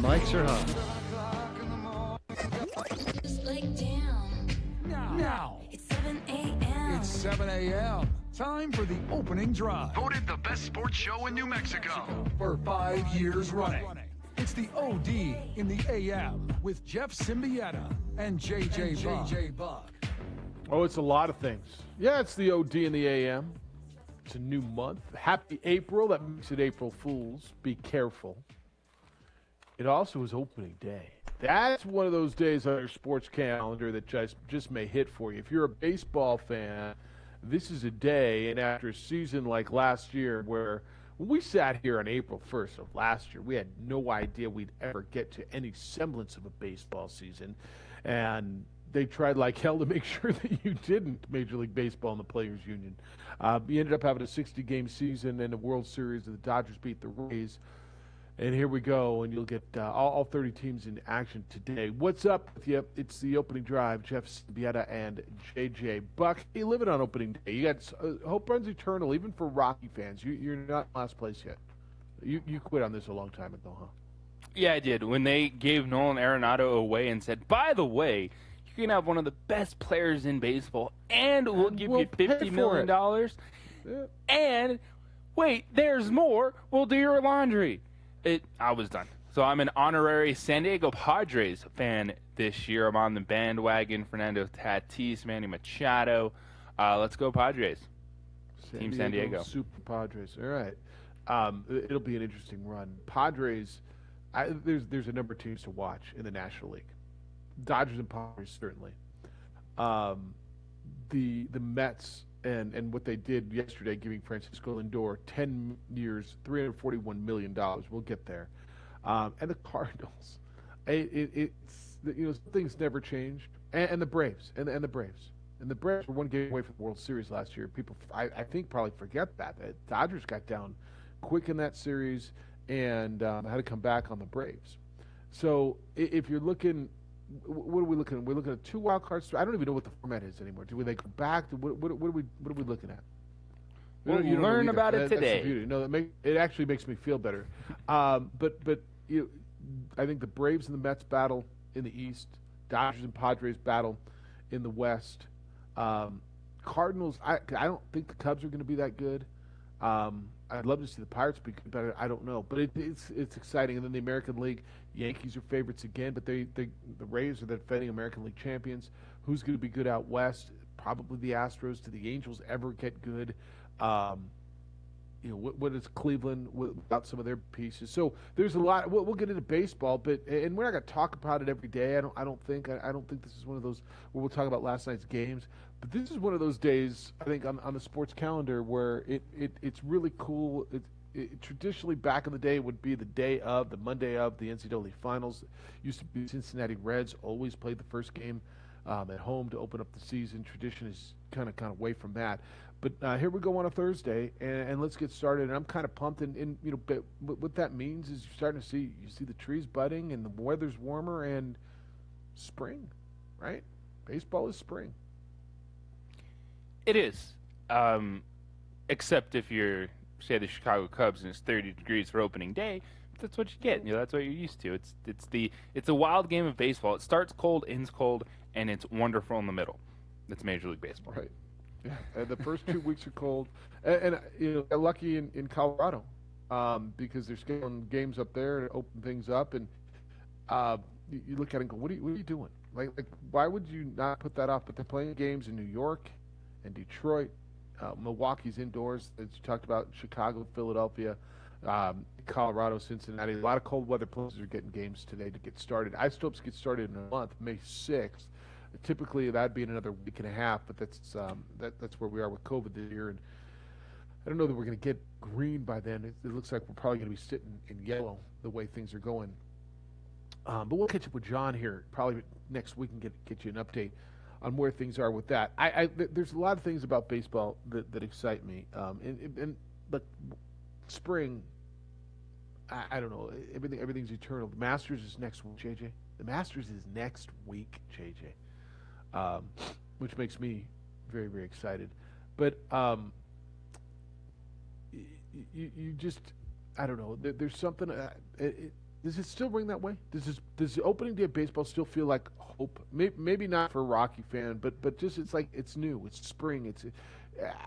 Mics are hot. Now. It's 7 a.m. It's 7 a.m. Time for the opening drive. Voted the best sports show in New Mexico For 5 years running. It's the OD in the AM with Jeff Siembieda and JJ Buck. Oh, it's a lot of things. Yeah, it's the OD in the AM. It's a new month. Happy April. That makes it April Fools. Be careful. It also is opening day. That's one of those days on your sports calendar that just may hit for you. If you're a baseball fan, this is a day, and after a season like last year where when we sat here on April 1st of last year, we had no idea we'd ever get to any semblance of a baseball season. And they tried like hell to make sure that you didn't, Major League Baseball and the Players Union. We ended up having a 60-game season and a World Series. The Dodgers beat the Rays. And here we go, and you'll get all 30 teams in action today. What's up with you? It's the opening drive. Jeff Siembieda and JJ Buck. Hey, living on opening day. You got hope runs eternal, even for Rocky fans. You're not in last place yet. You quit on this a long time ago, huh? Yeah, I did. When they gave Nolan Arenado away and said, by the way, you can have one of the best players in baseball, and we'll give you $50 million. Yeah. And, wait, there's more. We'll do your laundry. I was done. So I'm an honorary San Diego Padres fan this year. I'm on the bandwagon. Fernando Tatis, Manny Machado. Let's go Padres. Team San Diego. Super Padres. All right. It'll be an interesting run. Padres, there's a number of teams to watch in the National League. Dodgers and Padres, certainly. The Mets and what they did yesterday, giving Francisco Lindor 10 years, $341 million. We'll get there. And the Cardinals, it's things never changed. And the Braves, and the Braves. And the Braves were one game away from the World Series last year. People, I think, probably forget that. The Dodgers got down quick in that series and had to come back on the Braves. So if you're looking, what are we looking at? We're looking at 2 wild cards. I don't even know what the format is anymore. Do they go back? What are we looking at? We'll learn about it today. That's the beauty. No, it actually makes me feel better. But I think the Braves and the Mets battle in the East. Dodgers and Padres battle in the West. Cardinals. I don't think the Cubs are going to be that good. I'd love to see the Pirates be good, but I don't know. But it's exciting. And then the American League, Yankees are favorites again, but the Rays are the defending American League champions. Who's going to be good out west? Probably the Astros. Do the Angels ever get good? What is Cleveland without some of their pieces? So there's a lot. We'll get into baseball, and we're not going to talk about it every day. I don't think this is one of those where we'll talk about last night's games. But this is one of those days, I think, on the sports calendar where it's really cool. It traditionally back in the day would be the Monday of the NCAA finals. Used to be Cincinnati Reds always played the first game at home to open up the season. Tradition is kind of away from that. But here we go on a Thursday, and let's get started. And I'm kind of pumped. And what that means is you're starting to see the trees budding, and the weather's warmer, and spring, right? Baseball is spring. It is, except if you're, say, the Chicago Cubs and it's 30 degrees for opening day. That's what you get. That's what you're used to. It's a wild game of baseball. It starts cold, ends cold, and it's wonderful in the middle. That's Major League Baseball. Right. Yeah. The first 2 weeks are cold, and got lucky in Colorado because they're scheduling games up there to open things up, and You look at it and go, what are you doing? Like, why would you not put that off? But they're playing games in New York and Detroit. Milwaukee's indoors, as you talked about, Chicago, Philadelphia, Colorado, Cincinnati. A lot of cold weather places are getting games today to get started. I still hope to get started in a month, May 6th. Typically, that'd be in another week and a half, but that's where we are with COVID this year. And I don't know that we're going to get green by then. It looks like we're probably going to be sitting in yellow the way things are going. But we'll catch up with John here probably next week and get you an update on where things are with that. There's a lot of things about baseball that excite me. But spring, I don't know. Everything's eternal. The Masters is next week, JJ. The Masters is next week, JJ. Which makes me very, very excited. But you just, I don't know. There's something. Does it still ring that way? Does the opening day of baseball still feel like hope? Maybe not for a Rocky fan, but just it's like it's new. It's spring.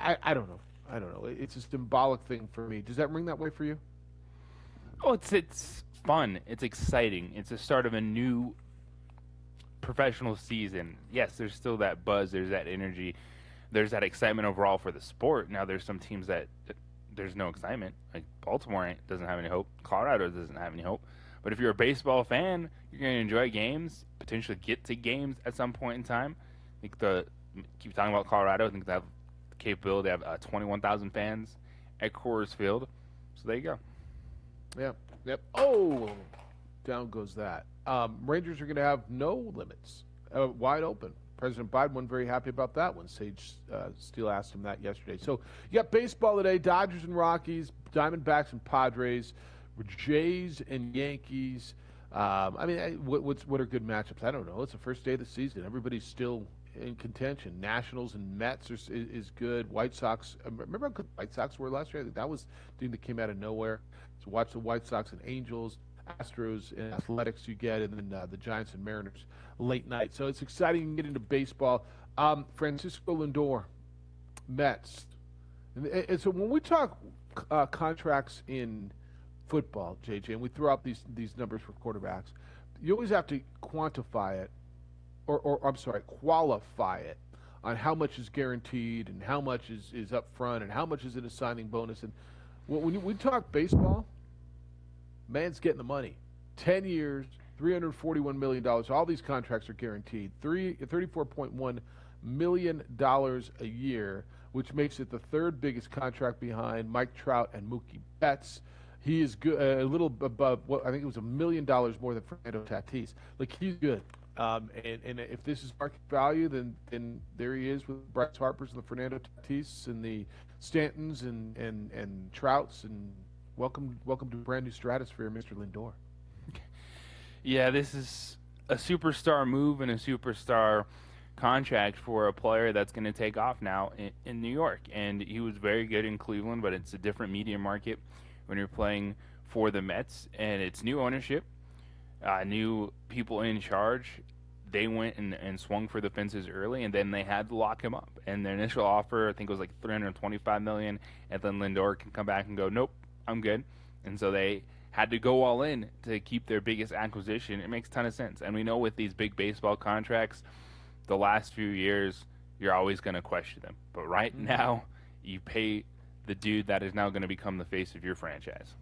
I don't know. I don't know. It's a symbolic thing for me. Does that ring that way for you? Oh, it's fun. It's exciting. It's the start of a new professional season. Yes, there's still that buzz. There's that energy. There's that excitement overall for the sport. Now, there's some teams that there's no excitement. Like Baltimore doesn't have any hope. Colorado doesn't have any hope. But if you're a baseball fan, you're going to enjoy games, potentially get to games at some point in time. I think keep talking about Colorado. I think they have the capability to have 21,000 fans at Coors Field. So there you go. Yep. Oh, down goes that. Rangers are going to have no limits, wide open. President Biden wasn't very happy about that one. Sage Steele asked him that yesterday. So you got baseball today, Dodgers and Rockies, Diamondbacks and Padres, Jays and Yankees. What are good matchups? I don't know. It's the first day of the season. Everybody's still in contention. Nationals and Mets is good. White Sox. Remember how good White Sox were last year? I think that was the thing that came out of nowhere. So watch the White Sox and Angels, Astros and Athletics you get, and then the Giants and Mariners late night. So it's exciting to get into baseball. Francisco Lindor, Mets. And so when we talk contracts in football, JJ, and we throw out these numbers for quarterbacks, you always have to quantify it, or qualify it on how much is guaranteed and how much is up front and how much is in a signing bonus. And when we talk baseball, man's getting the money. 10 years, $341 million. All these contracts are guaranteed. $34.1 million a year, which makes it the third biggest contract behind Mike Trout and Mookie Betts. He is good, a little above, I think it was $1 million more than Fernando Tatis. Like, he's good. And if this is market value, then there he is with Bryce Harper's and the Fernando Tatis and the Stantons and Trouts, and welcome to a brand new stratosphere, Mr. Lindor. Yeah, this is a superstar move and a superstar contract for a player that's going to take off now in New York. And he was very good in Cleveland, but it's a different media market when you're playing for the Mets, and it's new ownership, new people in charge. They went and swung for the fences early, and then they had to lock him up. And their initial offer, I think, was like $325 million, and then Lindor can come back and go, nope, I'm good. And so they had to go all in to keep their biggest acquisition. It makes a ton of sense. And we know with these big baseball contracts, the last few years, you're always going to question them. But right now, you pay the dude that is now going to become the face of your franchise.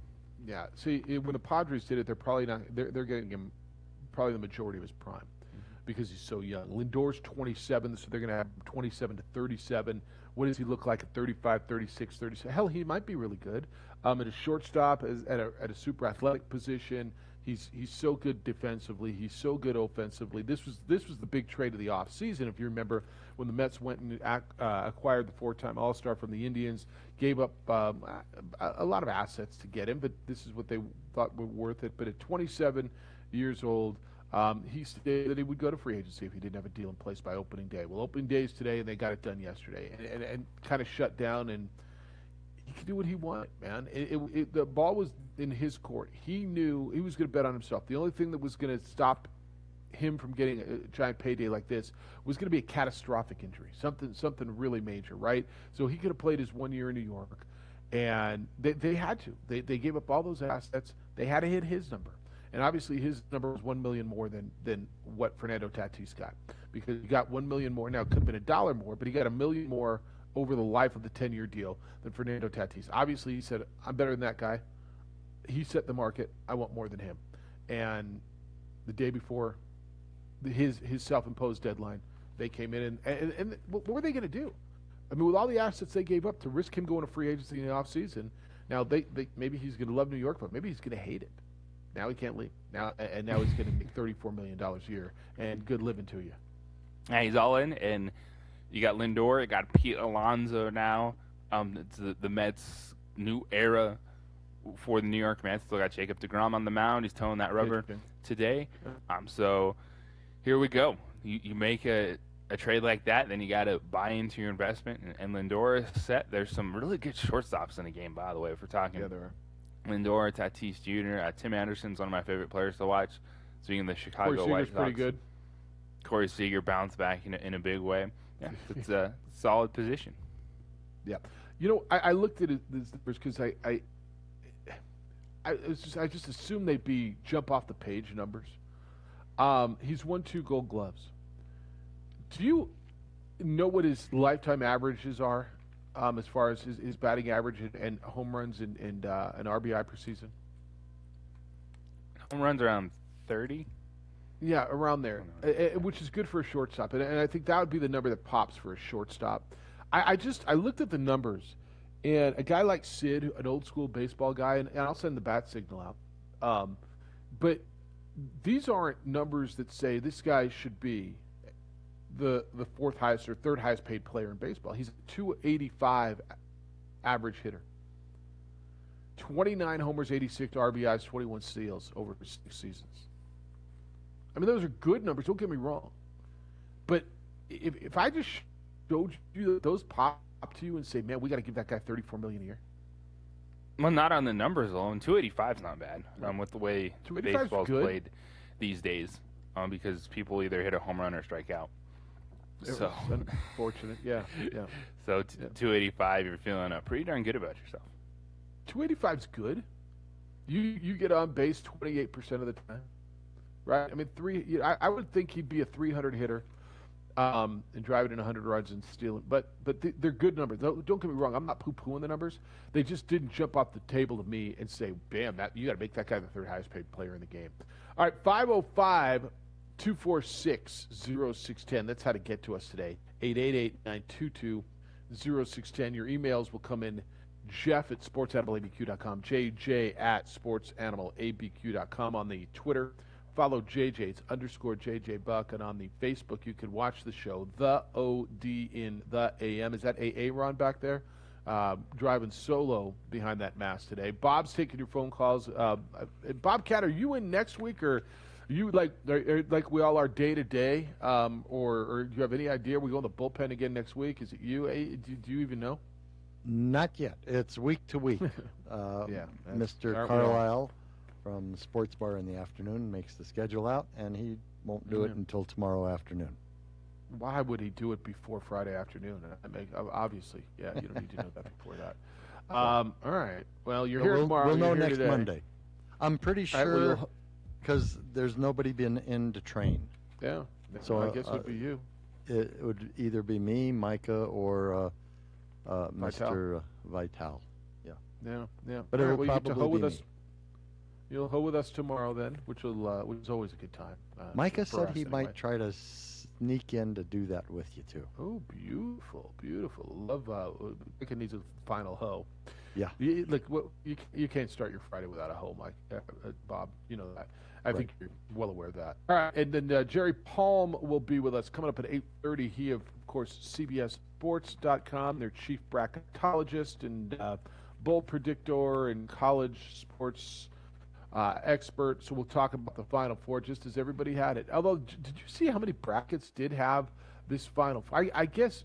Yeah. See, when the Padres did it, they're probably not. They're getting him probably the majority of his prime because he's so young. Lindor's 27, so they're going to have 27 to 37. What does he look like at 35, 36, 37? Hell, he might be really good. At a shortstop, at a super athletic position. He's so good defensively. He's so good offensively. This was the big trade of the offseason, if you remember, when the Mets went and acquired the four-time All-Star from the Indians, gave up a lot of assets to get him, but this is what they thought were worth it. But at 27 years old, he stated that he would go to free agency if he didn't have a deal in place by opening day. Well, opening day is today, and they got it done yesterday, and kind of shut down, and he could do what he wanted, man. The ball was in his court. He knew he was going to bet on himself. The only thing that was going to stop him from getting a giant payday like this was going to be a catastrophic injury, something really major, right? So he could have played his 1 year in New York, and they had to. They gave up all those assets. They had to hit his number. And obviously his number was $1 million more than what Fernando Tatis got, because he got $1 million more. Now it could have been $1 more, but he got $1 million more over the life of the 10-year deal than Fernando Tatis. Obviously he said, I'm better than that guy. He set the market. I want more than him. And the day before his self-imposed deadline, they came in and what were they going to do? I mean, with all the assets they gave up to risk him going to free agency in the offseason, now they maybe he's going to love New York, but maybe he's going to hate it. Now he can't leave. Now he's going to make $34 million a year and good living to you. Yeah, he's all in, and you got Lindor, you got Pete Alonso now. It's the Mets' new era for the New York Mets. Still got Jacob deGrom on the mound. He's towing that rubber today. So here we go. You make a trade like that, then you got to buy into your investment. And Lindor is set. There's some really good shortstops in the game, by the way, if we're talking. Yeah, there are. Lindor, Tatis Jr., Tim Anderson's one of my favorite players to watch. Speaking of the Chicago Corey White Seager's Sox, pretty good. Corey Seager bounced back in a big way. Yeah, it's a solid position. Yeah, you know, I looked at this because I just assumed they'd be jump off the page numbers. He's won 2 Gold Gloves. Do you know what his lifetime averages are, as far as his batting average and home runs and an RBI per season? Home runs around 30. Yeah, around there, which is good for a shortstop, and I think that would be the number that pops for a shortstop. I looked at the numbers, and a guy like Sid, an old school baseball guy, and I'll send the bat signal out, but these aren't numbers that say this guy should be the 4th highest or 3rd highest paid player in baseball. He's a 285 average hitter. 29 homers, 86 RBIs, 21 steals over 6 seasons. I mean, those are good numbers, don't get me wrong. But if I just showed you those pop to you and say, man, we got to give that guy $34 million a year. Well, not on the numbers alone. 285 is not bad with the way baseball's played these days, because people either hit a home run or strike out. So unfortunate, yeah. So 285, you're feeling pretty darn good about yourself. 285 is good. You get on base 28% of the time, right? I mean, I would think he'd be a 300 hitter, and driving in 100 runs and stealing. But they're good numbers. Don't get me wrong. I'm not poo-pooing the numbers. They just didn't jump off the table to me and say, bam, you got to make that guy the 3rd highest paid player in the game. All right, 505-246-0610. That's how to get to us today. 888-922-0610. Your emails will come in. Jeff at sportsanimалabq.com. JJ at sportsanimалabq.com on the Twitter. Follow JJ. It's _JJ Buck. And on the Facebook, you can watch the show, The OD in the AM. Is that AA Ron back there? Driving solo behind that mask today. Bob's taking your phone calls. Bobcat, are you in next week, or are you like we all are day to day? Or do you have any idea? We go in the bullpen again next week. Is it you? Do you even know? Not yet. It's week to week. Yeah, Mr. Carlisle from Sports Bar in the afternoon makes the schedule out, and he won't do it until tomorrow afternoon. Why would he do it before Friday afternoon? Obviously, yeah, you don't need to know that before that. All right. Well, you're here tomorrow. We'll know next today. Monday. I'm pretty sure because there's nobody been in to train. Yeah. So I guess it would be you. It would either be me, Micah, or Mr. Vital. Yeah. But all it'll right, probably be me. You'll hoe with us tomorrow then, which is always a good time. Micah said he might try to sneak in to do that with you too. Oh, beautiful. Love. Micah needs a final hoe. Yeah. Look, you can't start your Friday without a hoe, Mike. Bob, you know that. I think you're well aware of that. All right, and then Jerry Palm will be with us coming up at 8:30. He, of course, CBSSports.com, their chief bracketologist and bowl predictor and college sports expert. So we'll talk about the Final Four just as everybody had it. Although, did you see how many brackets did have this Final Four? I guess,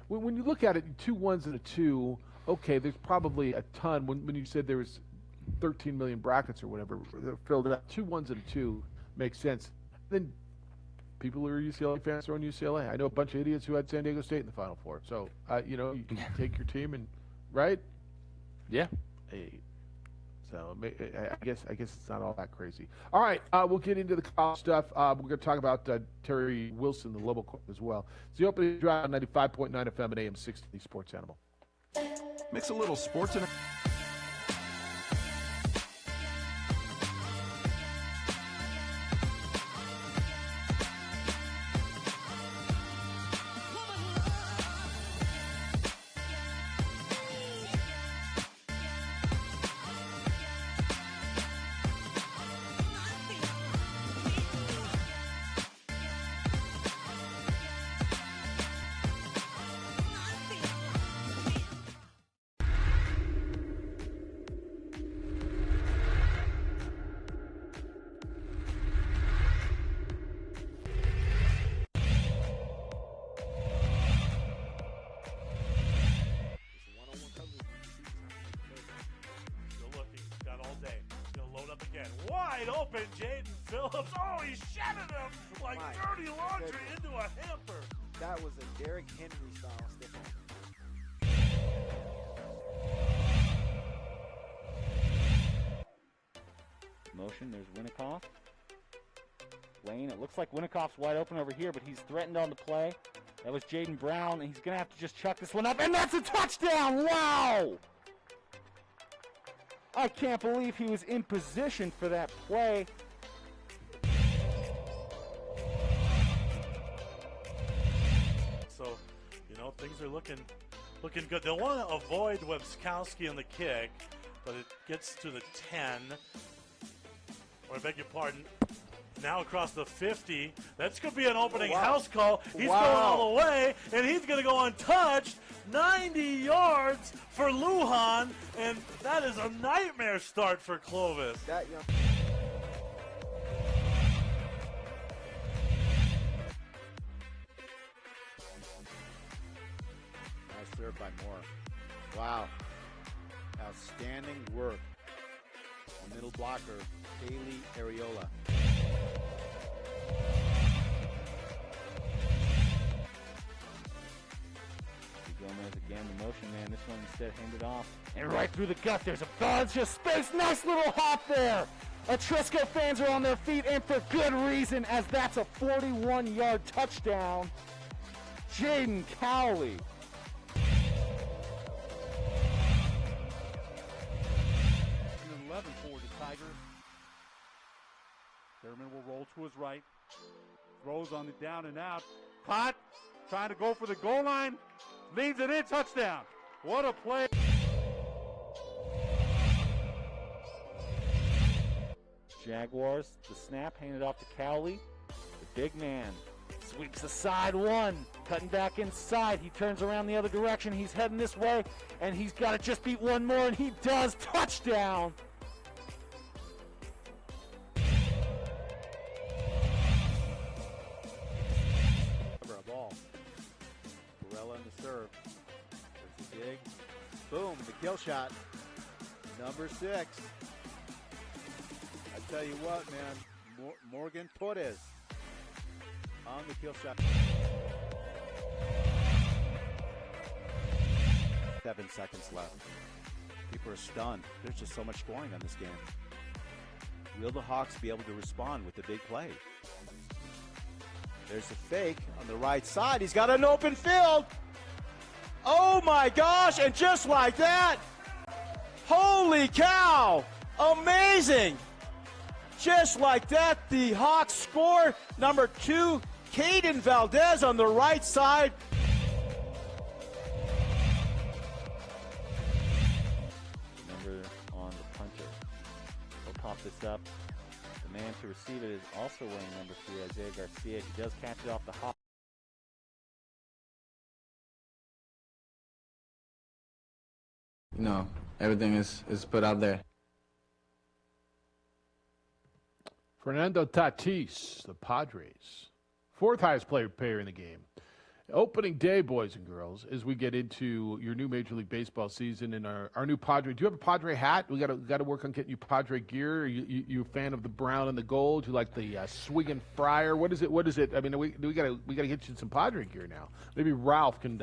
when you look at it, 2 1s and a 2, okay, there's probably a ton. When you said there was 13 million brackets or whatever filled it up, 2 1s and a 2 makes sense. Then people who are UCLA fans throwing UCLA. I know a bunch of idiots who had San Diego State in the Final Four. So, you can take your team and, right? Yeah. Hey. So I guess it's not all that crazy. All right, we'll get into the college stuff. We're going to talk about Terry Wilson, the Lobo Club, as well. It's the opening drive on 95.9 FM and AM 60 Sports Animal. Mix a little sports and wide open, Jaden Phillips. Oh, he shattered him like dirty laundry into a hamper. That was a Derrick Henry style stiff Motion, there's Winnikoff. Lane, it looks like Winnikoff's wide open over here, but he's threatened on the play. That was Jaden Brown, and he's going to have to just chuck this one up, and that's a touchdown! Wow! I can't believe he was in position for that play. So, things are looking good. They'll want to avoid Webskowski on the kick, but it gets to the 10. Or I beg your pardon. Now across the 50. That's going to be an opening house call. He's going all the way, and he's going to go untouched. 90 yards for Lujan, and that is a nightmare start for Clovis. That young. Nice serve by Moore. Wow. Outstanding work. Middle blocker, Haley Areola. Gomez again, the motion man. This one instead handed off. And right through the gut, there's a bunch of space. Nice little hop there. Etrisco fans are on their feet, and for good reason, as that's a 41-yard touchdown. Jaden Cowley. And 11 for the Tigers. Thurman will roll to his right. Throws on the down and out. Caught. Trying to go for the goal line. Leads it in. Touchdown. What a play. Jaguars, the snap handed off to Cowley. The big man sweeps aside one, cutting back inside. He turns around the other direction. He's heading this way, and he's got to just beat one more, and he does. Touchdown. A ball. Barella in the serve. There's a dig. Boom, the kill shot. Number 6. I tell you what, man, Morgan Torres on the kill shot. 7 seconds left. People are stunned. There's just so much scoring on this game. Will the Hawks be able to respond with the big play? There's a fake on the right side. He's got an open field. Oh my gosh, and just like that, holy cow, amazing. Just like that, the Hawks score. Number 2, Caden Valdez on the right side. Remember on the punter. He'll pop this up. The man to receive it is also wearing number 3, Isaiah Garcia. He does catch it off the hop. No, everything is put out there. Fernando Tatis, the Padres, 4th highest player in the game. Opening day, boys and girls, as we get into your new Major League Baseball season and our new Padre. Do you have a Padre hat? We got to work on getting you Padre gear. You a fan of the brown and the gold? You like the swinging friar? What is it? I mean, we got to get you some Padre gear now. Maybe Ralph can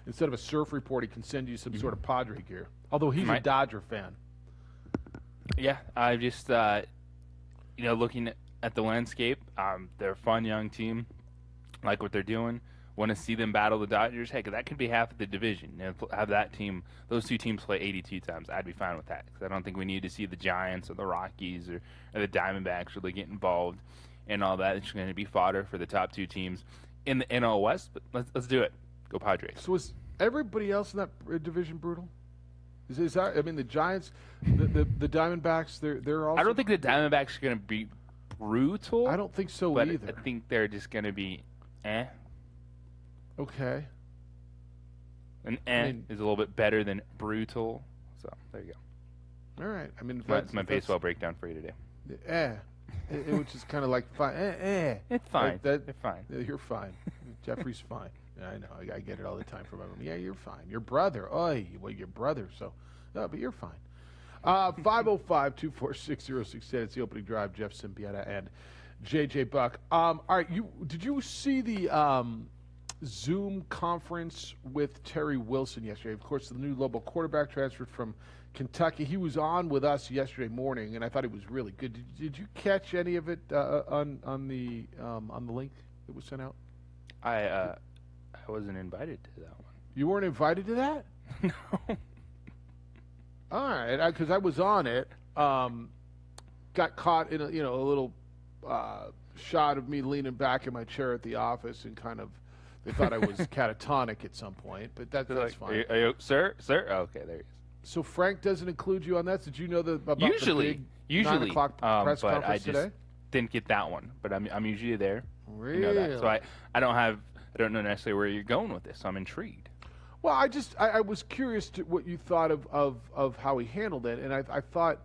instead of a surf report, he can send you some sort of Padre gear. Although he's a Dodger fan. Yeah, I just looking at the landscape, they're a fun young team, like what they're doing. Want to see them battle the Dodgers? Heck, that could be half of the division. Have those two teams play 82 times. I'd be fine with that because I don't think we need to see the Giants or the Rockies or the Diamondbacks really get involved and all that. It's going to be fodder for the top two teams in the NL West. But let's do it. Go Padres. So is everybody else in that division brutal? Is that? I mean, the Giants, the Diamondbacks, they're also. I don't think the Diamondbacks are going to be brutal. I don't think so but either. I think they're just going to be, Okay. And is a little bit better than brutal. So there you go. All right. I mean, that's my baseball breakdown for you today. Which is kind of like fine. It's fine. It's fine. You're fine. Jeffrey's fine. I know. I get it all the time from everyone. Yeah, you're fine. Your brother. Well, your brother. So, no, but you're fine. 505-246-0610. It's the opening drive. Jeff Siembieda and JJ Buck. All right. Did you see the Zoom conference with Terry Wilson yesterday? Of course, the new Lobo quarterback transferred from Kentucky. He was on with us yesterday morning, and I thought it was really good. Did you catch any of it on the link that was sent out? I wasn't invited to that one. You weren't invited to that? No. All right, because I was on it. Got caught in a little shot of me leaning back in my chair at the office, and kind of they thought I was catatonic at some point, but that's fine. Are you, sir? Oh, okay, there he is. So Frank doesn't include you on that? Did you know about usually, the big 9 o'clock press but conference I just today? didn't get that one. But I'm usually there. Really? You know that. So I don't know necessarily where you're going with this. So I'm intrigued. Well, I was curious to what you thought of how he handled it, and I thought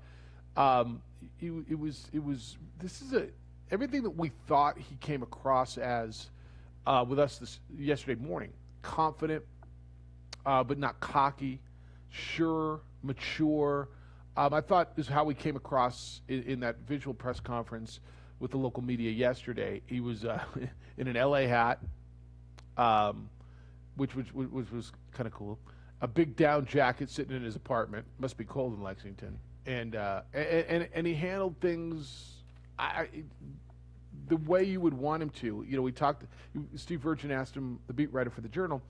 it was everything that we thought he came across as with us yesterday morning. Confident, but not cocky. Sure, mature. I thought this is how he came across in that visual press conference with the local media yesterday. He was in an LA hat, which was kind of cool. A big down jacket sitting in his apartment. Must be cold in Lexington. And he handled things the way you would want him to. We talked. Steve Virgin asked him, the beat writer for the Journal,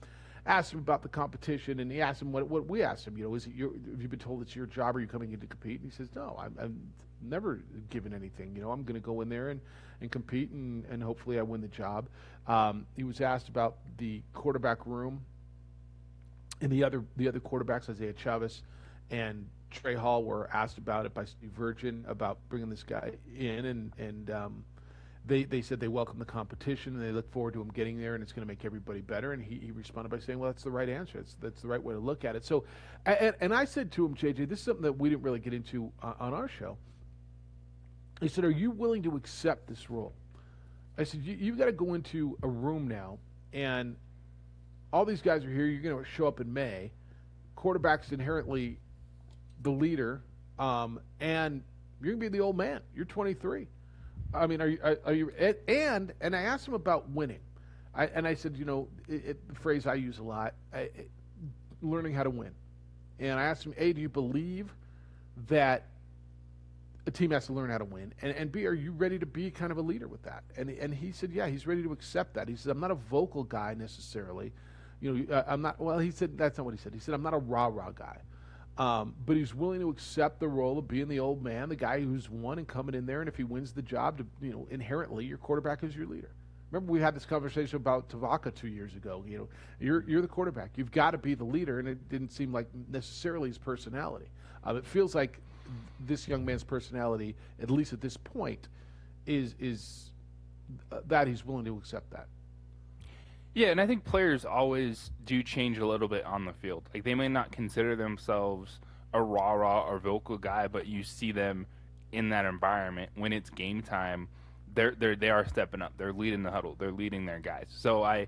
asked him about the competition, and he asked him what we asked him. Is it have you been told it's your job? Are you coming in to compete? And he says, no, I'm never given anything. I'm going to go in there and compete, and hopefully I win the job. He was asked about the quarterback room and the other quarterbacks, Isaiah Chavez and Trey Hall, were asked about it by Steve Virgin about bringing this guy in, and they said they welcome the competition and they look forward to him getting there, and it's going to make everybody better. And he responded by saying, well, that's the right answer. That's the right way to look at it. So, and I said to him, JJ, this is something that we didn't really get into on our show. He said, are you willing to accept this role? I said, you've got to go into a room now, and all these guys are here. You're going to show up in May. Quarterback's inherently the leader, and you're going to be the old man. You're 23. I mean, are you? And I asked him about winning, and I said, the phrase I use a lot, learning how to win. And I asked him, A, do you believe that a team has to learn how to win, and B, are you ready to be kind of a leader with that? And he said, yeah, he's ready to accept that. He said, I'm not a vocal guy necessarily, I'm not. Well, he said that's not what he said. He said, I'm not a rah-rah guy. But he's willing to accept the role of being the old man, the guy who's won and coming in there, and if he wins the job, inherently your quarterback is your leader. Remember, we had this conversation about Tavaka 2 years ago. You're the quarterback. You've got to be the leader, and it didn't seem like necessarily his personality. It feels like this young man's personality, at least at this point, is that he's willing to accept that. Yeah, and I think players always do change a little bit on the field. Like, they may not consider themselves a rah-rah or vocal guy, but you see them in that environment. When it's game time, they are stepping up. They're leading the huddle. They're leading their guys. So I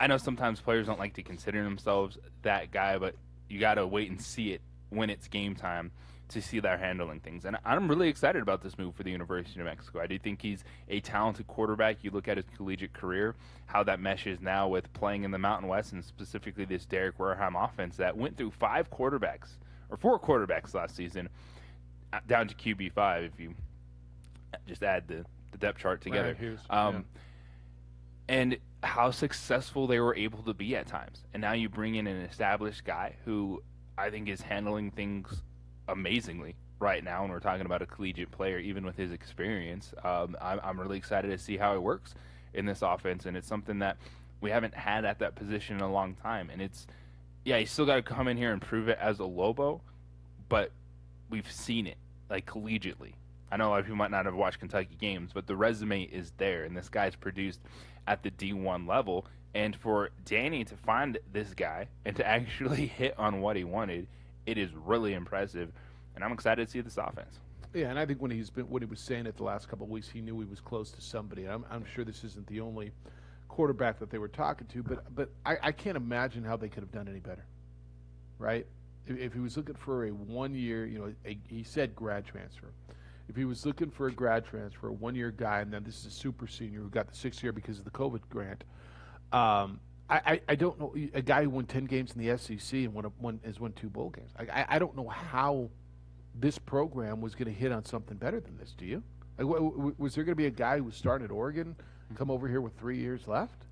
know sometimes players don't like to consider themselves that guy, but you got to wait and see it when it's game time to see they're handling things. And I'm really excited about this move for the University of New Mexico. I do think he's a talented quarterback. You look at his collegiate career, how that meshes now with playing in the Mountain West, and specifically this Derek Wareheim offense that went through 4 quarterbacks last season. down to QB5 if you just add the depth chart together. And how successful they were able to be at times. And now you bring in an established guy who I think is handling things amazingly right now, and we're talking about a collegiate player, even with his experience. I'm really excited to see how it works in this offense, and it's something that we haven't had at that position in a long time. And he's still got to come in here and prove it as a Lobo, but we've seen it, like, collegiately. I know a lot of people might not have watched Kentucky games, but the resume is there, and this guy's produced at the D1 level. And for Danny to find this guy and to actually hit on what he wanted, it is really impressive, and I'm excited to see this offense. Yeah, and I think when he was saying it the last couple of weeks, he knew he was close to somebody. I'm sure this isn't the only quarterback that they were talking to, but I can't imagine how they could have done any better, right? If he was looking for a 1 year, he said grad transfer. If he was looking for a grad transfer, a 1 year guy, and then this is a super senior who got the 6th year because of the COVID grant, I don't know, a guy who won 10 games in the SEC and won 2 bowl games. I don't know how this program was going to hit on something better than this. Do you? Was there going to be a guy who was starting at Oregon, come over here with 3 years left?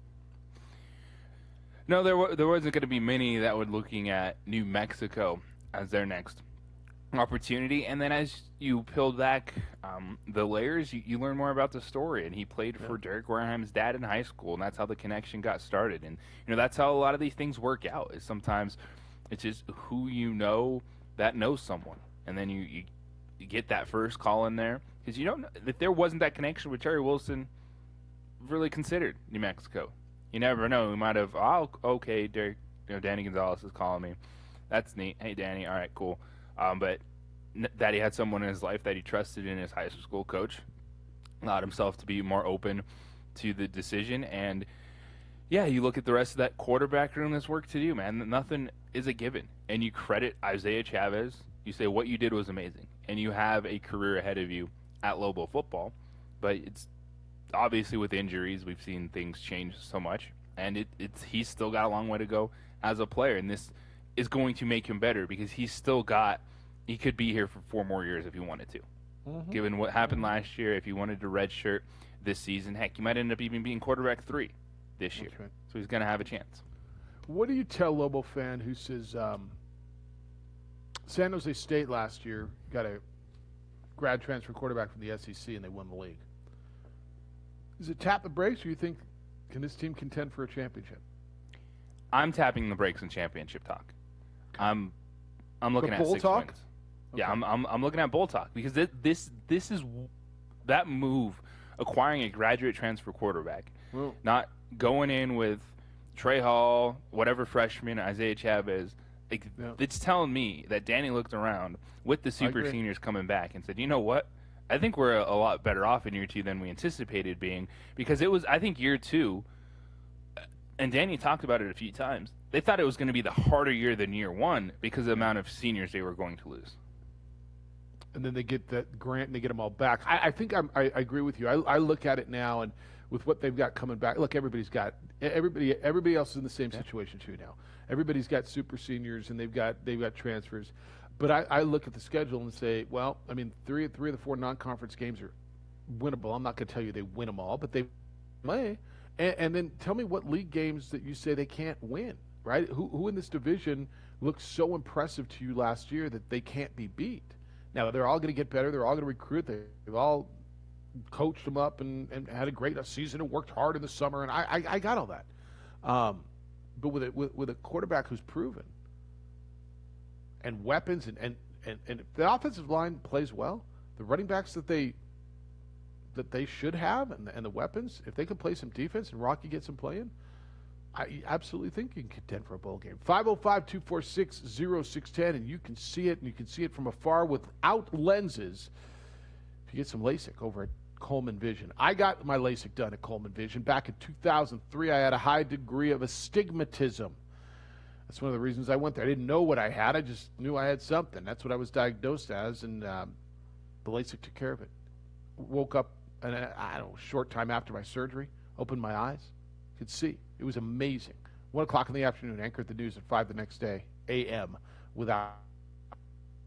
No, there wasn't going to be many that were looking at New Mexico as their next opportunity. And then as you peel back the layers, you learn more about the story. And he played for Derek Wareham's dad in high school, and that's how the connection got started. And that's how a lot of these things work out. Is sometimes it's just who you know that knows someone, and then you get that first call in there, because you don't know if there wasn't that connection with Terry Wilson. Really considered New Mexico. You never know. We might have. Oh, okay, Derek. Danny Gonzalez is calling me. That's neat. Hey, Danny. All right, cool. But that he had someone in his life that he trusted in his high school coach, allowed himself to be more open to the decision. And yeah, you look at the rest of that quarterback room. There's work to do, man. Nothing is a given. And you credit Isaiah Chavez. You say what you did was amazing, and you have a career ahead of you at Lobo football. But it's obviously with injuries, we've seen things change so much, and he's still got a long way to go as a player, and this is going to make him better because he could be here for 4 more years if he wanted to. Mm-hmm. Given what happened last year, if he wanted to redshirt this season, heck, he might end up even being quarterback 3 this year. Right. So he's going to have a chance. What do you tell Lobo fan who says San Jose State last year got a grad transfer quarterback from the SEC and they won the league? Is it tap the brakes, or you think, can this team contend for a championship? I'm tapping the brakes in championship talk. I'm looking at 6 talk? wins. Okay. Yeah, I'm looking at bowl talk because this is that move, acquiring a graduate transfer quarterback, not going in with Trey Hall, whatever freshman, Isaiah Chavez. It's telling me that Danny looked around with the super seniors coming back and said, you know what? I think we're a lot better off in year 2 than we anticipated being, because it was, I think, year 2, and Danny talked about it a few times, they thought it was going to be the harder year than year 1 because of the amount of seniors they were going to lose. And then they get that grant and they get them all back. I think I agree with you. I look at it now, and with what they've got coming back, look, everybody else is in the same situation too now. Everybody's got super seniors and they've got transfers. But I look at the schedule and say, well, I mean, three of the 4 non-conference games are winnable. I'm not going to tell you they win them all, but they may. And then tell me what league games that you say they can't win, right? Who in this division looked so impressive to you last year that they can't be beat? Now, they're all going to get better. They're all going to recruit. They've all coached them up and had a great season and worked hard in the summer, and I got all that. But with a quarterback who's proven, and weapons, and if the offensive line plays well, the running backs that they should have, and the weapons, if they can play some defense and Rocky gets them playing, I absolutely think you can contend for a bowl game. 505-246-0610, and you can see it, and you can see it from afar without lenses if you get some LASIK over at Coleman Vision. I got my LASIK done at Coleman Vision. Back in 2003, I had a high degree of astigmatism. That's one of the reasons I went there. I didn't know what I had. I just knew I had something. That's what I was diagnosed as, and the LASIK took care of it. Woke up, and I don't know, short time after my surgery, opened my eyes, could see. It was amazing. 1 o'clock in the afternoon, anchored the news at 5 the next day, a.m., without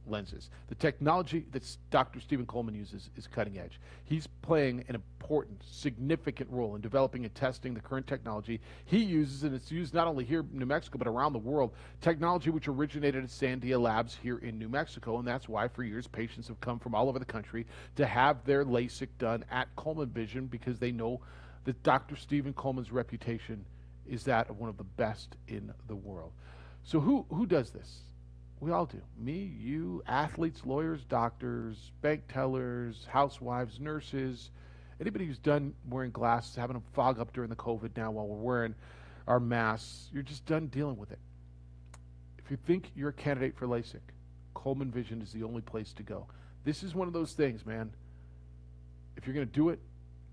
lenses. The technology that Dr. Stephen Coleman uses is cutting edge. He's playing an important, significant role in developing and testing the current technology he uses, and it's used not only here in New Mexico, but around the world. Technology which originated at Siembieda Labs here in New Mexico, and that's why for years patients have come from all over the country to have their LASIK done at Coleman Vision, because they know that Dr. Stephen Coleman's reputation is that of one of the best in the world. So who does this? We all do. Me, you, athletes, lawyers, doctors, bank tellers, housewives, nurses, anybody who's done wearing glasses, having them fog up during the COVID now while we're wearing our masks. You're just done dealing with it. If you think you're a candidate for LASIK, Coleman Vision is the only place to go. This is one of those things, man. If you're going to do it,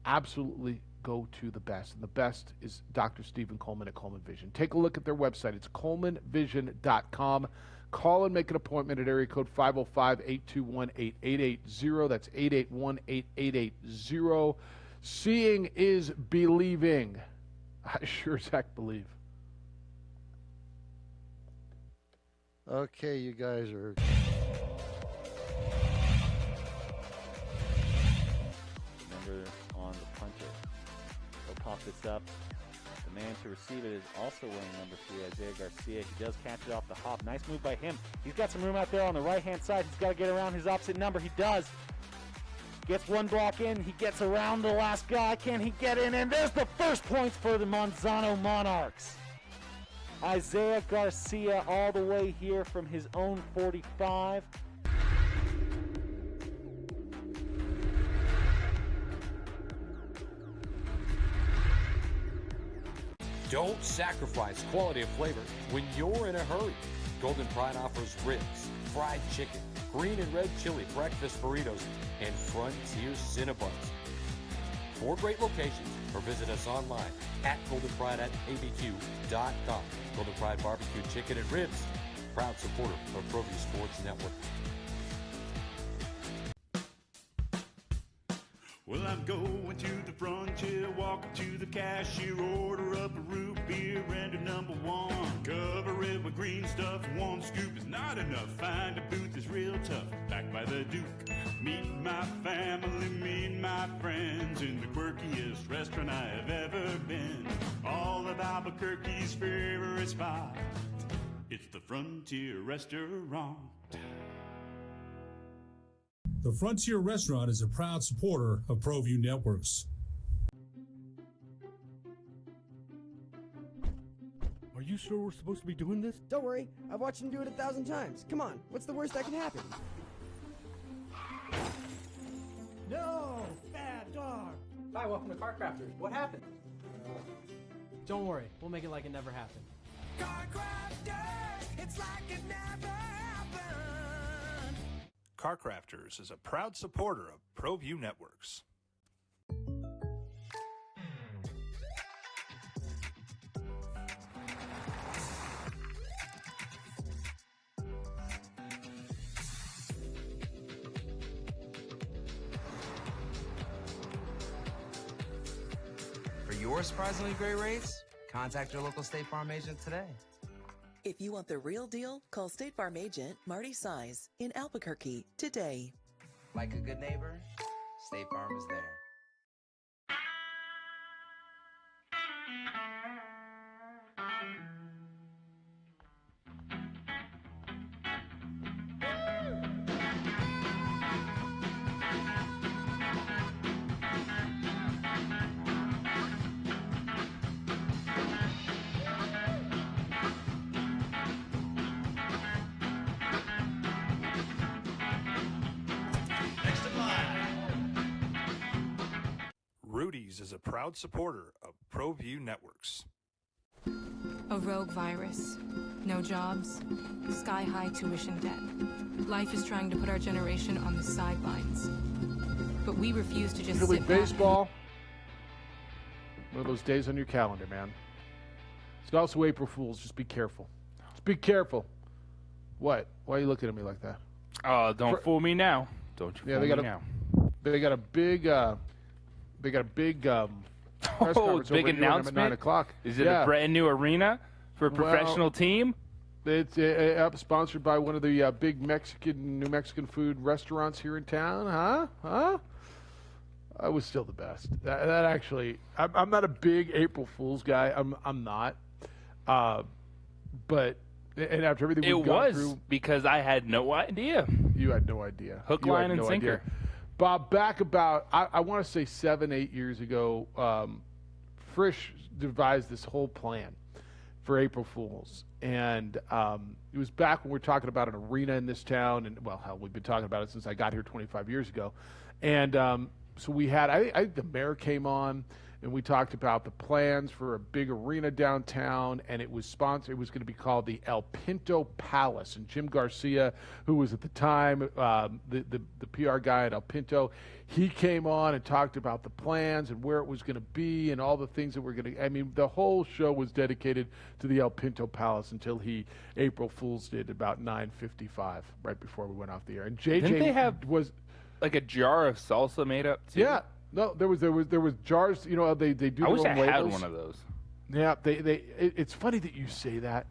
absolutely go to the best. And the best is Dr. Stephen Coleman at Coleman Vision. Take a look at their website. It's colemanvision.com. Call and make an appointment at area code 505-821-8880. That's 881-8880. Seeing is believing. I sure as heck believe. Okay, you guys are... Remember on the puncher. He'll pop this up. The man to receive it is also wearing number 3, Isaiah Garcia. He does catch it off the hop. Nice move by him. He's got some room out there on the right-hand side. He's got to get around his opposite number. He does. Gets one block in. He gets around the last guy. Can he get in? And there's the first points for the Manzano Monarchs. Isaiah Garcia all the way here from his own 45. Don't sacrifice quality of flavor when you're in a hurry. Golden Pride offers ribs, fried chicken, green and red chili breakfast burritos, and Frontier Cinnabons. 4 great locations, or visit us online at goldenpride@abq.com. Golden Pride Barbecue Chicken and Ribs, proud supporter of ProView Sports Network. Well, I'm going to the frontier, walking to the cashier, order up a root beer and a number 1. Cover it with green stuff, 1 scoop is not enough. Find a booth is real tough, backed by the Duke. Meet my family, meet my friends in the quirkiest restaurant I have ever been. All of Albuquerque's favorite spot, it's the Frontier Restaurant. The Frontier Restaurant is a proud supporter of ProView Networks. Are you sure we're supposed to be doing this? Don't worry, I've watched him do it 1,000 times. Come on, what's the worst that can happen? No! Bad dog! Hi, welcome to Car Crafters. What happened? Don't worry, we'll make it like it never happened. Car Crafters, it's like it never happened. Car Crafters is a proud supporter of ProView Networks. For your surprisingly great rates, contact your local State Farm agent today. If you want the real deal, call State Farm agent Marty Size in Albuquerque today. Like a good neighbor, State Farm is there. Rudy's is a proud supporter of ProView Networks. A rogue virus, no jobs, sky-high tuition debt. Life is trying to put our generation on the sidelines. But we refuse to just Major League sit back. Baseball. One of those days on your calendar, man. It's also April Fool's. Just be careful. Just be careful. What? Why are you looking at me like that? Don't fool me now. Don't you fool me now. They got a big press conference big over at announcement. at 9 o'clock. Is it a brand new arena for a professional team? It's sponsored by one of the big New Mexican food restaurants here in town. Huh? I was still the best. That actually, I'm not a big April Fool's guy. I'm not. But after everything we've gone through, because I had no idea. You had no idea. Hook, line, and sinker. Bob, back about I want to say 7-8 years ago, Frisch devised this whole plan for April Fools. And it was back when we were talking about an arena in this town. And, well, hell, we've been talking about it since I got here 25 years ago. And so we had, I think the mayor came on, and we talked about the plans for a big arena downtown, and it was sponsored. It was going to be called the El Pinto Palace. And Jim Garcia, who was at the time the PR guy at El Pinto, he came on and talked about the plans and where it was going to be and all the things that were going to. I mean, the whole show was dedicated to the El Pinto Palace until he April Fool's did about 9:55, right before we went off the air. And JJ Didn't they have like a jar of salsa made up too? Yeah. No, there was jars. You know, they do. I wish I had one of those. Yeah, it's funny that you say that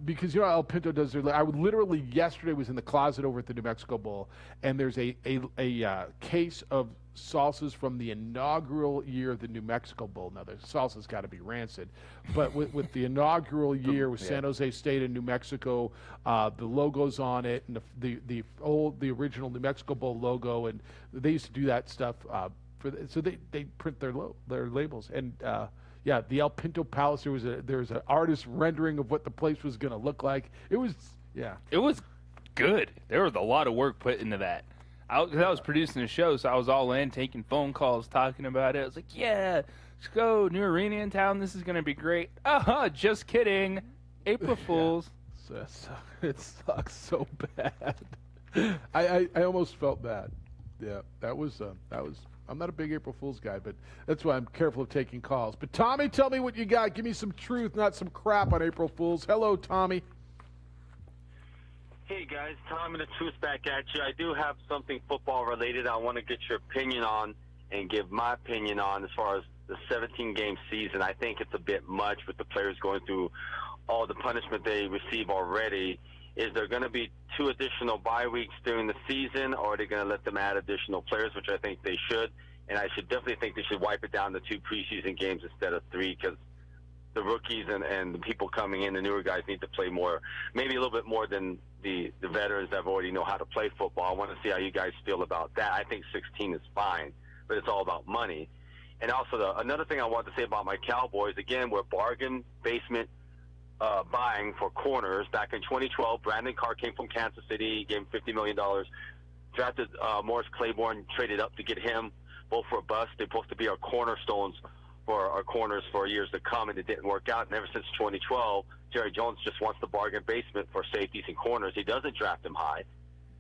because you know El Pinto does their. I would literally yesterday was in the closet over at the New Mexico Bowl, and there's a case of salsas from the inaugural year of the New Mexico Bowl. Now the salsa's got to be rancid, but with the inaugural year with San Jose State and New Mexico, the logos on it and the original New Mexico Bowl logo, and they used to do that stuff so they print their labels and. Yeah, the El Pinto Palace. There was an artist rendering of what the place was going to look like. It was good. There was a lot of work put into that. I was producing a show, so I was all in, taking phone calls, talking about it. I was like, yeah, let's go. New arena in town. This is going to be great. Just kidding. April Fools. Yeah. It sucks so bad. I almost felt bad. Yeah, that was. I'm not a big April Fool's guy, but that's why I'm careful of taking calls. But Tommy, tell me what you got. Give me some truth, not some crap on April Fools. Hello, Tommy. Hey, guys. Tommy the Truth back at you. I do have something football-related I want to get your opinion on and give my opinion on as far as the 17-game season. I think it's a bit much with the players going through all the punishment they receive already. Is there going to be 2 additional bye weeks during the season, or are they going to let them add additional players, which I think they should? And I should definitely think they should wipe it down to 2 preseason games instead of 3, because the rookies and the people coming in, the newer guys, need to play more, maybe a little bit more than the veterans that already know how to play football. I want to see how you guys feel about that. I think 16 is fine, but it's all about money. And also, another thing I want to say about my Cowboys, again, we're bargain basement buying for corners. Back in 2012, Brandon Carr came from Kansas City, gave him $50 million, drafted Morris Claiborne, traded up to get him, both for a bust. They're supposed to be our cornerstones for our corners for years to come, and it didn't work out. And ever since 2012, Jerry Jones just wants the bargain basement for safeties and corners. He doesn't draft them high.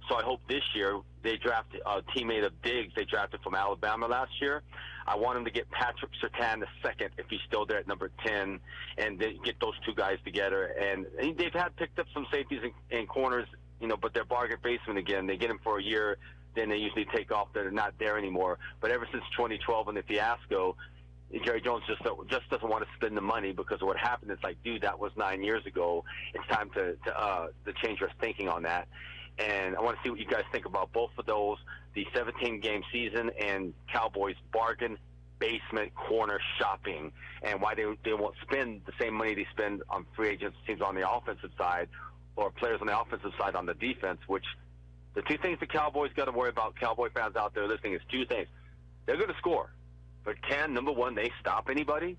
So I hope this year they draft a teammate of Diggs they drafted from Alabama last year. I want him to get Patrick Surtain the second if he's still there at number 10, and then get those 2 guys together. And they've had picked up some safeties and corners, you know, but they're bargain basement again. They get them for a year, then they usually take off. They're not there anymore. But ever since 2012 and the fiasco, Jerry Jones just doesn't want to spend the money because of what happened. It's like, dude, that was 9 years ago. It's time to change your thinking on that. And I want to see what you guys think about both of those, the 17-game season and Cowboys bargain basement corner shopping, and why they won't spend the same money they spend on free agents teams on the offensive side or players on the offensive side on the defense, which the 2 things the Cowboys got to worry about, Cowboy fans out there listening, is 2 things. They're going to score, but number 1, they stop anybody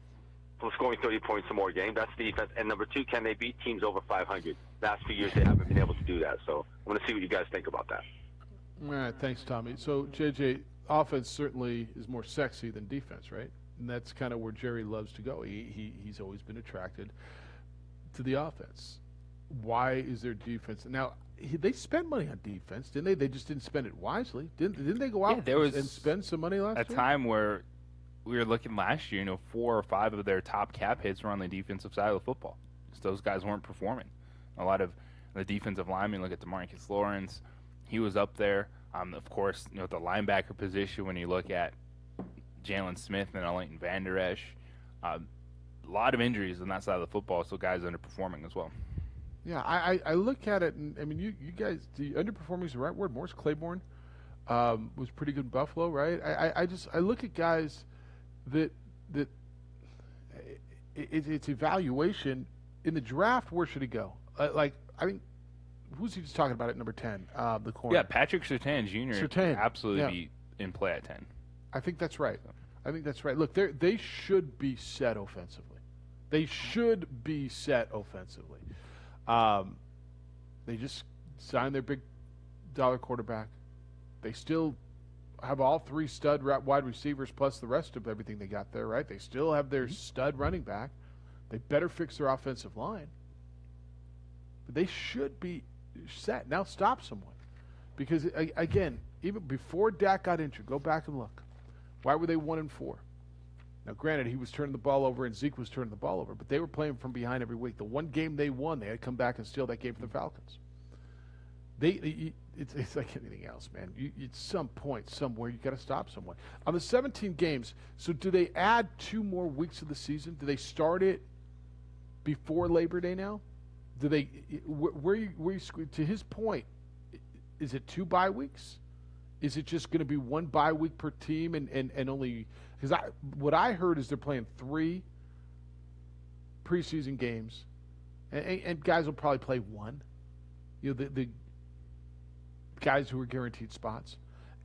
from scoring 30 points or more a game? That's defense. And number 2, can they beat teams over 500? Last few years they haven't been able to do that. So I want to see what you guys think about that. All right, thanks, Tommy. So, JJ, offense certainly is more sexy than defense, right? And that's kind of where Jerry loves to go. He's always been attracted to the offense. Why is there defense? Now, they spent money on defense, didn't they? They just didn't spend it wisely. Didn't they go out and spend some money last year? A time where we were looking last year, 4 or 5 of their top cap hits were on the defensive side of the football. So those guys weren't performing. A lot of the defensive linemen, look at DeMarcus Lawrence, he was up there. Of course, the linebacker position, when you look at Jalen Smith and Leighton Vander Esch, a lot of injuries on that side of the football, so guys underperforming as well. Yeah, I look at it, and I mean, you guys, the underperforming is the right word. Morris Claiborne was pretty good in Buffalo, right? I look at guys that it's evaluation in the draft. Where should he go? I think who's he just talking about at number 10? The corner. Yeah, Patrick Surtain Jr. Surtain, absolutely be in play at 10. I think that's right. I think that's right. Look, they should be set offensively. They should be set offensively. They just signed their big dollar quarterback. They still have all 3 stud wide receivers plus the rest of everything they got there, right? They still have their stud running back. They better fix their offensive line. But they should be set. Now stop someone. Because, again, even before Dak got injured, go back and look. Why were they 1-4? Now, granted, he was turning the ball over and Zeke was turning the ball over, but they were playing from behind every week. The one game they won, they had to come back and steal that game for the Falcons. It's like anything else, man. At some point, somewhere, you got to stop someone. On the 17 games, so do they add 2 more weeks of the season? Do they start it before Labor Day now? Do they? To his point, is it 2 bye weeks? Is it just going to be 1 bye week per team and only? Because what I heard is they're playing 3 preseason games, and guys will probably play 1. You know, the guys who are guaranteed spots,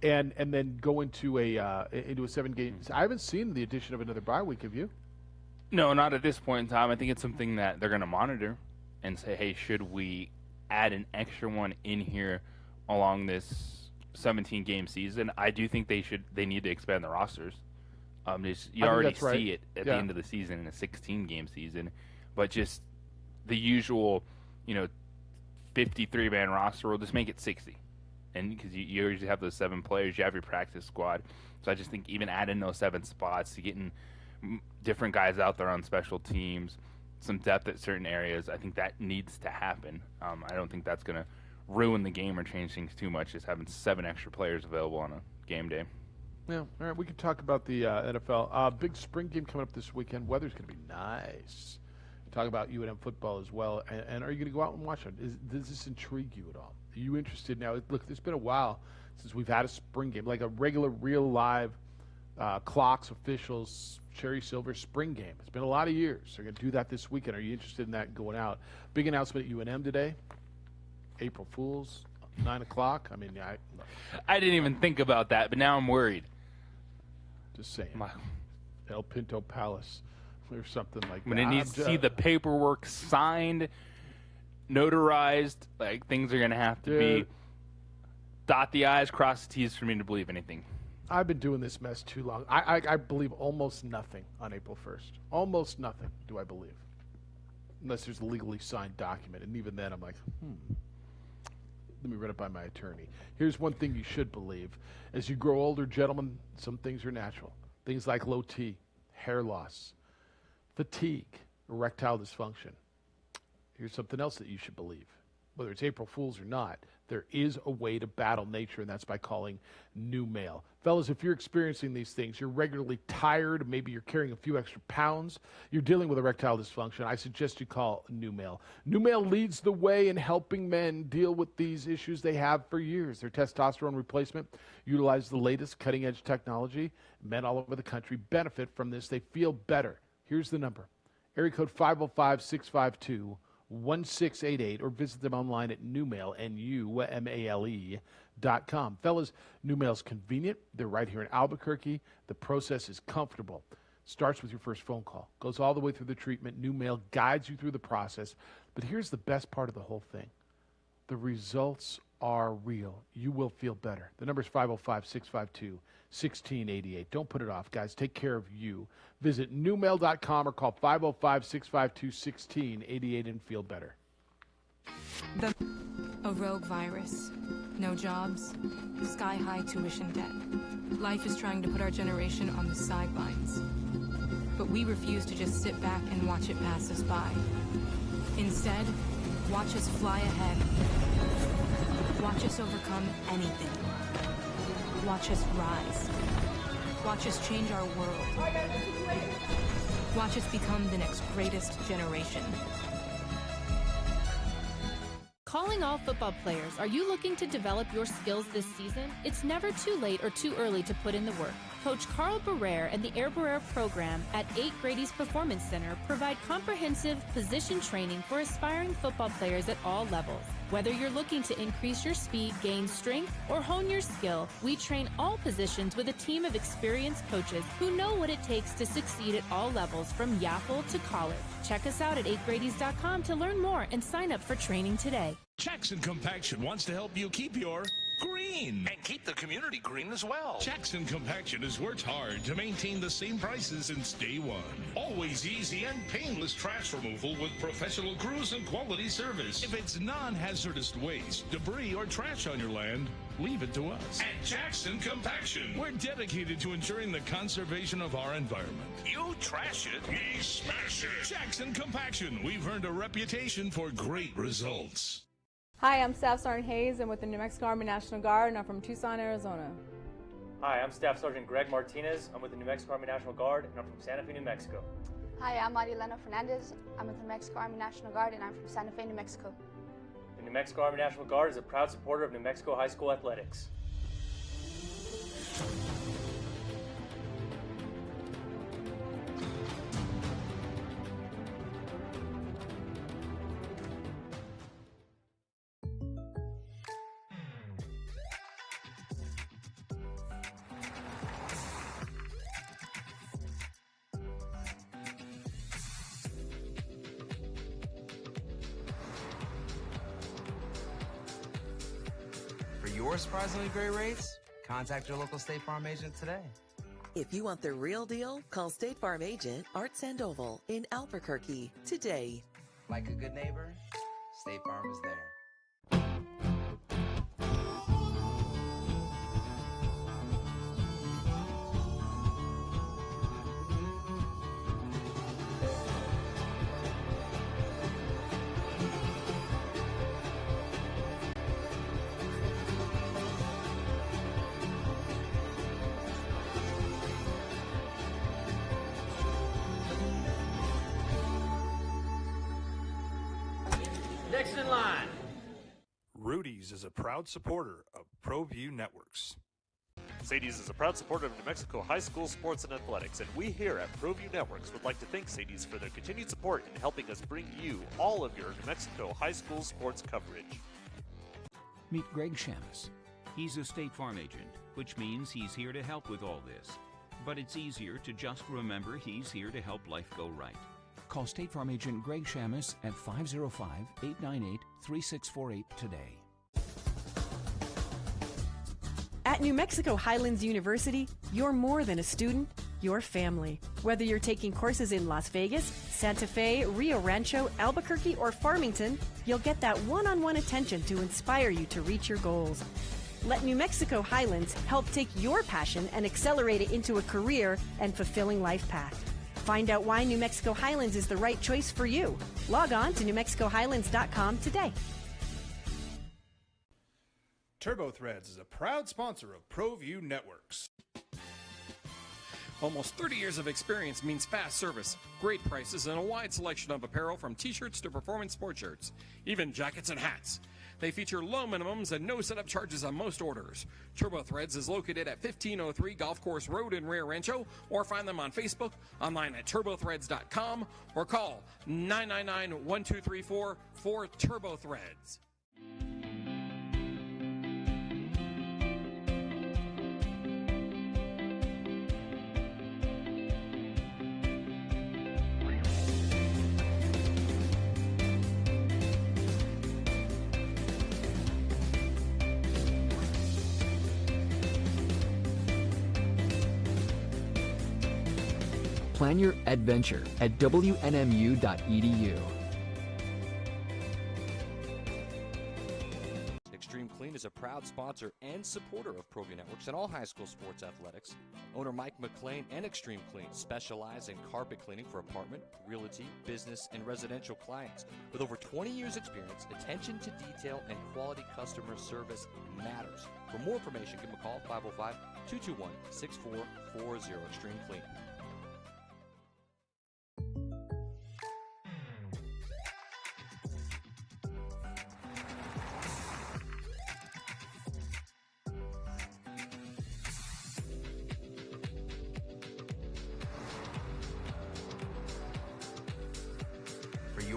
and then go into a 7 games. I haven't seen the addition of another bye week. Have you? No, not at this point in time. I think it's something that they're going to monitor and say, hey, should we add an extra one in here along this 17-game season? I do think they need to expand the rosters. You already see it at the end of the season in a 16-game season, but just the usual, 53-man roster will just make it 60, and because you usually have those 7 players, you have your practice squad. So I just think even adding those 7 spots to getting different guys out there on special teams, some depth at certain areas, I think that needs to happen. I don't think that's going to ruin the game or change things too much, just having 7 extra players available on a game day. Yeah, all right, we can talk about the NFL. Big spring game coming up this weekend. Weather's going to be nice. Talk about UNM football as well. And are you going to go out and watch it? Does this intrigue you at all? Are you interested now? Look, it's been a while since we've had a spring game, like a regular, real live clocks, officials, Cherry Silver spring game. It's been a lot of years. They're going to do that this weekend. Are you interested in that going out? Big announcement at UNM today. April Fools, 9 o'clock. I mean, I didn't even think about that, but now I'm worried. Just saying. El Pinto Palace or something like that. When it needs to see the paperwork signed, notarized, like things are going to have to be dot the I's, cross the T's for me to believe anything. I've been doing this mess too long. I believe almost nothing on April 1st. Almost nothing do I believe. Unless there's a legally signed document. And even then I'm like, let me run it by my attorney. Here's one thing you should believe. As you grow older, gentlemen, some things are natural. Things like low T, hair loss, fatigue, erectile dysfunction. Here's something else that you should believe. Whether it's April Fool's or not, there is a way to battle nature, and that's by calling New Male. Fellas, if you're experiencing these things, you're regularly tired, maybe you're carrying a few extra pounds, you're dealing with erectile dysfunction, I suggest you call New Male. New Male leads the way in helping men deal with these issues they have for years. Their testosterone replacement utilizes the latest cutting-edge technology. Men all over the country benefit from this. They feel better. Here's the number. Area code 505-652-1688, or visit them online at Newmale, NUMALE.com. Fellas, Newmale's convenient. They're right here in Albuquerque. The process is comfortable. Starts with your first phone call. Goes all the way through the treatment. Newmale guides you through the process. But here's the best part of the whole thing. The results are real. You will feel better. The number is 505-652-1688. Don't put it off, guys. Take care of you. Visit newmail.com or call 505-652-1688 and feel better. A rogue virus. No jobs. Sky-high tuition debt. Life is trying to put our generation on the sidelines. But we refuse to just sit back and watch it pass us by. Instead, watch us fly ahead. Watch us overcome anything. Watch us rise. Watch us change our world. Watch us become the next greatest generation. Calling all football players, are you looking to develop your skills this season? It's never too late or too early to put in the work. Coach Carl Barrere and the Air Barrere program at 8 Grady's Performance Center provide comprehensive position training for aspiring football players at all levels. Whether you're looking to increase your speed, gain strength, or hone your skill, we train all positions with a team of experienced coaches who know what it takes to succeed at all levels from Yaffle to college. Check us out at 8gradys.com to learn more and sign up for training today. Jackson Compaction wants to help you keep your green. And keep the community green as well. Jackson Compaction has worked hard to maintain the same prices since day one. Always easy and painless trash removal with professional crews and quality service. If it's non-hazardous waste, debris, or trash on your land, leave it to us. At Jackson Compaction, we're dedicated to ensuring the conservation of our environment. You trash it, we smash it. Jackson Compaction, we've earned a reputation for great results. Hi, I'm Staff Sergeant Hayes. I'm with the New Mexico Army National Guard, and I'm from Tucson, Arizona. Hi, I'm Staff Sergeant Greg Martinez. I'm with the New Mexico Army National Guard, and I'm from Santa Fe, New Mexico. Hi, I'm Marilena Fernandez. I'm with the New Mexico Army National Guard, and I'm from Santa Fe, New Mexico. The New Mexico Army National Guard is a proud supporter of New Mexico high school athletics. Your surprisingly great rates? Contact your local State Farm agent today. If you want the real deal, call State Farm agent Art Sandoval in Albuquerque today. Like a good neighbor, State Farm is there. Next in line. Rudy's is a proud supporter of ProView Networks. Sadie's is a proud supporter of New Mexico high school sports and athletics, and we here at ProView Networks would like to thank Sadie's for their continued support in helping us bring you all of your New Mexico high school sports coverage. Meet Greg Shamus. He's a State Farm agent, which means he's here to help with all this. But it's easier to just remember he's here to help life go right. Call State Farm agent Greg Shamus at 505-898-3648 today. At New Mexico Highlands University, you're more than a student, you're family. Whether you're taking courses in Las Vegas, Santa Fe, Rio Rancho, Albuquerque, or Farmington, you'll get that one-on-one attention to inspire you to reach your goals. Let New Mexico Highlands help take your passion and accelerate it into a career and fulfilling life path. Find out why New Mexico Highlands is the right choice for you. Log on to NewMexicoHighlands.com today. TurboThreads is a proud sponsor of ProView Networks. Almost 30 years of experience means fast service, great prices, and a wide selection of apparel from t-shirts to performance sport shirts, even jackets and hats. They feature low minimums and no setup charges on most orders. TurboThreads is located at 1503 Golf Course Road in Rio Rancho, or find them on Facebook, online at turbothreads.com, or call 999-1234 for TurboThreads. Plan your adventure at WNMU.edu. Extreme Clean is a proud sponsor and supporter of ProView Networks and all high school sports athletics. Owner Mike McLean and Extreme Clean specialize in carpet cleaning for apartment, realty, business, and residential clients. With over 20 years experience, attention to detail and quality customer service matters. For more information, give them a call, 505-221-6440, Extreme Clean.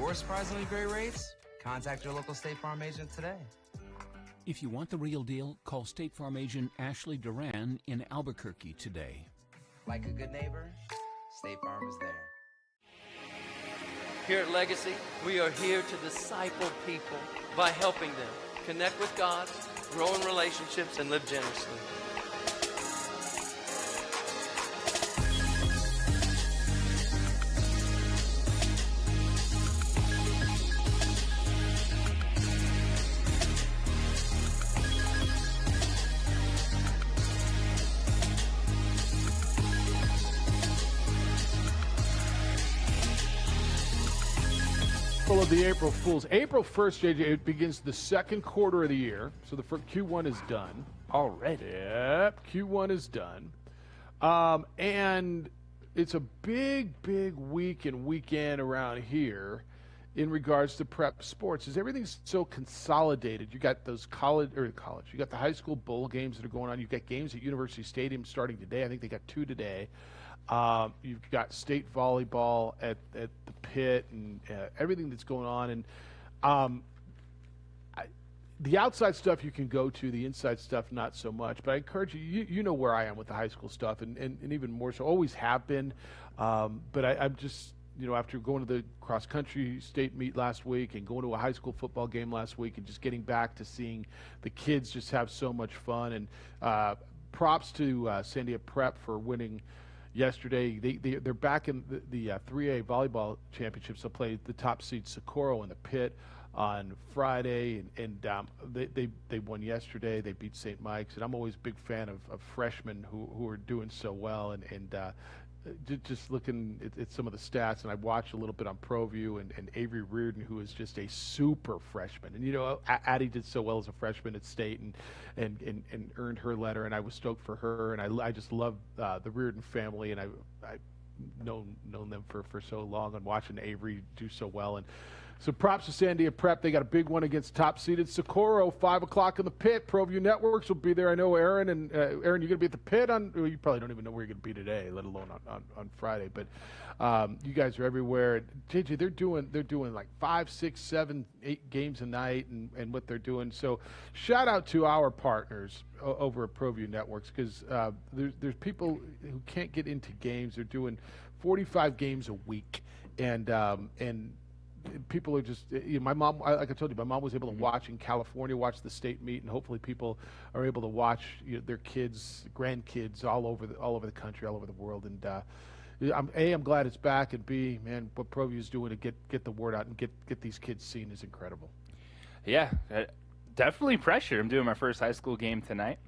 your surprisingly great rates, contact your local State Farm agent today. If you want the real deal, call State Farm agent Ashley Duran in Albuquerque today. Like a good neighbor, State Farm is there. Here at Legacy, we are here to disciple people by helping them connect with God, grow in relationships, and live generously. Of the April Fools. April 1st, JJ, it begins the second quarter of the year. So the Q1 is done. Already? Yep, Q1 is done. And it's a big week and weekend around here in regards to prep sports. Is everything's so consolidated. You got those college. You got the high school bowl games that are going on. You've got games at University Stadium starting today. I think they got 2 today. You've got state volleyball at the pit and everything that's going on. And the outside stuff you can go to, the inside stuff not so much. But I encourage you, you know where I am with the high school stuff and even more so, always have been. But I'm just, after going to the cross-country state meet last week and going to a high school football game last week and just getting back to seeing the kids just have so much fun. And props to Siembieda Prep for winning yesterday. They're back in the 3A volleyball championships. They'll play the top seed Socorro in the pit on Friday, and they won yesterday. They beat St. Mike's, and I'm always a big fan of freshmen who are doing so well. And just looking at some of the stats, and I watched a little bit on ProView, and Avery Reardon, who is just a super freshman. And Addie did so well as a freshman at State and earned her letter, and I was stoked for her. And I just love the Reardon family, and I've known them for so long, and watching Avery do so well. And so props to Siembieda Prep. They got a big one against top-seeded Socorro, 5 o'clock in the pit. ProView Networks will be there. I know Aaron, and Aaron, you're going to be at the pit you probably don't even know where you're going to be today, let alone on Friday. But you guys are everywhere. JJ, they're doing like 5, 6, 7, 8 games a night and what they're doing. So shout out to our partners over at ProView Networks, because there's people who can't get into games. They're doing 45 games a week, and people are just, my mom, like I told you, my mom was able to watch in California, watch the state meet, and hopefully people are able to watch their kids, grandkids all over the country, all over the world. And I'm glad it's back, and B, man, what ProView is doing to get the word out and get these kids seen is incredible. Yeah, definitely pressure. I'm doing my first high school game tonight,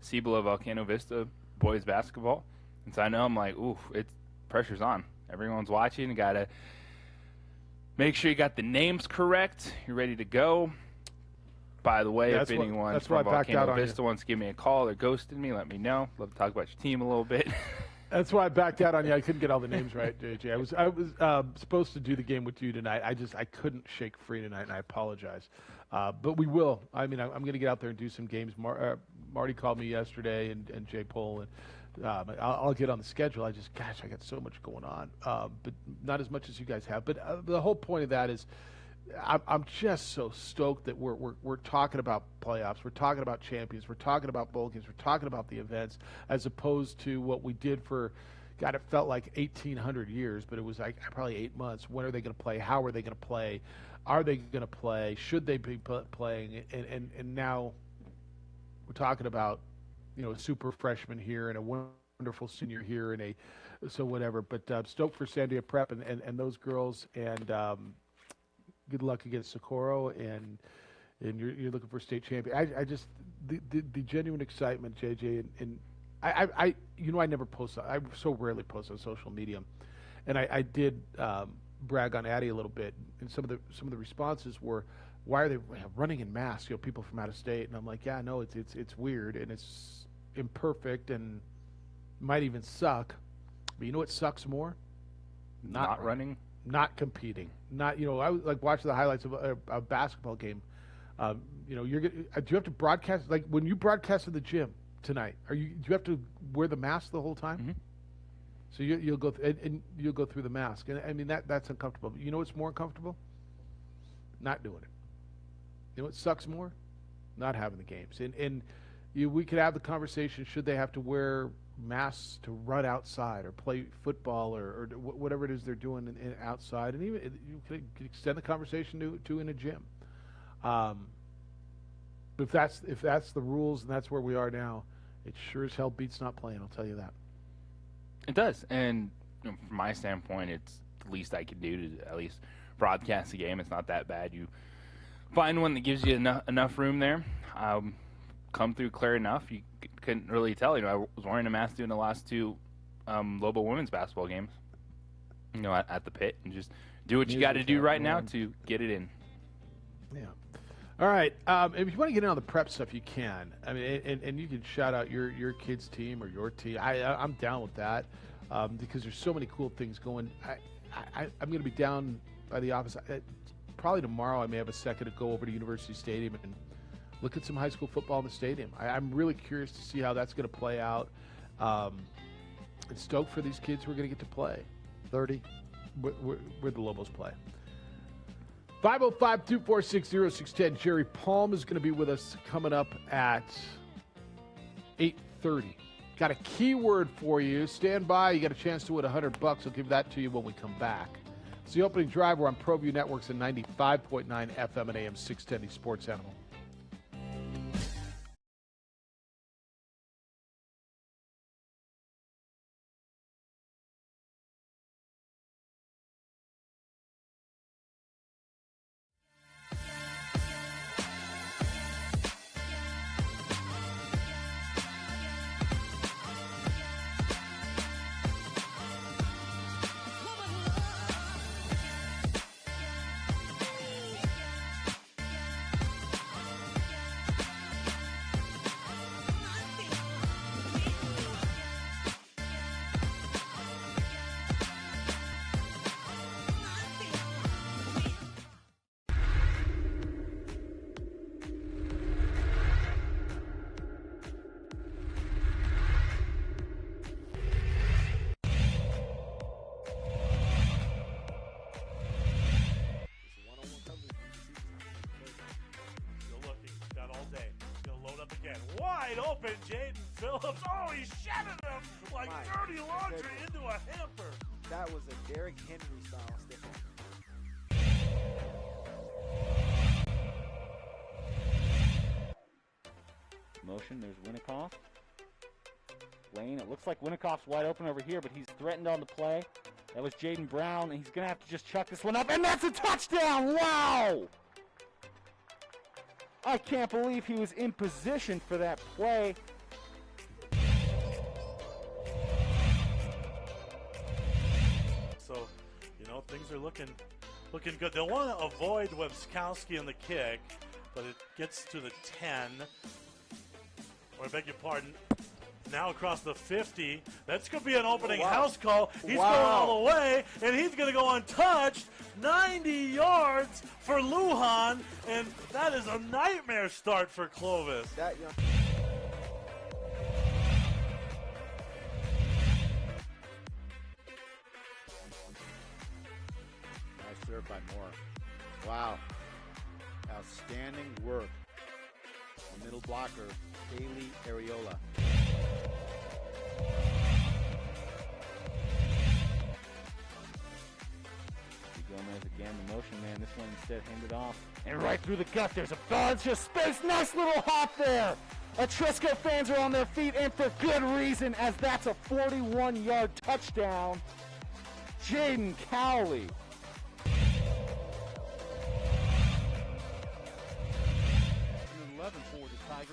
Cibola Volcano Vista boys basketball, and so I know I'm like, ooh, pressure's on. Everyone's watching. You gotta make sure you got the names correct. You're ready to go. By the way, if anyone from Volcano Vista wants to give me a call or ghosted me, let me know. Love to talk about your team a little bit. That's why I backed out on you. I couldn't get all the names right, JJ. I was supposed to do the game with you tonight. I couldn't shake free tonight, and I apologize. But we will. I mean, I'm going to get out there and do some games. Marty called me yesterday, and Jay Pohl, and I'll get on the schedule. I got so much going on, but not as much as you guys have. But the whole point of that is, I'm just so stoked that we're talking about playoffs, we're talking about champions, we're talking about bowl games, we're talking about the events, as opposed to what we did for, God, it felt like 1,800 years, but it was like probably 8 months. When are they going to play? How are they going to play? Are they going to play? Should they be playing? And now we're talking about, a super freshman here and a wonderful senior here and so whatever. But stoked for Siembieda Prep and those girls, and good luck against Socorro, and you're looking for a state champion. I just the genuine excitement, JJ, and I never post. I so rarely post on social media, and I did brag on Addie a little bit, and some of the responses were, why are they running in masks? People from out of state, and I'm like, yeah, no, it's weird and it's imperfect and might even suck, but you know what sucks more? Not running. Not competing, I was like watching the highlights of a basketball game. Do you have to broadcast, like when you broadcast in the gym tonight? Do you have to wear the mask the whole time? Mm-hmm. So you'll go and you'll go through the mask, and I mean that's uncomfortable. You know what's more uncomfortable? not doing it. You know what sucks more? Not having the games. And we could have the conversation, should they have to wear masks to run outside or play football or whatever it is they're doing outside. And even you could extend the conversation to in a gym. If that's the rules and that's where we are now, it sure as hell beats not playing, I'll tell you that. It does. And from my standpoint, it's the least I can do to at least broadcast the game. It's not that bad. You find one that gives you enough room there. Come through clear enough. You couldn't really tell. I was wearing a mask doing the last two Lobo women's basketball games. At the pit, and just do what you got to do right now to get it in. Yeah. All right. If you want to get in on the prep stuff, you can. I mean, and you can shout out your kids' team or your team. I'm down with that because there's so many cool things going. I'm going to be down by the office. Probably tomorrow I may have a second to go over to University Stadium and look at some high school football in the stadium. I'm really curious to see how that's going to play out. And stoked for these kids who are going to get to play. 30, where the Lobos play. 505-246-0610. Jerry Palm is going to be with us coming up at 8:30. Got a keyword for you. Stand by. You got a chance to win $100. I'll give that to you when we come back. It's the opening drive. We're on ProView Networks at 95.9 FM and AM 610 Sports Animal. Wide open, Jaden Phillips. Oh, he shattered him like dirty laundry into a hamper. That was a Derrick Henry style stick-on. Motion, there's Winnikoff. Lane, it looks like Winnikoff's wide open over here, but he's threatened on the play. That was Jaden Brown, and he's going to have to just chuck this one up, and that's a touchdown! Wow! I can't believe he was in position for that play. So, things are looking good. They'll want to avoid Webskowski in the kick, but it gets to the 10. Or I beg your pardon. Now across the 50. That's going to be an opening house call. He's going all the way, and he's going to go untouched. 90 yards for Lujan, and that is a nightmare start for Clovis. Nice serve by Moore. Wow. Outstanding work. The middle blocker, Haley Areola. Gomez again, the motion man. This one instead handed off. And right through the gut, there's a bunch of space. Nice little hop there. Atrisco fans are on their feet, and for good reason, as that's a 41-yard touchdown. Jaden Cowley. And 11 for the Tigers.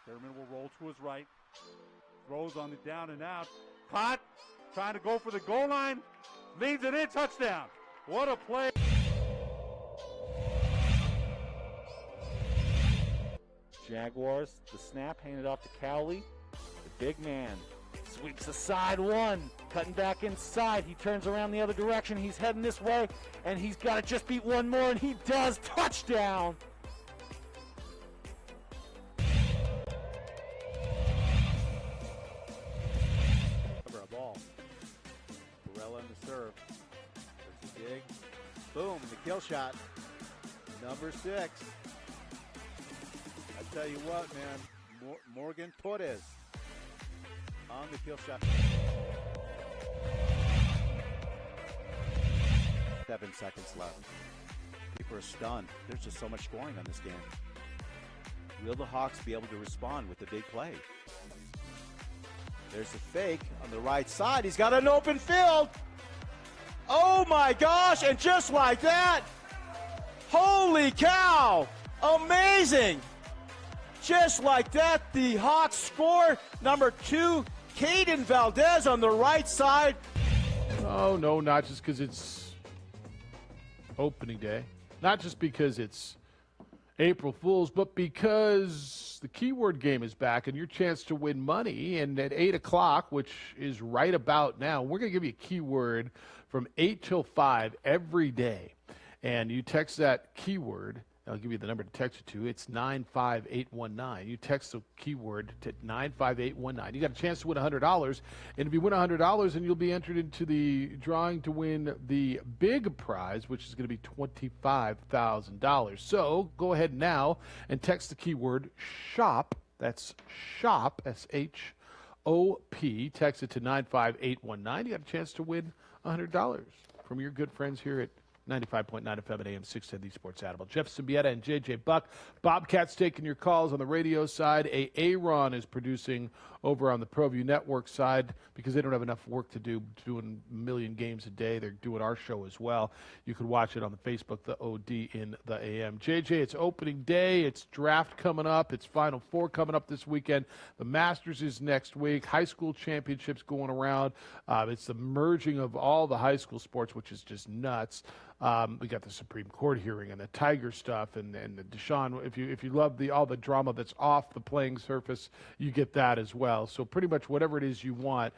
Thurman will roll to his right. Throws on the down and out. Caught. Trying to go for the goal line. Leads it in, touchdown. What a play. Jaguars, the snap handed off to Cowley. The big man sweeps aside one, cutting back inside. He turns around the other direction. He's heading this way, and he's got to just beat one more, and he does. Touchdown. Cover a ball. Barella in the serve. There's the dig. Boom, the kill shot. Number 6. I tell you what, man, Morgan Torres on the kill shot. 7 seconds left. People are stunned. There's just so much scoring on this game. Will the Hawks be able to respond with the big play? There's the fake on the right side. He's got an open field. Oh my gosh, and just like that, holy cow, amazing. Just like that, the Hawks score. Number 2, Caden Valdez on the right side. Oh, no, not just because it's opening day. Not just because it's April Fool's, but because the keyword game is back and your chance to win money. And at 8 o'clock, which is right about now, we're going to give you a keyword from 8 till 5 every day. And you text that keyword. I'll give you the number to text it to. It's 95819. You text the keyword to 95819. You got a chance to win $100. And if you win $100, then you'll be entered into the drawing to win the big prize, which is going to be $25,000. So go ahead now and text the keyword SHOP. That's SHOP, S-H-O-P. Text it to 95819. You got a chance to win $100 from your good friends here at 95.9 FM at AM 610, the Sports Animal. Jeff Siembieda and JJ Buck. Bobcat's taking your calls on the radio side. Aaron is producing over on the ProView Network side because they don't have enough work to do doing a million games a day. They're doing our show as well. You can watch it on the Facebook, the OD in the AM. JJ, it's opening day. It's draft coming up. It's Final Four coming up this weekend. The Masters is next week. High school championships going around. It's the merging of all the high school sports, which is just nuts. We got the Supreme Court hearing and the Tiger stuff and the Deshaun. If you love all the drama that's off the playing surface, you get that as well. So pretty much whatever it is you want.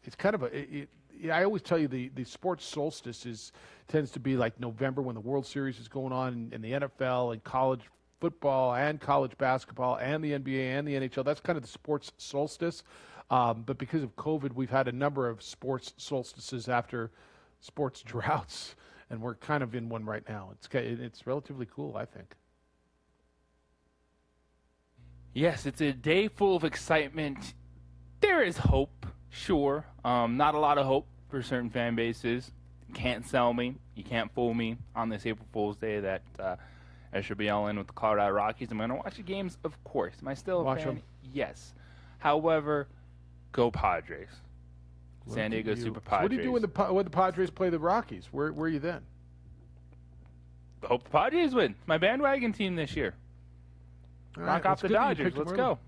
It's kind of I always tell you the sports solstice tends to be like November when the World Series is going on in the NFL and college football and college basketball and the NBA and the NHL. That's kind of the sports solstice. But because of COVID, we've had a number of sports solstices after sports droughts. And we're kind of in one right now. It's relatively cool, I think. Yes, it's a day full of excitement. There is hope, sure. Not a lot of hope for certain fan bases. Can't sell me. You can't fool me on this April Fool's Day that I should be all in with the Colorado Rockies. I'm going to watch the games, of course. Am I still a fan? Them. Yes. However, go Padres. San Diego Super Padres. So what do you do when the Padres play the Rockies? Where are you then? Hope the Padres win. My bandwagon team this year. Knock off the Dodgers. Let's go.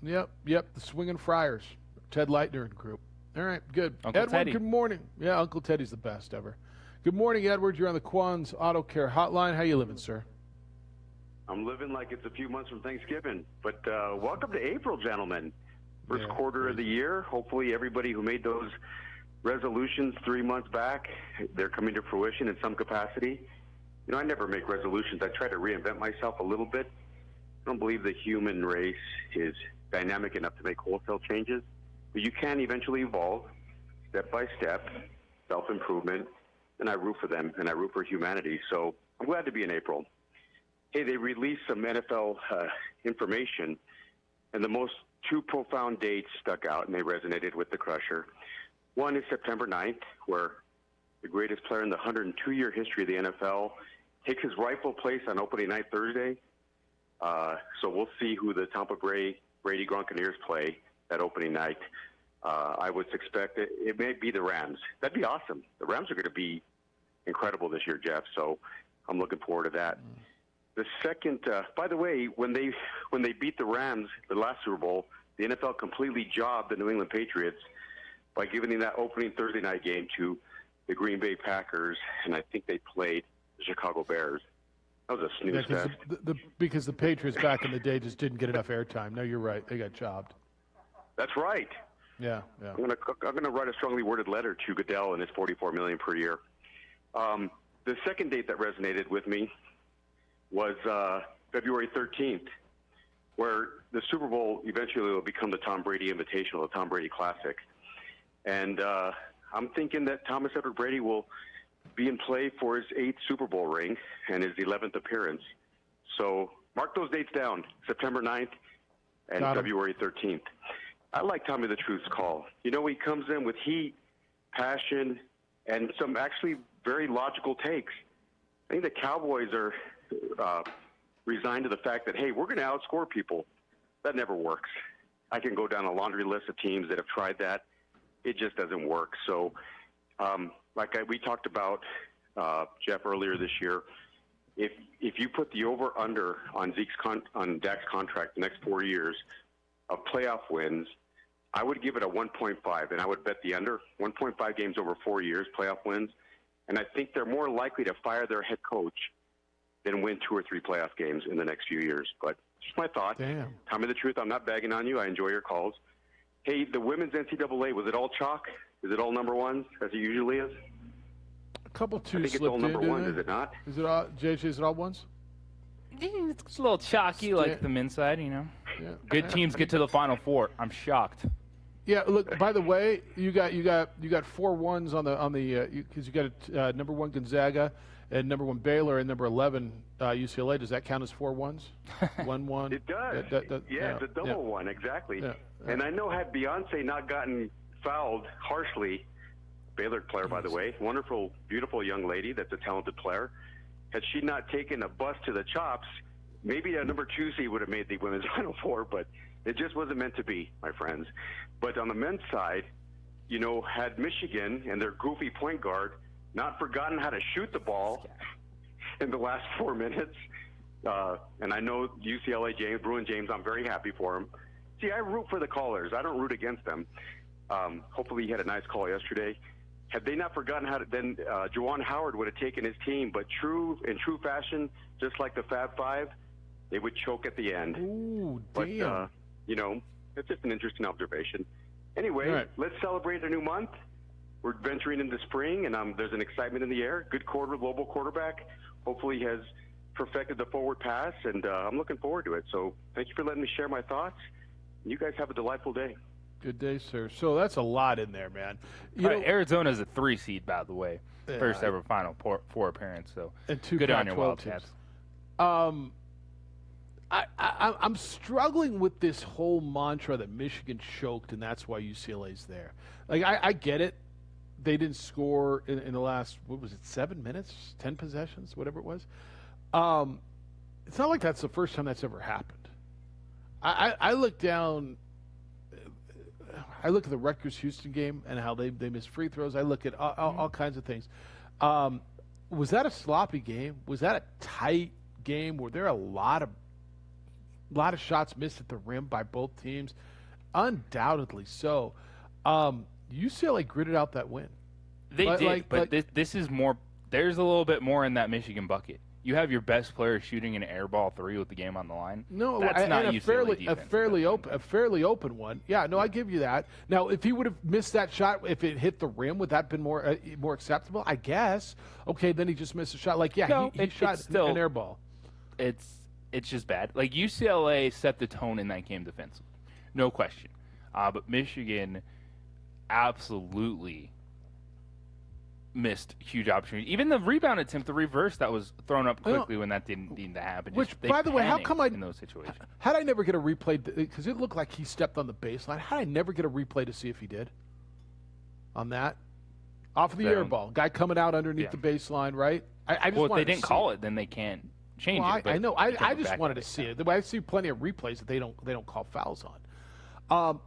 Yep. The Swinging Friars. Ted Leitner and group. All right, good. Uncle Edward, Teddy. Good morning. Yeah, Uncle Teddy's the best ever. Good morning, Edward. You're on the Quan's Auto Care Hotline. How you living, sir? I'm living like it's a few months from Thanksgiving. But welcome to April, gentlemen. First quarter of the year. Hopefully everybody who made those resolutions 3 months back, they're coming to fruition in some capacity. You know, I never make resolutions. I try to reinvent myself a little bit. I don't believe the human race is dynamic enough to make wholesale changes. But you can eventually evolve step by step, self-improvement, and I root for them, and I root for humanity. So I'm glad to be in April. Hey, they released some NFL information, and the most two profound dates stuck out, and they resonated with the Crusher. One is September 9th, where the greatest player in the 102-year history of the NFL takes his rightful place on opening night Thursday. So we'll see who the Tampa Brady Gronkaneers play that opening night. I would suspect it may be the Rams. That'd be awesome. The Rams are going to be incredible this year, Jeff, so I'm looking forward to that. The second, by the way, when they beat the Rams the last Super Bowl, the NFL completely jobbed the New England Patriots by giving that opening Thursday night game to the Green Bay Packers, and I think they played the Chicago Bears. That was a snooze fest. Because the Patriots back in the day just didn't get enough airtime. No, you're right. They got jobbed. That's right. Yeah. I'm gonna write a strongly worded letter to Goodell and his $44 million per year. The second date that resonated with me was February 13th, where the Super Bowl eventually will become the Tom Brady Invitational, the Tom Brady Classic. And I'm thinking that Thomas Edward Brady will be in play for his 8th Super Bowl ring and his 11th appearance. So mark those dates down, September 9th and February 13th. I like Tommy the Truth's call. You know, he comes in with heat, passion, and some actually very logical takes. I think the Cowboys are resigned to the fact that, hey, we're going to outscore people. That never works. I can go down a laundry list of teams that have tried that. It just doesn't work. So, we talked about, Jeff, earlier this year, if you put the over-under on on Dak's contract the next 4 years of playoff wins, I would give it a 1.5, and I would bet the under. 1.5 games over 4 years, playoff wins. And I think they're more likely to fire their head coach than win 2 or 3 playoff games in the next few years. But just my thought. Damn. Tell me the truth. I'm not bagging on you. I enjoy your calls. Hey, the women's NCAA, was it all chalk? Is it all number ones, as it usually is? A couple twos. I think it's all number ones, is it not? Is it all, JJ, is it all ones? It's a little chalky, like the men's side, you know. Yeah. Good teams get to the Final Four. I'm shocked. Yeah. Look. By the way, you got 4 ones on the because you got number 1 Gonzaga and number 1 Baylor and number 11 UCLA. Does that count as 4 ones? 1-1. It does. It's a double one, exactly. Yeah. And I know had Beyonce not gotten fouled harshly, Baylor player, by the way, wonderful, beautiful young lady that's a talented player, had she not taken a bus to the chops, maybe a number 2 seed would have made the women's Final Four, but it just wasn't meant to be, my friends. But on the men's side, you know, had Michigan and their goofy point guard not forgotten how to shoot the ball in the last 4 minutes, and I know UCLA James, Bruin James, I'm very happy for him. See, I root for the callers. I don't root against them. Hopefully he had a nice call yesterday. Had they not forgotten how to, then Juwan Howard would have taken his team, but in true fashion, just like the Fab Five, they would choke at the end. Ooh, but, damn. you know, it's just an interesting observation. Anyway, Let's celebrate a new month. We're venturing into spring, and there's an excitement in the air. Good global quarterback. Hopefully he has perfected the forward pass, and I'm looking forward to it. So thank you for letting me share my thoughts. You guys have a delightful day. Good day, sir. So that's a lot in there, man. You know, Arizona's a 3 seed, by the way. First ever Final Four appearance. So and 2 good on your Wildcats. Wildcats. I'm struggling with this whole mantra that Michigan choked, and that's why UCLA's there. Like, I get it. They didn't score in the last, 7 minutes, 10 possessions, whatever it was. It's not like that's the first time that's ever happened. I look down. I look at the Rutgers-Houston game and how they missed free throws. I look at all kinds of things. Was that a sloppy game? Was that a tight game? Were there a lot of shots missed at the rim by both teams? Undoubtedly so. UCLA gritted out that win. They did, but this is more. There's a little bit more in that Michigan bucket. You have your best player shooting an air ball 3 with the game on the line. No, that's not a fairly open one. Yeah, no, I give you that. Now, if he would have missed that shot, if it hit the rim, would that have been more acceptable? I guess. Okay, then he just missed a shot. Like, yeah, no, he shot still an air ball. It's just bad. Like, UCLA set the tone in that game defensively, no question. But Michigan absolutely missed huge opportunity. Even the rebound attempt, the reverse that was thrown up quickly when that didn't need to happen. Which, by the way, how come in those situations? How'd I never get a replay? Because it looked like he stepped on the baseline. How'd I never get a replay to see if he did on that? Off of the air ball. Guy coming out underneath the baseline, right? I just if they didn't call it, then they can't change it. I know. I just wanted to see it. I see plenty of replays that they don't call fouls on.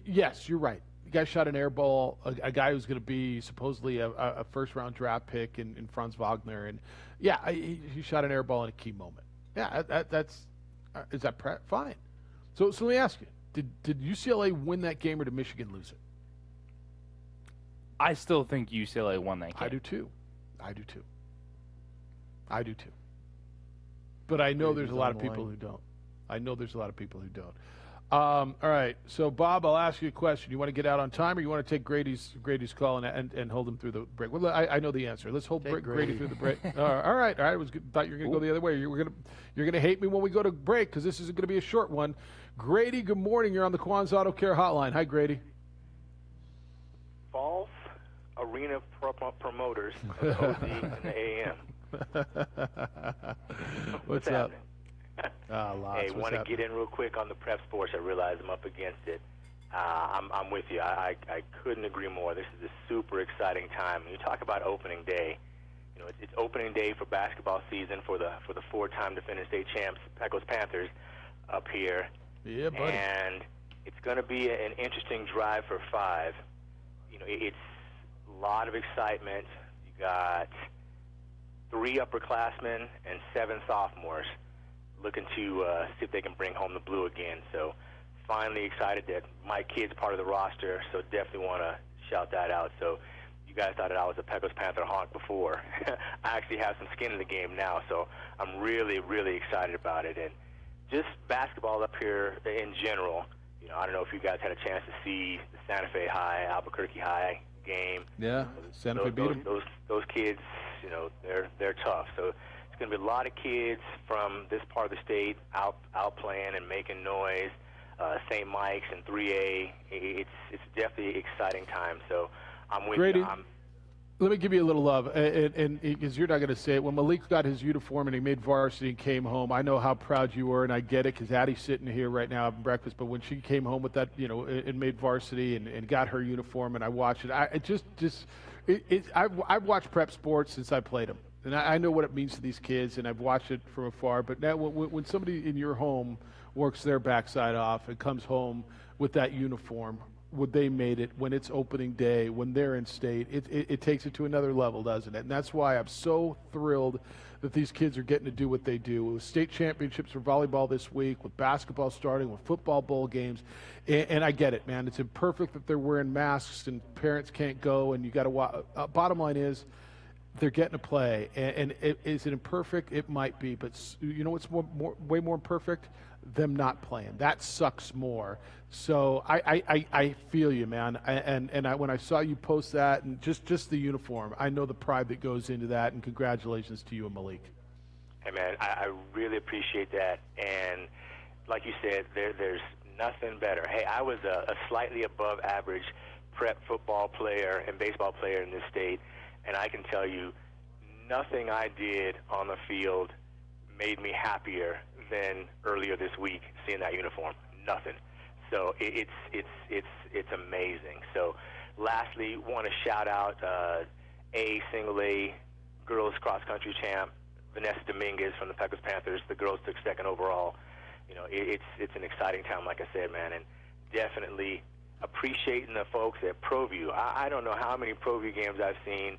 Yes, you're right. The guy shot an air ball, a guy who's going to be supposedly a first-round draft pick in Franz Wagner. And, yeah, he shot an air ball in a key moment. Yeah, is that fine? So let me ask you, did UCLA win that game or did Michigan lose it? I still think UCLA won that game. I do too. But I know there's a lot of people who don't. All right, so Bob, I'll ask you a question. You want to get out on time, or you want to take Grady's call and hold him through the break? Well, I know the answer. Let's hold Grady through the break. All right. I thought you were going to go the other way. You're going to hate me when we go to break because this is going to be a short one. Grady, good morning. You're on the Quan's Auto Care Hotline. Hi, Grady. False arena arena promoters of OD and the AM. What's up? Lots. Hey, want to get in real quick on the prep sports. I realize I'm up against it. I'm with you. I couldn't agree more. This is a super exciting time. When you talk about opening day, you know, it's opening day for basketball season for the 4-time defending state champs, Pecos Panthers, up here. Yeah, buddy. And it's going to be an interesting drive for 5. You know, it's a lot of excitement. You got 3 upperclassmen and 7 sophomores looking to see if they can bring home the blue again. So finally excited that my kid's part of the roster, so definitely want to shout that out. So you guys thought that I was a Pecos Panther honk before. I actually have some skin in the game now, so I'm really, really excited about it. And just basketball up here in general, you know, I don't know if you guys had a chance to see the Santa Fe High, Albuquerque High game. Yeah, Santa Fe beat them. Those kids, you know, they're tough. So it's going to be a lot of kids from this part of the state out playing and making noise. St. Mike's and 3A. It's definitely an exciting time. So I'm with Grady, you. let me give you a little love, and because you're not going to say it. When Malik got his uniform and he made varsity and came home, I know how proud you were, and I get it because Addie's sitting here right now having breakfast. But when she came home with that, you know, and made varsity and got her uniform, and I watched it, I've watched prep sports since I played them, and I know what it means to these kids, and I've watched it from afar. But now, when somebody in your home works their backside off and comes home with that uniform, when they made it, when it's opening day, when they're in state, it takes it to another level, doesn't it? And that's why I'm so thrilled that these kids are getting to do what they do. With state championships for volleyball this week, with basketball starting, with football bowl games, and I get it, man. It's imperfect that they're wearing masks and parents can't go, and you got to bottom line is, they're getting to play, and is it imperfect? It might be, but you know what's way more imperfect? Them not playing. That sucks more. So I feel you, man. And when I saw you post that and just the uniform, I know the pride that goes into that. And congratulations to you and Malik. Hey, man, I really appreciate that. And like you said, there's nothing better. Hey, I was a slightly above average prep football player and baseball player in this state, and I can tell you, nothing I did on the field made me happier than earlier this week seeing that uniform. Nothing. So it's amazing. So lastly, want to shout out single A girls cross country champ Vanessa Dominguez from the Pecos Panthers. The girls took 2nd overall. You know, it's an exciting time, like I said, man, and definitely appreciating the folks at ProView. I don't know how many ProView games I've seen,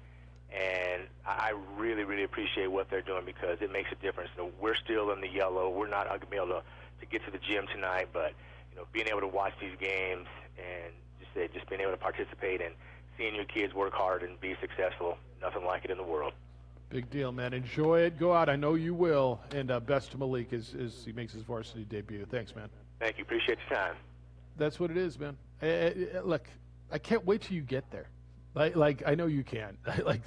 and I really, really appreciate what they're doing because it makes a difference. You know, we're still in the yellow. We're not going to be able to get to the gym tonight, but you know, being able to watch these games and just being able to participate and seeing your kids work hard and be successful, nothing like it in the world. Big deal, man. Enjoy it. Go out. I know you will. And best to Malik as he makes his varsity debut. Thanks, man. Thank you. Appreciate your time. That's what it is, man. Look, I can't wait till you get there. Like I know you can. Like,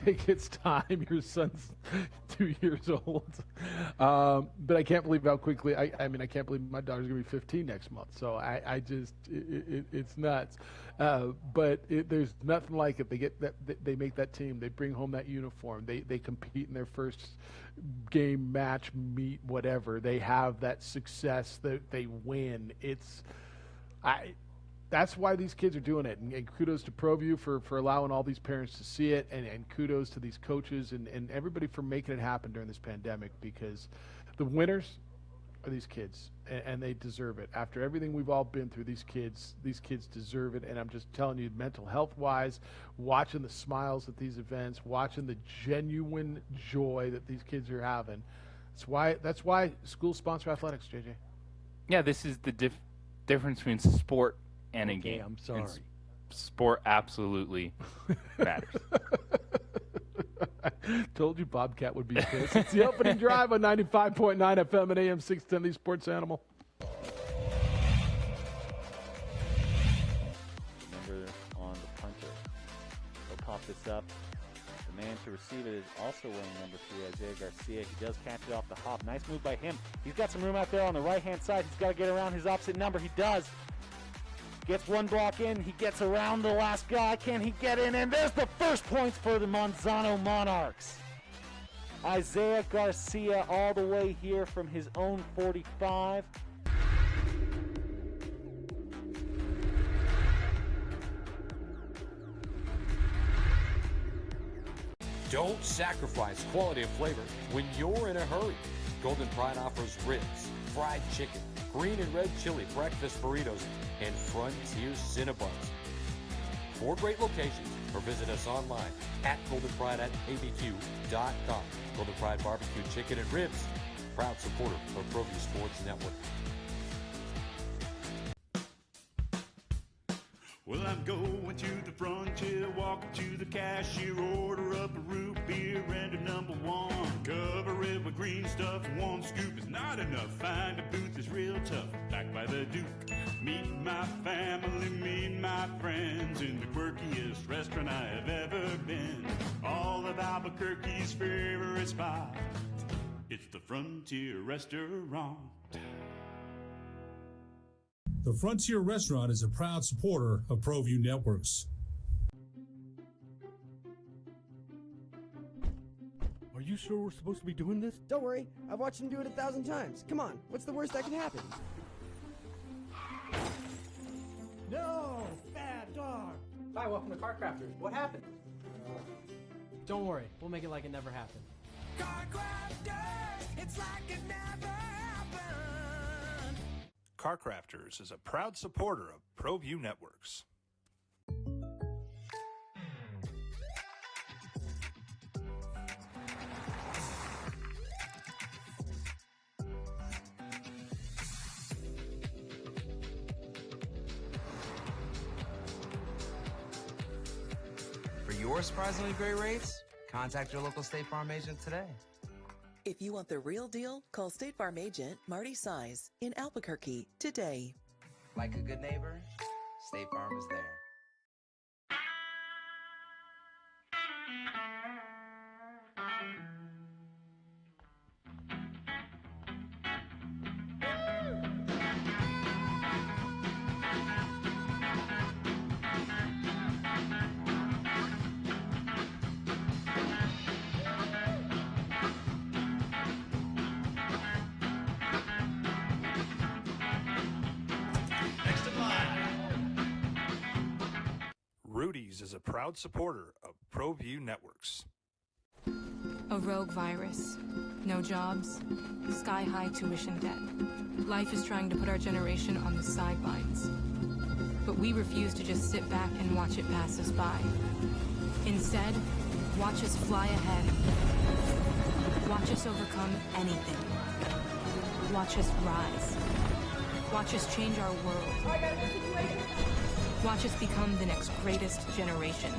take its time. Your son's 2 years old, but I can't believe how quickly. I mean, I can't believe my daughter's gonna be 15 next month. So I just, it's nuts. But there's nothing like it. They get that. They make that team. They bring home that uniform. They compete in their first game, match, meet, whatever. They have that success. They win. That's why these kids are doing it, and kudos to ProView for allowing all these parents to see it, and kudos to these coaches and everybody for making it happen during this pandemic, because the winners are these kids, and they deserve it. After everything we've all been through, these kids deserve it, and I'm just telling you, mental health-wise, watching the smiles at these events, watching the genuine joy that these kids are having, that's why schools sponsor athletics, JJ. Yeah, this is the difference between sport and a game. I'm sorry. Sport absolutely matters. Told you Bobcat would be pissed. It's the opening drive on 95.9 FM and AM 610, the Sports Animal. Remember on the punter. They'll pop this up. The man to receive it is also wearing number 3, Isaiah Garcia. He does catch it off the hop. Nice move by him. He's got some room out there on the right-hand side. He's got to get around his opposite number. He does. Gets one block in. He gets around the last guy. Can he get in? And there's the first points for the Manzano Monarchs. Isaiah Garcia all the way here from his own 45. Don't sacrifice quality and flavor when you're in a hurry. Golden Pride offers ribs, fried chicken, green and red chili breakfast burritos, and Frontier Cinnabons. 4 great locations, or visit us online at goldenpride@abq.com. Golden Pride Barbecue Chicken and Ribs, proud supporter of ProView Sports Network. Well, I'm going to the frontier, walking to the cashier, order up a root beer and a number 1. Cover it with green stuff, 1 scoop is not enough. Find a booth that's real tough, backed by the Duke. Meet my family, meet my friends in the quirkiest restaurant I have ever been. All of Albuquerque's favorite spot, it's the Frontier Restaurant. The Frontier Restaurant is a proud supporter of ProView Networks. Are you sure we're supposed to be doing this? Don't worry, I've watched him do it 1,000 times. Come on, what's the worst that can happen? No! Bad dog! Hi, welcome to Car Crafters. What happened? Don't worry, we'll make it like it never happened. Car Crafters, it's like it never happened. Car Crafters is a proud supporter of ProView Networks. For your surprisingly great rates, contact your local State Farm agent today. If you want the real deal, call State Farm agent Marty Size in Albuquerque today. Like a good neighbor, State Farm is there. Rudy's is a proud supporter of ProView Networks. A rogue virus, no jobs, sky-high tuition debt. Life is trying to put our generation on the sidelines. But we refuse to just sit back and watch it pass us by. Instead, watch us fly ahead. Watch us overcome anything. Watch us rise. Watch us change our world. Watch us become the next greatest generation.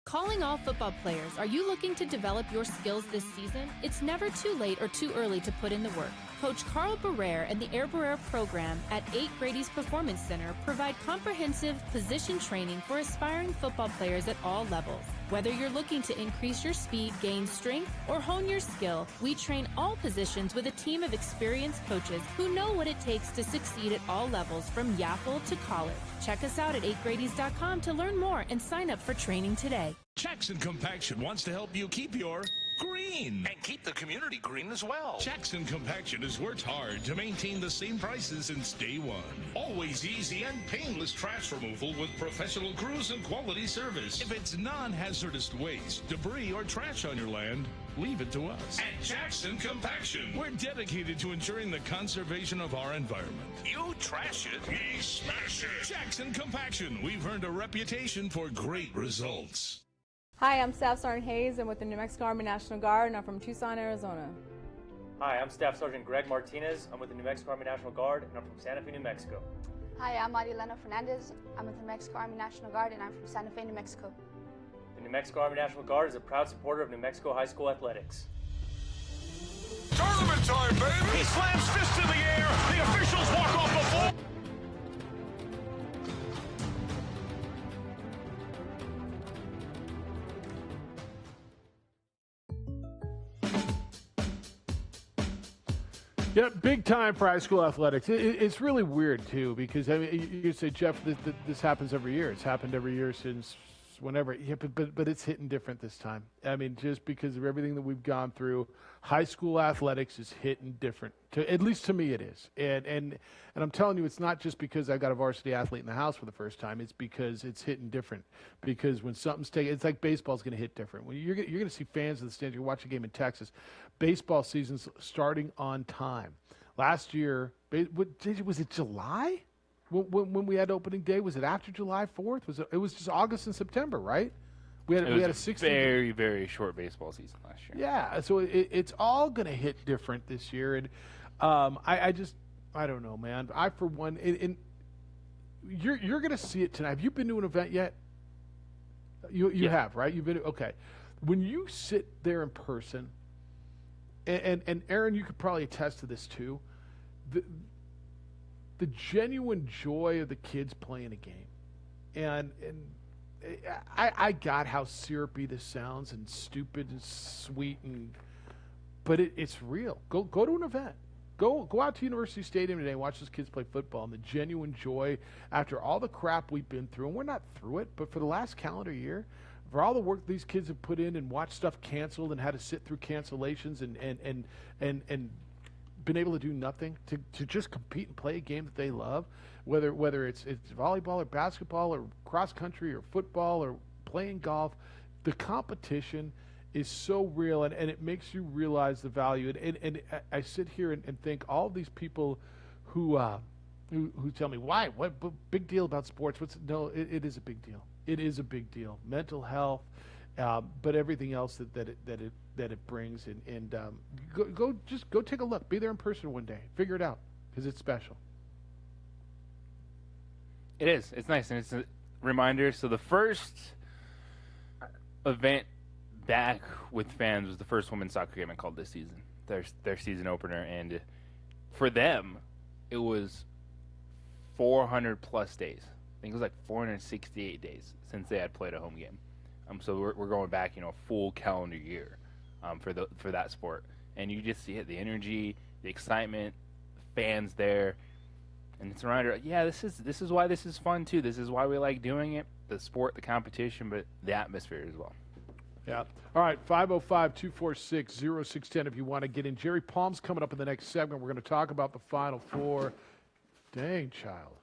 Calling all football players, are you looking to develop your skills this season? It's never too late or too early to put in the work. Coach Carl Barrere and the Air Barrere program at 8 Grady's Performance Center provide comprehensive position training for aspiring football players at all levels. Whether you're looking to increase your speed, gain strength, or hone your skill, we train all positions with a team of experienced coaches who know what it takes to succeed at all levels from Yaffle to college. Check us out at 8gradys.com to learn more and sign up for training today. Jackson Compaction wants to help you keep your green and keep the community green as well. Jackson Compaction has worked hard to maintain the same prices since day one. Always easy and painless trash removal with professional crews and quality service. If it's non-hazardous waste, debris, or trash on your land, leave it to us. At Jackson Compaction, we're dedicated to ensuring the conservation of our environment. You trash it, we smash it. Jackson Compaction, we've earned a reputation for great results. Hi, I'm Staff Sergeant Hayes. I'm with the New Mexico Army National Guard, and I'm from Tucson, Arizona. Hi, I'm Staff Sergeant Greg Martinez. I'm with the New Mexico Army National Guard, and I'm from Santa Fe, New Mexico. Hi, I'm Marilena Fernandez. I'm with the New Mexico Army National Guard, and I'm from Santa Fe, New Mexico. The New Mexico Army National Guard is a proud supporter of New Mexico high school athletics. Tournament time, baby! He slams fists in the air. The officials walk off the ball. Yeah, big time for high school athletics. It's really weird, too, because, I mean, you say, Jeff, this happens every year. It's happened every year since whenever. Yeah, but it's hitting different this time. I mean, just because of everything that we've gone through, high school athletics is hitting different. At least to me it is. And I'm telling you, it's not just because I got a varsity athlete in the house for the first time. It's because it's hitting different. Because when something's taken, it's like baseball's going to hit different. When you're going to see fans in the stands. You watch a game in Texas. Baseball season's starting on time. Last year, was it July? When we had opening day, was it after July 4th? It was just August and September, right? We had a 16 very, very short baseball season last year. Yeah, so it's all going to hit different this year, and I don't know, man. I for one, and you're going to see it tonight. Have you been to an event yet? You have, right? You've been okay. When you sit there in person, and Aaron, you could probably attest to this too. The genuine joy of the kids playing a game, and I got how syrupy this sounds and stupid and sweet, but it's real. Go to an event. Go out to University Stadium today and watch those kids play football, and the genuine joy after all the crap we've been through, and we're not through it, but for the last calendar year, for all the work these kids have put in and watched stuff canceled and had to sit through cancellations and been able to do nothing to just compete and play a game that they love, whether it's volleyball or basketball or cross country or football or playing golf, the competition is so real, and it makes you realize the value. And I sit here and think all these people who tell me why, what big deal about sports? It is a big deal. It is a big deal. Mental health, but everything else that it brings, and go take a look. Be there in person one day. Figure it out because it's special. It is. It's nice, and it's a reminder. So the first event back with fans was the first women's soccer game I called this season. Their season opener, and for them, it was 400 plus days. I think it was like 468 days since they had played a home game. So we're going back, a full calendar year for that sport, and you just see it, the energy, the excitement, fans there, and it's a reminder. Yeah, this is why this is fun too. This is why we like doing it. The sport, the competition, but the atmosphere as well. Yeah. All right, 505-246-0610 if you want to get in. Jerry Palm's coming up in the next segment. We're going to talk about the Final Four. Dang, child.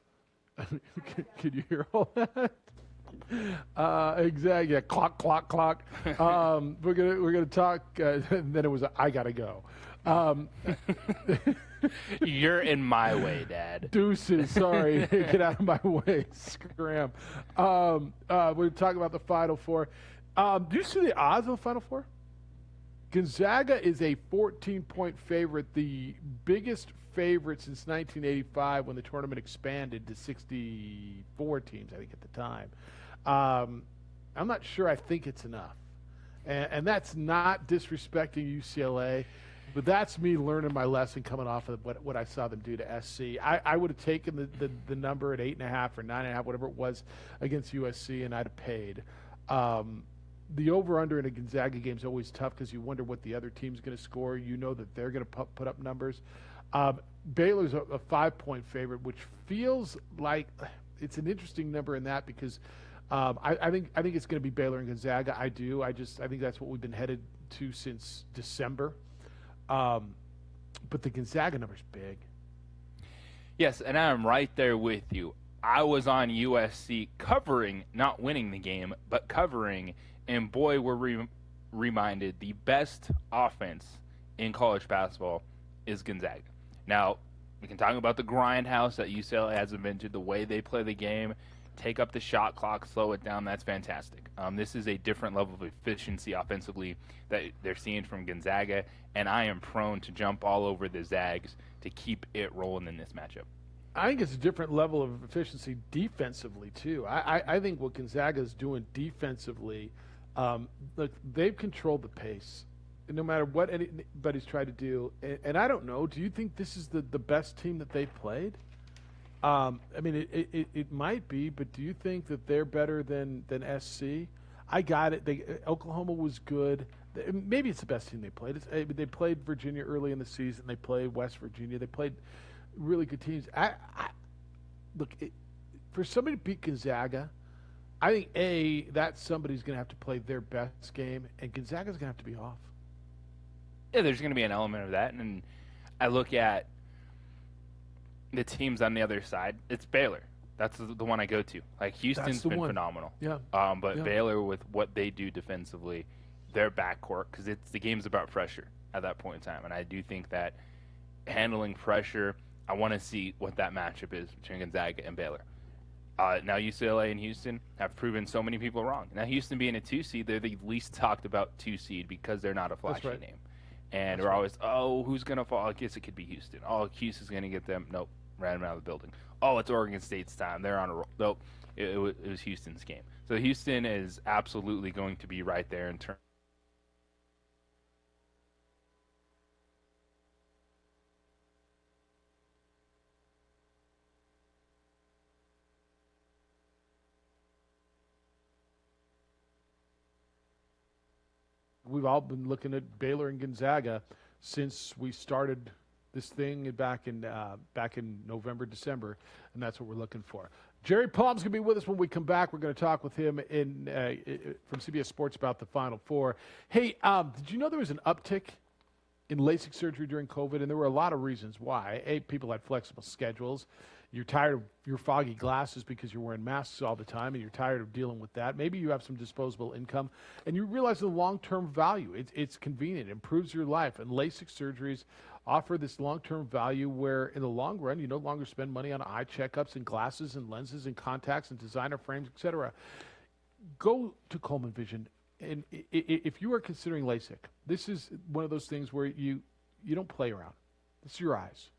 Can you hear all that? Exactly. Yeah. Clock, clock, clock. We're gonna talk. And then it was I gotta go. You're in my way, Dad. Deuces. Sorry. Get out of my way. Scram. We're talking about the Final Four. Do you see the odds of the Final Four? Gonzaga is a 14-point favorite, the biggest favorite since 1985 when the tournament expanded to 64 teams, I think, at the time. I'm not sure I think it's enough. And that's not disrespecting UCLA, but that's me learning my lesson coming off of what I saw them do to SC. I would have taken the number at 8.5 or 9.5, whatever it was, against USC, and I'd have paid. The over-under in a Gonzaga game is always tough because you wonder what the other team's going to score. You know that they're going to put up numbers. Baylor's a 5-point favorite, which feels like it's an interesting number in that because I think it's going to be Baylor and Gonzaga. I do. I think that's what we've been headed to since December. But the Gonzaga number's big. Yes, and I'm right there with you. I was on USC covering, not winning the game, but covering, and boy, we're reminded the best offense in college basketball is Gonzaga. Now, we can talk about the grindhouse that UCLA has invented, the way they play the game, take up the shot clock, slow it down. That's fantastic. This is a different level of efficiency offensively that they're seeing from Gonzaga, and I am prone to jump all over the Zags to keep it rolling in this matchup. I think it's a different level of efficiency defensively, too. I think what Gonzaga is doing defensively, look, they've controlled the pace, no matter what anybody's tried to do. And I don't know, do you think this is the best team that they've played? I mean, it might be, but do you think that they're better than SC? I got it. Oklahoma was good. Maybe it's the best team they played. They played Virginia early in the season. They played West Virginia. They played really good teams. Look, for somebody to beat Gonzaga, I think, that somebody's going to have to play their best game, and Gonzaga's going to have to be off. Yeah, there's going to be an element of that. And I look at the teams on the other side. It's Baylor. That's the one I go to. Like, Houston's been phenomenal. Yeah. But Baylor, with what they do defensively, their backcourt, because the game's about pressure at that point in time. And I do think that handling pressure, I want to see what that matchup is between Gonzaga and Baylor. Now UCLA and Houston have proven so many people wrong. Now Houston being a 2 seed, they're the least talked about 2 seed because they're not a flashy name. And we're always, who's going to fall? I guess it could be Houston. Houston's going to get them. Nope, ran them out of the building. It's Oregon State's time. They're on a roll. Nope, it was Houston's game. So Houston is absolutely going to be right there in terms. We've all been looking at Baylor and Gonzaga since we started this thing back in November, December, and that's what we're looking for. Jerry Palm's going to be with us when we come back. We're going to talk with him from CBS Sports about the Final Four. Hey, did you know there was an uptick in LASIK surgery during COVID? And there were a lot of reasons why. People had flexible schedules. You're tired of your foggy glasses because you're wearing masks all the time, and you're tired of dealing with that. Maybe you have some disposable income, and you realize the long-term value. It's convenient, it improves your life, and LASIK surgeries offer this long-term value where, in the long run, you no longer spend money on eye checkups and glasses and lenses and contacts and designer frames, etc. Go to Coleman Vision, and if you are considering LASIK, this is one of those things where you don't play around. This is your eyes.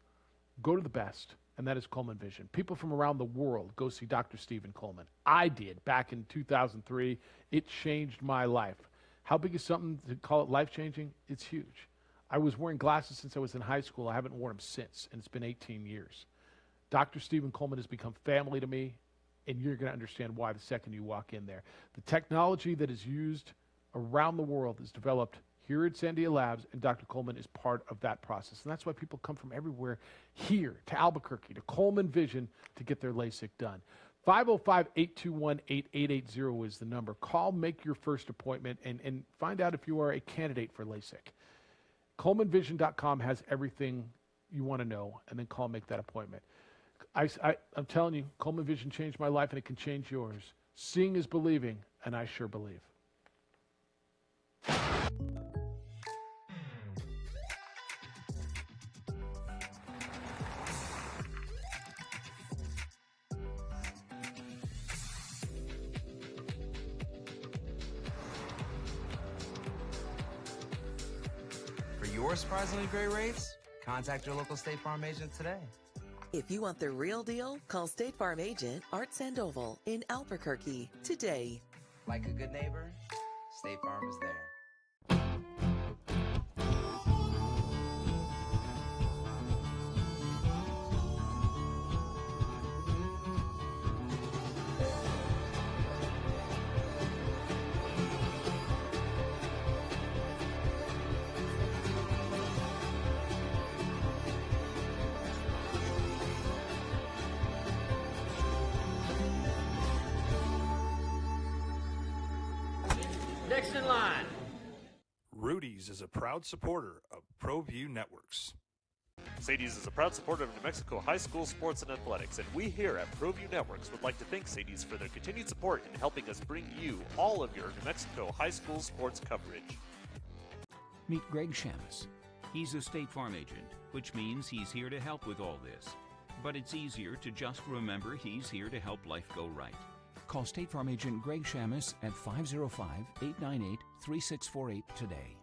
Go to the best. And that is Coleman Vision. People from around the world go see Dr. Stephen Coleman. I did back in 2003. It changed my life. How big is something to call it life-changing? It's huge. I was wearing glasses since I was in high school. I haven't worn them since, and it's been 18 years. Dr. Stephen Coleman has become family to me, and you're going to understand why the second you walk in there. The technology that is used around the world is developed here at Sandia Labs, and Dr. Coleman is part of that process. And that's why people come from everywhere here to Albuquerque, to Coleman Vision, to get their LASIK done. 505-821-8880 is the number. Call, make your first appointment, and find out if you are a candidate for LASIK. ColemanVision.com has everything you want to know, and then call, make that appointment. I'm telling you, Coleman Vision changed my life, and it can change yours. Seeing is believing, and I sure believe. For your surprisingly great rates, contact your local State Farm agent today. If you want the real deal, call State Farm agent Art Sandoval in Albuquerque today. Like a good neighbor, State Farm is there. Next in line. Rudy's is a proud supporter of ProView Networks. Sadie's is a proud supporter of New Mexico high school sports and athletics, and we here at ProView Networks would like to thank Sadie's for their continued support in helping us bring you all of your New Mexico high school sports coverage. Meet Greg Shamus. He's a State Farm agent, which means he's here to help with all this. But it's easier to just remember he's here to help life go right. Call State Farm agent Greg Shamus at 505-898-3648 today.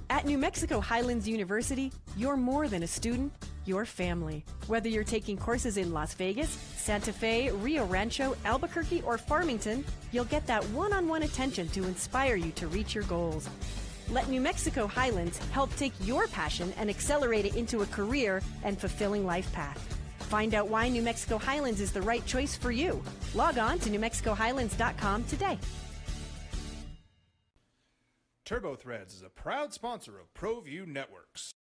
At New Mexico Highlands University, you're more than a student, you're family. Whether you're taking courses in Las Vegas, Santa Fe, Rio Rancho, Albuquerque, or Farmington, you'll get that one-on-one attention to inspire you to reach your goals. Let New Mexico Highlands help take your passion and accelerate it into a career and fulfilling life path. Find out why New Mexico Highlands is the right choice for you. Log on to NewMexicoHighlands.com today. Turbo Threads is a proud sponsor of ProView Networks.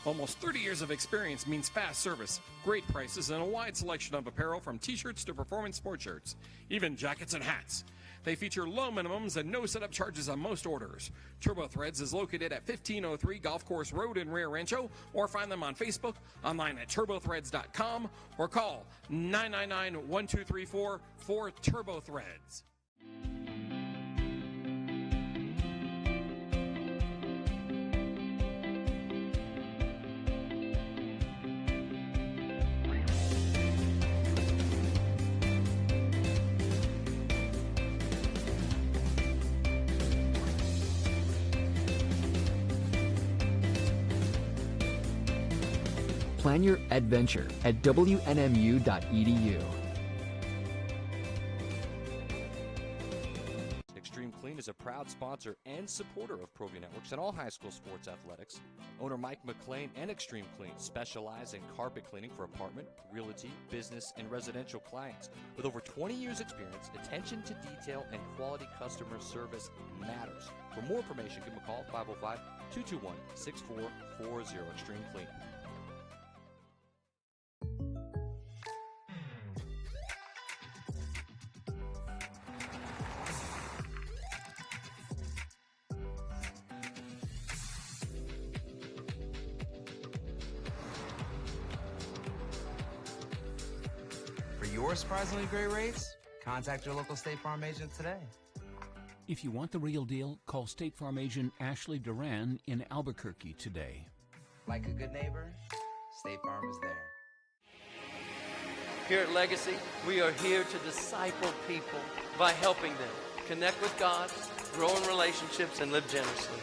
Almost 30 years of experience means fast service, great prices, and a wide selection of apparel from t-shirts to performance sport shirts, even jackets and hats. They feature low minimums and no setup charges on most orders. Turbo Threads is located at 1503 Golf Course Road in Rio Rancho, or find them on Facebook, online at turbothreads.com, or call 999-1234 for Turbo Threads. Plan your adventure at WNMU.edu. Extreme Clean is a proud sponsor and supporter of ProView Networks and all high school sports athletics. Owner Mike McLean and Extreme Clean specialize in carpet cleaning for apartment, realty, business, and residential clients. With over 20 years experience, attention to detail and quality customer service matters. For more information, give them a call, 505-221-6440, Extreme Clean. For your surprisingly great rates, contact your local State Farm agent today. If you want the real deal, call State Farm agent Ashley Duran in Albuquerque today. Like a good neighbor, State Farm is there. Here at Legacy, we are here to disciple people by helping them connect with God, grow in relationships, and live generously.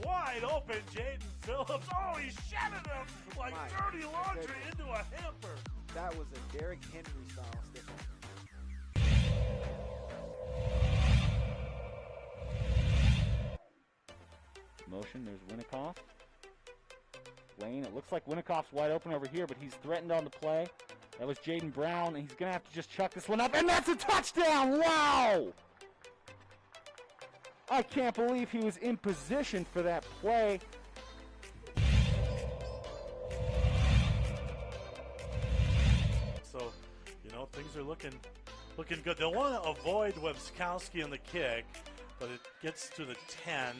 Wide open, Jaden Phillips. Oh, he shattered him like dirty laundry into a hamper. That was a Derrick Henry style stiff arm. Motion, there's Winnikoff. Lane, it looks like Winnikoff's wide open over here, but he's threatened on the play. That was Jaden Brown, and he's going to have to just chuck this one up, and that's a touchdown! Wow! I can't believe he was in position for that play. So, things are looking good. They'll want to avoid Webskowski in the kick, but it gets to the 10.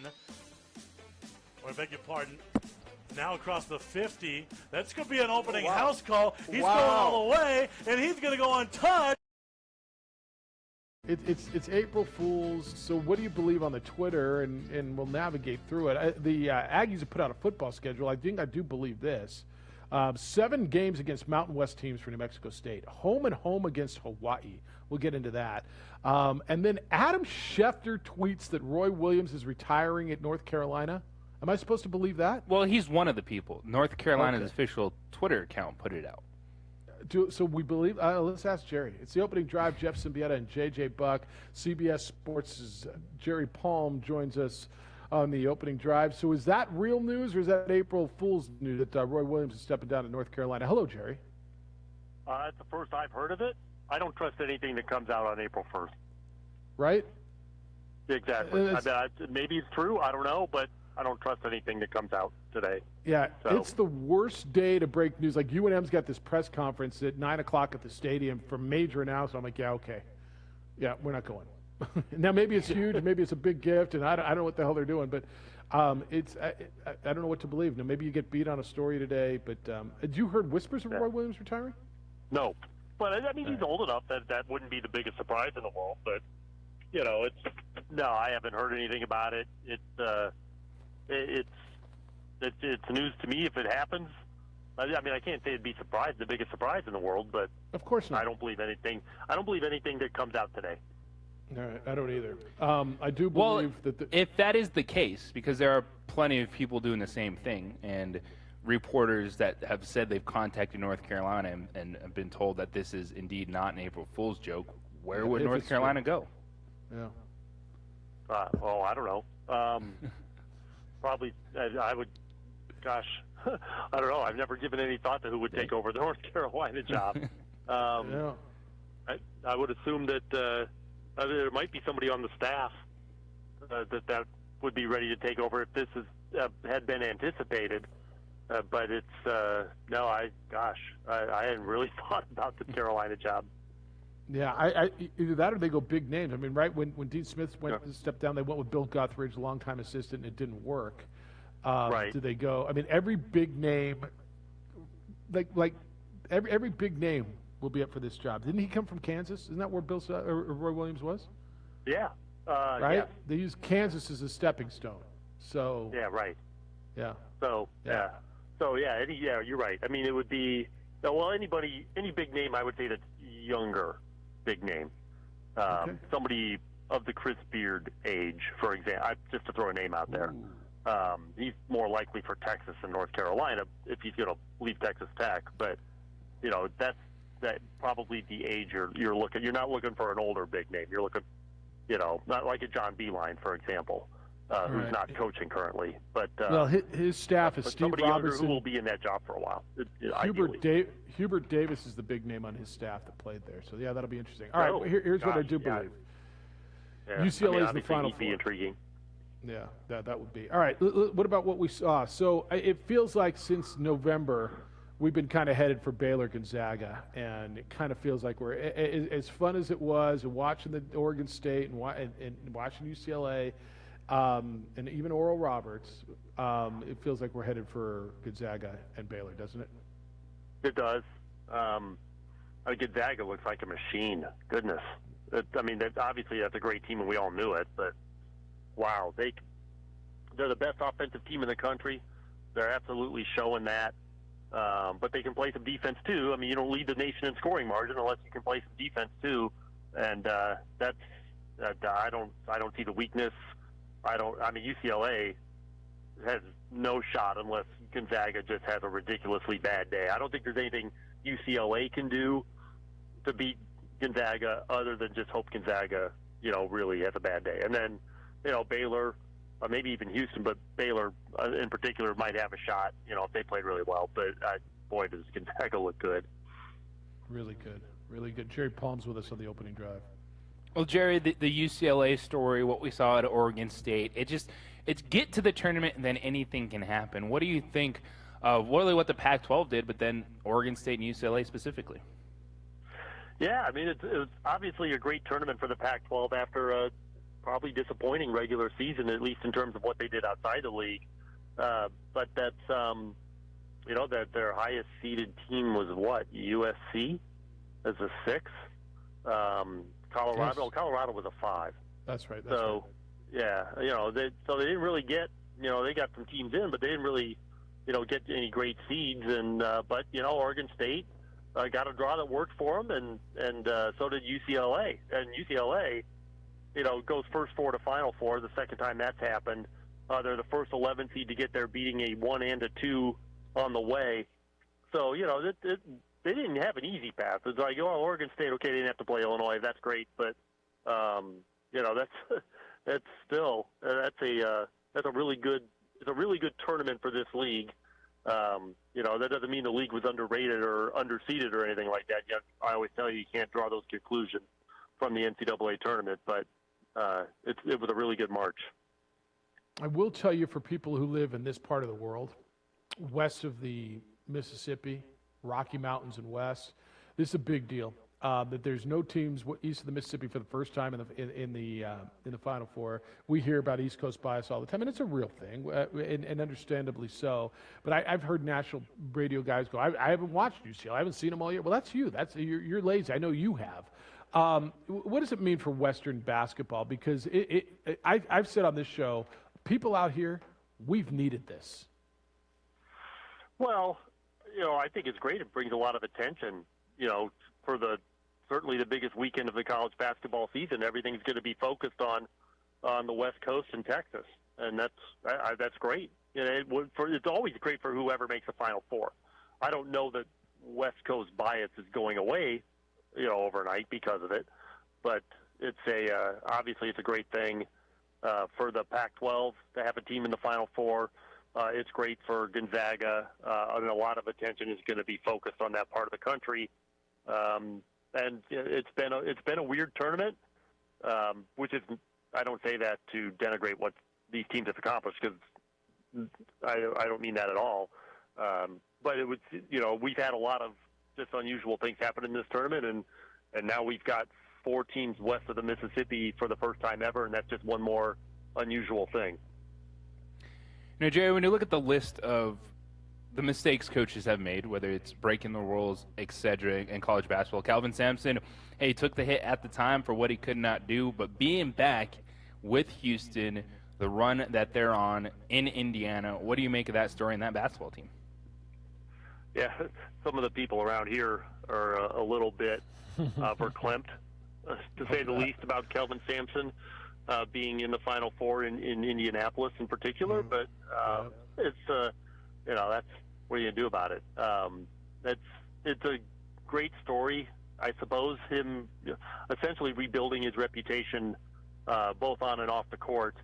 Or I beg your pardon. Now across the 50. That's going to be an opening house call. He's going all the way, and he's going to go untouched. It's April Fool's, so what do you believe on the Twitter, and we'll navigate through it. The Aggies have put out a football schedule. I do believe this. 7 games against Mountain West teams for New Mexico State. Home and home against Hawaii. We'll get into that. And then Adam Schefter tweets that Roy Williams is retiring at North Carolina. Am I supposed to believe that? Well, he's one of the people. North Carolina's official Twitter account put it out. So we believe, let's ask Jerry. It's the opening drive. Jeff Siembieda and J.J. Buck. CBS Sports' Jerry Palm joins us on the opening drive. So is that real news, or is that April Fool's news that Roy Williams is stepping down to North Carolina? Hello, Jerry. It's the first I've heard of it. I don't trust anything that comes out on April 1st. Right? Exactly. Maybe it's true. I don't know, but I don't trust anything that comes out today. Yeah, So- it's the worst day to break news. Like UNM's got this press conference at 9 o'clock at the stadium for major announcement. I'm like, yeah, okay. Yeah, we're not going. Now, maybe it's huge, maybe it's a big gift, and I don't know what the hell they're doing, but I don't know what to believe. Now, maybe you get beat on a story today, but had you heard whispers of Roy Williams retiring? No. But, I mean, he's old enough that wouldn't be the biggest surprise in the world. But, you know, I haven't heard anything about it. It's news to me if it happens. I mean, I can't say it'd be the biggest surprise in the world, but of course not. I don't believe anything that comes out today. All right, I don't either. I do believe that. If that is the case, because there are plenty of people doing the same thing, and reporters that have said they've contacted North Carolina and have been told that this is indeed not an April Fool's joke, where would North Carolina go? Yeah. Well, I don't know. Probably, I would. Gosh, I don't know. I've never given any thought to who would take over the North Carolina job. Yeah. I would assume that there might be somebody on the staff that would be ready to take over if this had been anticipated. But it's no. I hadn't really thought about the Carolina job. Yeah, either that or they go big names. I mean, right when Dean Smith stepped down, they went with Bill Guthridge, longtime assistant, and it didn't work. Right. Did they go? I mean, every big name, like every big name will be up for this job. Didn't he come from Kansas? Isn't that where Roy Williams was? Yeah. Right. Yeah. They used Kansas as a stepping stone. So. Yeah. Right. Yeah. So yeah. So yeah. You're right. I mean, it would be any big name. I would say that's younger, big name. Somebody of the Chris Beard age, for example. Just to throw a name out there. He's more likely for Texas than North Carolina if he's going to leave Texas Tech. But you know, that's probably the age you're looking. You're not looking for an older big name. You're looking, you know, not like a John Beeline, for example, who's not coaching currently. But well, his staff is Steve somebody younger Robertson, who will be in that job for a while. Hubert Davis is the big name on his staff that played there. So yeah, that'll be interesting. All right, here's what I do believe. Yeah. UCLA is the Final Four. Be intriguing. Yeah, that would be. All right, what about what we saw? So it feels like since November, we've been kind of headed for Baylor Gonzaga, and it kind of feels like we're as fun as it was, and watching the Oregon State and watching UCLA, and even Oral Roberts. It feels like we're headed for Gonzaga and Baylor, doesn't it? It does. Gonzaga looks like a machine. Goodness. Obviously that's a great team, and we all knew it, but. Wow, they're the best offensive team in the country. They're absolutely showing that. But they can play some defense too. I mean, you don't lead the nation in scoring margin unless you can play some defense too. And I don't see the weakness. UCLA has no shot unless Gonzaga just has a ridiculously bad day. I don't think there's anything UCLA can do to beat Gonzaga other than just hope Gonzaga, really has a bad day. And then, Baylor, maybe even Houston, but Baylor in particular might have a shot, if they played really well. But, boy, does Gonzaga look good. Really good. Really good. Jerry Palm's with us on the opening drive. Well, Jerry, the UCLA story, what we saw at Oregon State, it's get to the tournament and then anything can happen. What do you think of really what the Pac-12 did, but then Oregon State and UCLA specifically? Yeah, it was obviously a great tournament for the Pac-12 after a probably disappointing regular season, at least in terms of what they did outside the league. But that's, that their highest seeded team was what? USC as a 6? Colorado? Yes. Colorado was a 5. That's right. Yeah, they didn't really get, they got some teams in, but they didn't really, get any great seeds. And but Oregon State got a draw that worked for them, and so did UCLA. And UCLA, goes first 4 to Final 4. The second time that's happened, they're the first 11 seed to get there, beating a 1 and a 2 on the way. So they didn't have an easy path. It's like, Oregon State, okay, they didn't have to play Illinois. That's great, but that's a really good tournament for this league. That doesn't mean the league was underrated or underseeded or anything like that. I always tell you can't draw those conclusions from the NCAA tournament, but it was a really good March. I will tell you, for people who live in this part of the world, west of the Mississippi, Rocky Mountains and west, this is a big deal. That there's no teams east of the Mississippi for the first time in the Final Four. We hear about East Coast bias all the time, and it's a real thing, and understandably so. But I've heard national radio guys go, I haven't watched UCLA. I haven't seen them all year. Well, that's you. You're lazy. I know you have. What does it mean for Western basketball? Because I've said on this show, people out here, we've needed this. Well, I think it's great. It brings a lot of attention, for certainly the biggest weekend of the college basketball season. Everything's going to be focused on the West Coast and Texas, and that's great. It's always great for whoever makes the Final Four. I don't know that West Coast bias is going away, overnight because of it, but it's obviously it's a great thing for the Pac-12 to have a team in the Final Four. It's great for Gonzaga, and a lot of attention is going to be focused on that part of the country. And it's been a weird tournament, which is, I don't say that to denigrate what these teams have accomplished, because I don't mean that at all. But it was, we've had a lot of just unusual things happen in this tournament, and now we've got 4 teams west of the Mississippi for the first time ever, and that's just one more unusual thing. Jerry, when you look at the list of the mistakes coaches have made, whether it's breaking the rules, etc., in college basketball, Kelvin Sampson, took the hit at the time for what he could not do, but being back with Houston, the run that they're on in Indiana, what do you make of that story and that basketball team? Yeah, some of the people around here are a little bit verklempt, to say the least, about Kelvin Sampson being in the Final Four in Indianapolis in particular. But it's that's what are you gonna do about it? It's a great story, I suppose. Him essentially rebuilding his reputation both on and off the court,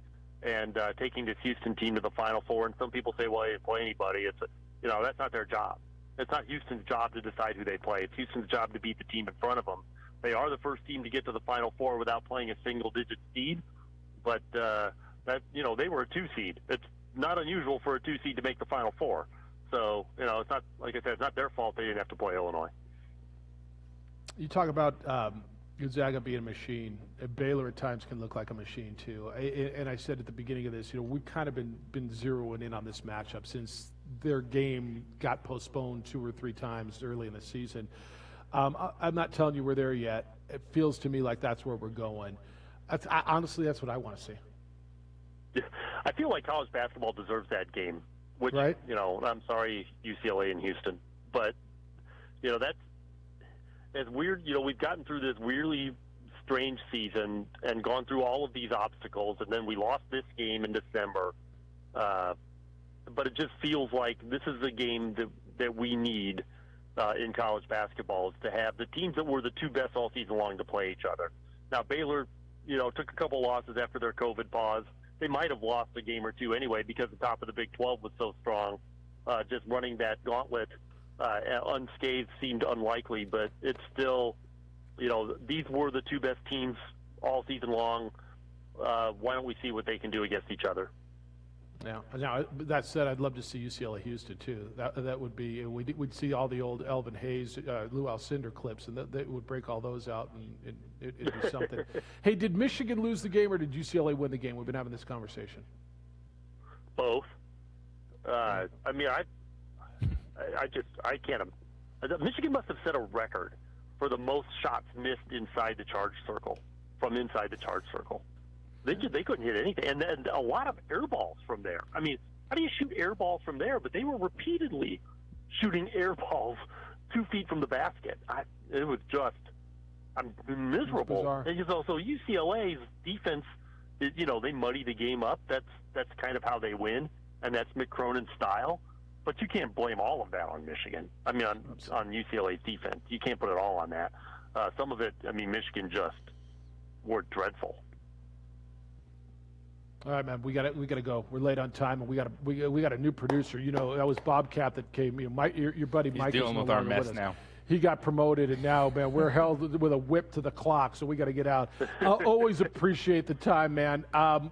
and taking this Houston team to the Final Four. And some people say, well, he didn't play anybody. It's that's not their job. It's not Houston's job to decide who they play. It's Houston's job to beat the team in front of them. They are the first team to get to the Final Four without playing a single-digit seed, but they were a 2 seed. It's not unusual for a 2 seed to make the Final Four. So it's not, like I said, it's not their fault they didn't have to play Illinois. You talk about Gonzaga being a machine. Baylor at times can look like a machine too. And I said at the beginning of this, we've kind of been zeroing in on this matchup since their game got postponed 2 or 3 times early in the season. I'm not telling you we're there yet. It feels to me like that's where we're going. Honestly, that's what I want to see. Yeah, I feel like college basketball deserves that game. Which, right. I'm sorry, UCLA and Houston, but that's as weird. We've gotten through this weirdly strange season and gone through all of these obstacles, and then we lost this game in December. But it just feels like this is the game that we need in college basketball, is to have the teams that were the 2 best all season long to play each other. Now, Baylor, took a couple losses after their COVID pause. They might have lost a game or 2 anyway because the top of the Big 12 was so strong. Just running that gauntlet unscathed seemed unlikely, but it's still, these were the 2 best teams all season long. Why don't we see what they can do against each other? Yeah. Now, that said, I'd love to see UCLA Houston too. That would be, we'd see all the old Elvin Hayes, Lou Alcindor clips, and that would break all those out, and it'd be something. Hey, did Michigan lose the game or did UCLA win the game? We've been having this conversation. Both. I can't. Michigan must have set a record for the most shots missed inside the charge circle, from inside the charge circle. They couldn't hit anything, and then a lot of air balls from there. I mean, how do you shoot air balls from there? But they were repeatedly shooting air balls 2 feet from the basket. It was just miserable. And so UCLA's defense, they muddy the game up. That's kind of how they win, and that's Mick Cronin's style. But you can't blame all of that on Michigan. I mean, on UCLA's defense, you can't put it all on that. Some of it, Michigan just were dreadful. All right, man. We got to go. We're late on time, and we got a new producer. You know, that was Bob Cap that came. You know, your buddy Mike is dealing no with our longer mess us. now. He got promoted, and now, man, we're held with a whip to the clock, so we got to get out. Always appreciate the time, man.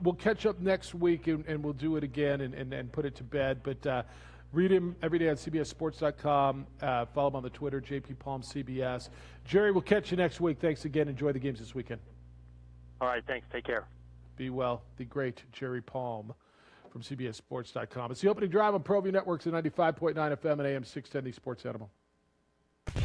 We'll catch up next week, and we'll do it again and put it to bed. But read him every day on CBSSports.com. Follow him on the Twitter, JP Palm CBS. Jerry, we'll catch you next week. Thanks again. Enjoy the games this weekend. All right, thanks. Take care. Be well. The great Jerry Palm from CBSSports.com. It's the opening drive on ProView Networks at 95.9 FM and AM 610, the Sports Animal. Nice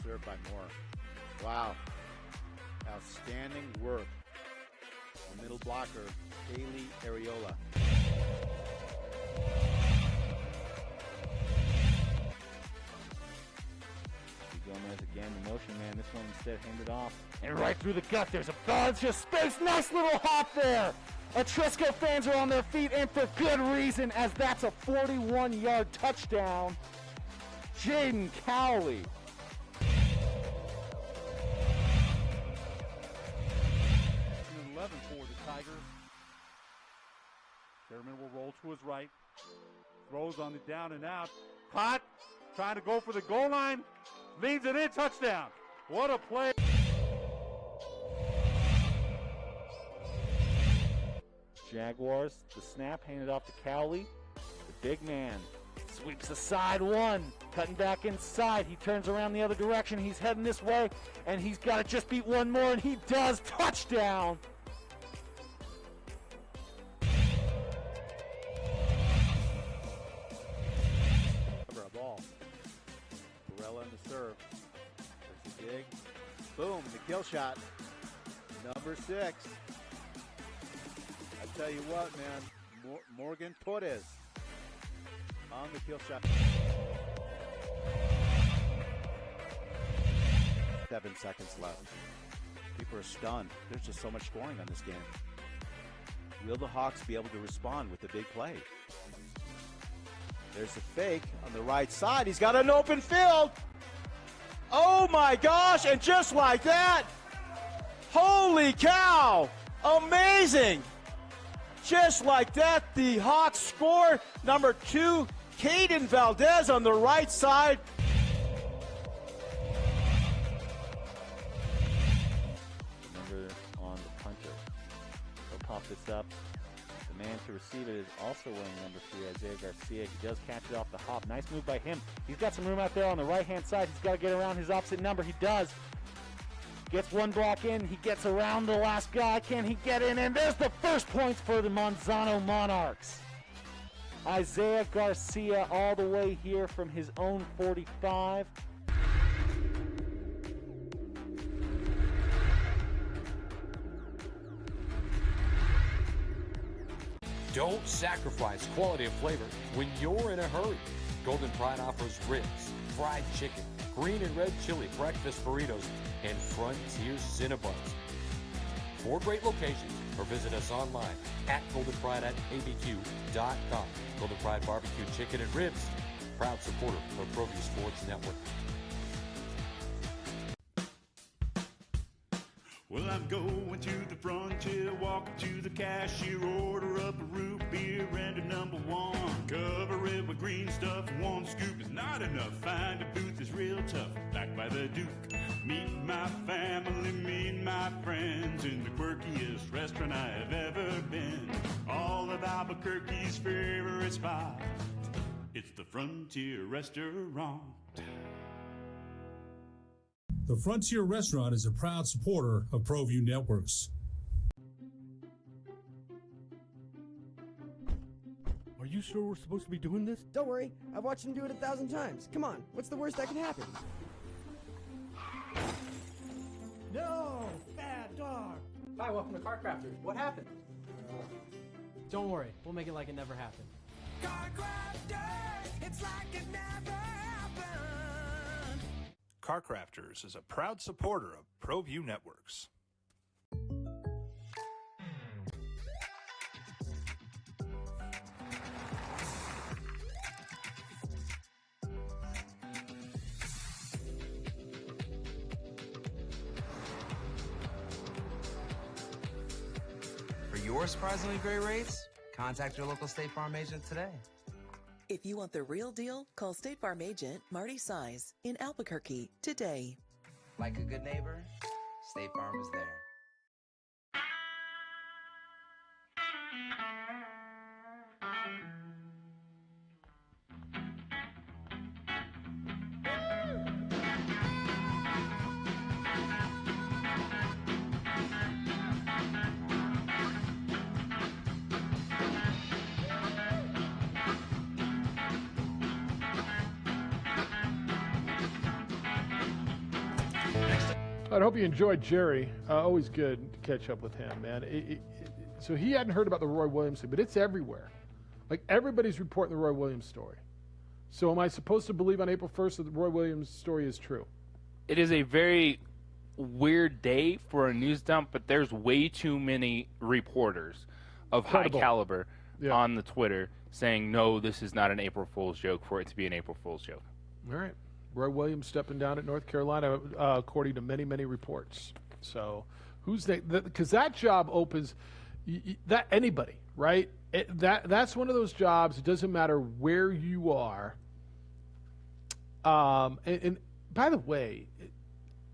serve by Moore. Wow. Outstanding work. The middle blocker, Haley Areola. Gomez again, the motion man. This one instead handed off. And right through the gut, there's a bunch of space. Nice little hop there. Atrisco fans are on their feet, and for good reason, as that's a 41-yard touchdown. Jaden Cowley. And 11 for the Tigers. Sherman will roll to his right. Throws on the down and out. Caught. Trying to go for the goal line. Leads it in. Touchdown. What a play. Jaguars, the snap handed off to Cowley. The big man sweeps the side one, cutting back inside. He turns around the other direction. He's heading this way, and he's got to just beat one more, and he does. Touchdown. Cover a ball. Barella in the serve. There's the dig. Boom, the kill shot. Number 6. I tell you what, man, Morgan Torres on the kill shot. 7 seconds left. People are stunned. There's just so much scoring on this game. Will the Hawks be able to respond with the big play? There's a fake on the right side. He's got an open field. Oh my gosh, and just like that, holy cow, amazing. Just like that, the Hawks score. Number 2, Caden Valdez on the right side. Remember on the punter. He'll pop this up. The man to receive it is also wearing number 3, Isaiah Garcia. He does catch it off the hop. Nice move by him. He's got some room out there on the right-hand side. He's got to get around his opposite number. He does. Gets one block in. He gets around the last guy. Can he get in? And there's the first points for the Monzano Monarchs. Isaiah Garcia all the way here from his own 45. Don't sacrifice quality of flavor when you're in a hurry. Golden Pride offers ribs, fried chicken, green and red chili breakfast burritos, and Frontier Cinnabons. 4 great locations, or visit us online at goldenpride@abq.com. Golden Pride Barbecue Chicken and Ribs, proud supporter of ProView Sports Network. Well, I'm going to the frontier, walking to the cashier, order up a root beer and a number 1. Cover it with green stuff, 1 scoop is not enough. Find a booth is real tough, backed by the Duke. Meet my family, meet my friends in the quirkiest restaurant I have ever been. All of Albuquerque's favorite spot, it's the Frontier Restaurant. The Frontier Restaurant is a proud supporter of ProView Networks. Are you sure we're supposed to be doing this? Don't worry, I've watched him do it 1,000 times. Come on, what's the worst that can happen? No! Bad dog! Hi, welcome to Car Crafters. What happened? Don't worry, we'll make it like it never happened. Car Crafters, it's like it never happened. Car Crafters is a proud supporter of ProView Networks. your surprisingly great rates, contact your local State Farm agent today. If you want the real deal, call State Farm agent Marty Size in Albuquerque today. Like a good neighbor, State Farm is there. I hope you enjoyed Jerry. Always good to catch up with him, man. So he hadn't heard about the Roy Williams thing, but it's everywhere. Like, everybody's reporting the Roy Williams story. So am I supposed to believe on April 1st that the Roy Williams story is true? It is a very weird day for a news dump, but there's way too many reporters of Credible. high caliber on the Twitter saying, no, this is not an April Fool's joke for it to be an April Fool's joke. All right. Roy Williams stepping down at North Carolina, according to many, many reports. So who's because that job opens that anybody, right? That's one of those jobs. It doesn't matter where you are. And by the way,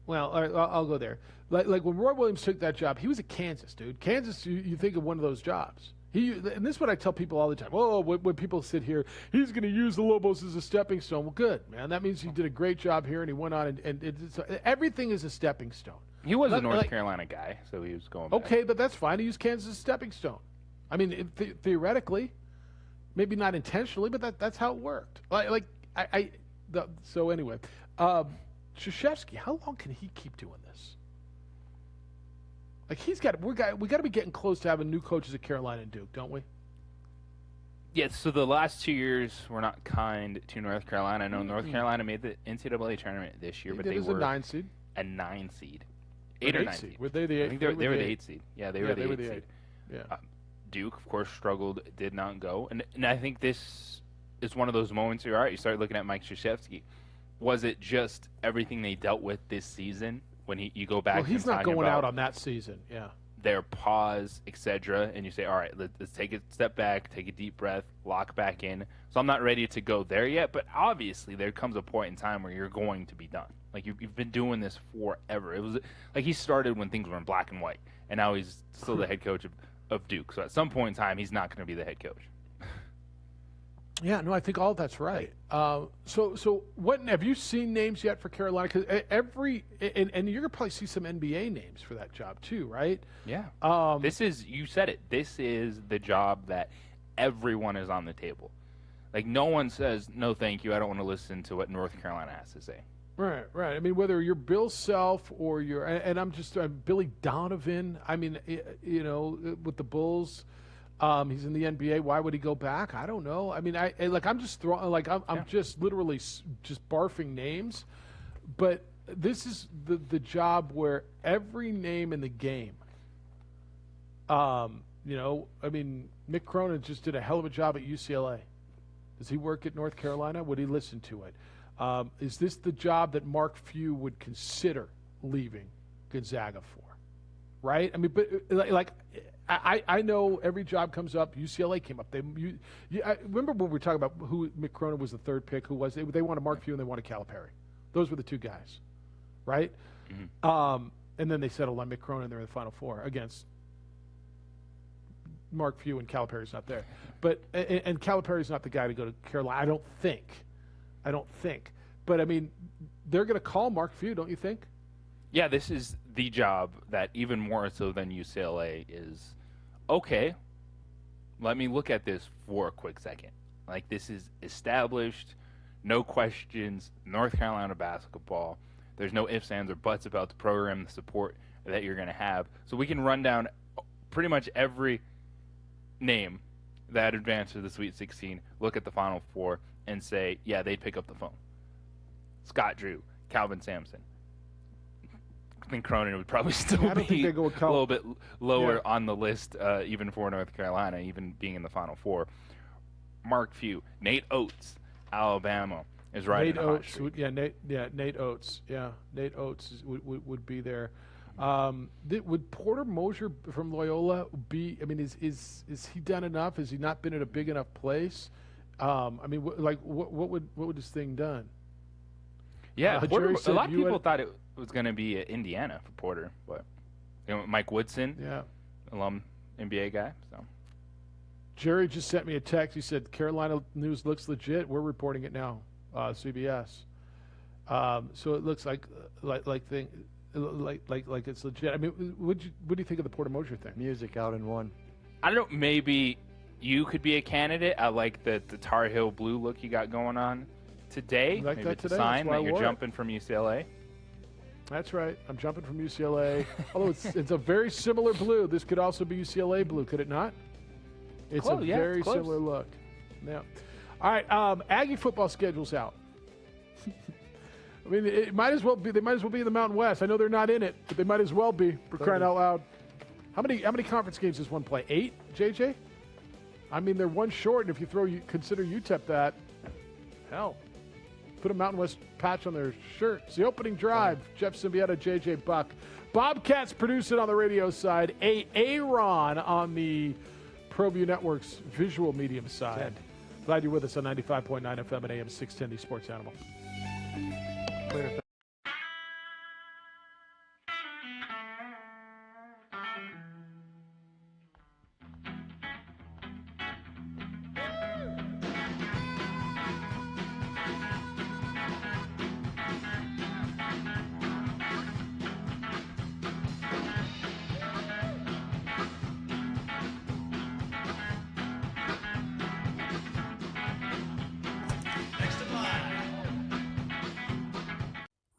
well, I'll go there. Like when Roy Williams took that job, he was at Kansas, dude. Kansas, you think of one of those jobs. And this is what I tell people all the time. Oh, when people sit here, he's going to use the Lobos as a stepping stone. Well, good, man. That means he did a great job here, and he went on, and everything is a stepping stone. He was a North Carolina guy, so he was going back. Okay, but that's fine. He used Kansas as a stepping stone. I mean, theoretically, maybe not intentionally, but that's how it worked. So anyway, Krzyzewski, how long can he keep doing this? Like we got to be getting close to having new coaches at Carolina and Duke, don't we? Yes. So the last 2 years were not kind to North Carolina. I know North Carolina made the NCAA tournament this year, but they were a 9 seed. A 9 seed, 8 or 9 seed. Were they the 8? I think they were the 8 seed. Yeah, they were the 8 seed. Yeah. Duke, of course, struggled, did not go, and I think this is one of those moments where, all right, you start looking at Mike Krzyzewski. Was it just everything they dealt with this season? When you go back, well, he's not going out on that season. Yeah, their pause, etc., and you say, all right, let's take a step back, take a deep breath, lock back in. So I'm not ready to go there yet, but obviously there comes a point in time where you're going to be done. Like you've been doing this forever. It was like he started when things were in black and white, and now he's still the head coach of Duke. So at some point in time, he's not going to be the head coach. Yeah, no, I think all of that's right. So what have you seen names yet for Carolina? Because and you're gonna probably see some NBA names for that job too, right? Yeah. This is, you said it. This is the job that everyone is on the table. Like no one says no, thank you. I don't want to listen to what North Carolina has to say. Right. I mean, whether you're Bill Self or I'm Billy Donovan. I mean, with the Bulls. He's in the NBA. Why would he go back? I don't know. I mean, I'm just throwing, I'm just literally just barfing names, but this is the job where every name in the game. I mean, Mick Cronin just did a hell of a job at UCLA. Does he work at North Carolina? Would he listen to it? Is this the job that Mark Few would consider leaving Gonzaga for? Right? I mean, but I know every job comes up. UCLA came up. I remember when we were talking about who Mick Cronin was the third pick. Who was they wanted Mark Few and they wanted Calipari. Those were the two guys, right? Mm-hmm. And then they settled on Mick Cronin. They're in the Final Four against Mark Few, and Calipari's not there. But and Calipari's not the guy to go to Carolina. I don't think. But I mean, they're going to call Mark Few, don't you think? Yeah, this is the job that even more so than UCLA is, okay, let me look at this for a quick second. Like, this is established, no questions, North Carolina basketball. There's no ifs, ands, or buts about the program, the support that you're going to have. So we can run down pretty much every name that advanced to the Sweet 16, look at the Final Four, and say, yeah, they'd pick up the phone. Scott Drew, Calvin Sampson. I think Cronin would probably still be a little bit lower on the list, even for North Carolina, even being in the Final Four. Mark Few, Nate Oates, Alabama, is riding Nate a hot Oates, streak. Nate Oates, Nate Oates would be there. Would Porter Moser from Loyola be? I mean, is he done enough? Has he not been in a big enough place? I mean, what would this thing done? Yeah, Porter, a lot of people thought it was going to be Indiana for Porter, but Mike Woodson, alum NBA guy. So Jerry just sent me a text. He said Carolina news looks legit. We're reporting it now, CBS. So it looks like it's legit. I mean, what do you think of the Porter Moser thing? Music out in one. I don't know. Maybe you could be a candidate. I like the Tar Heel blue look you got going on today. Like maybe that it's today? a sign That's why that I you're wore it. jumping from UCLA. That's right. I'm jumping from UCLA. Although it's a very similar blue. This could also be UCLA blue, could it not? It's a very similar look. Yeah. All right. Aggie football schedule's out. I mean, it might as well be. They might as well be in the Mountain West. I know they're not in it, but they might as well be. For crying out loud. How many conference games does one play? 8, JJ? I mean, they're one short, and if you consider UTEP that, hell, put a Mountain West patch on their shirt. It's the opening drive. Jeff Siembieda, JJ Buck. Bobcats produce it on the radio side. Aaron on the ProView Network's visual medium side. Glad you're with us on 95.9 FM and AM 610, the Sports Animal.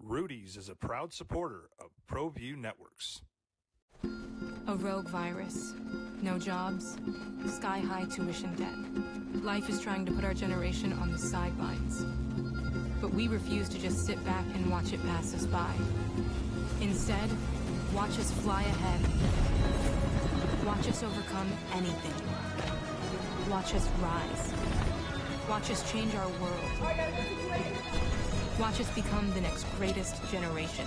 Rudy's is a proud supporter of ProView Networks. A rogue virus, no jobs, sky-high tuition debt. Life is trying to put our generation on the sidelines. But we refuse to just sit back and watch it pass us by. Instead, watch us fly ahead. Watch us overcome anything. Watch us rise. Watch us change our world. Watch us become the next greatest generation.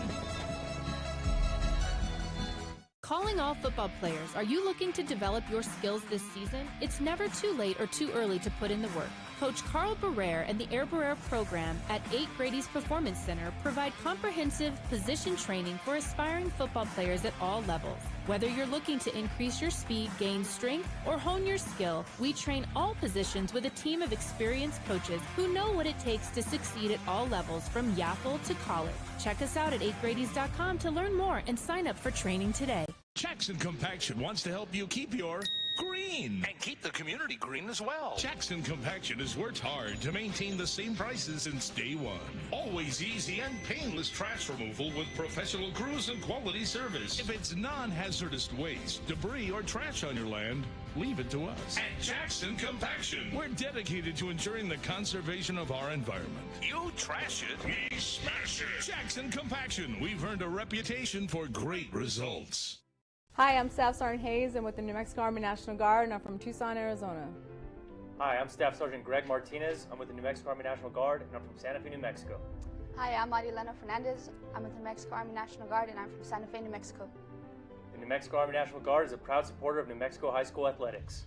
Calling all football players, are you looking to develop your skills this season? It's never too late or too early to put in the work. Coach Carl Barrere and the Air Barrere program at 8 Grady's Performance Center provide comprehensive position training for aspiring football players at all levels. Whether you're looking to increase your speed, gain strength, or hone your skill, we train all positions with a team of experienced coaches who know what it takes to succeed at all levels from Yaffle to college. Check us out at 8gradys.com to learn more and sign up for training today. Jackson Compaction wants to help you keep your green. And keep the community green as well. Jackson Compaction has worked hard to maintain the same prices since day one. Always easy and painless trash removal with professional crews and quality service. If it's non-hazardous waste, debris, or trash on your land, leave it to us. At Jackson Compaction, we're dedicated to ensuring the conservation of our environment. You trash it, we smash it. Jackson Compaction, we've earned a reputation for great results. Hi, I'm Staff Sergeant Hayes. I'm with the New Mexico Army National Guard, and I'm from Tucson, Arizona. Hi, I'm Staff Sergeant Greg Martinez. I'm with the New Mexico Army National Guard, and I'm from Santa Fe, New Mexico. Hi, I'm Marilena Fernandez. I'm with the New Mexico Army National Guard, and I'm from Santa Fe, New Mexico. The New Mexico Army National Guard is a proud supporter of New Mexico high school athletics.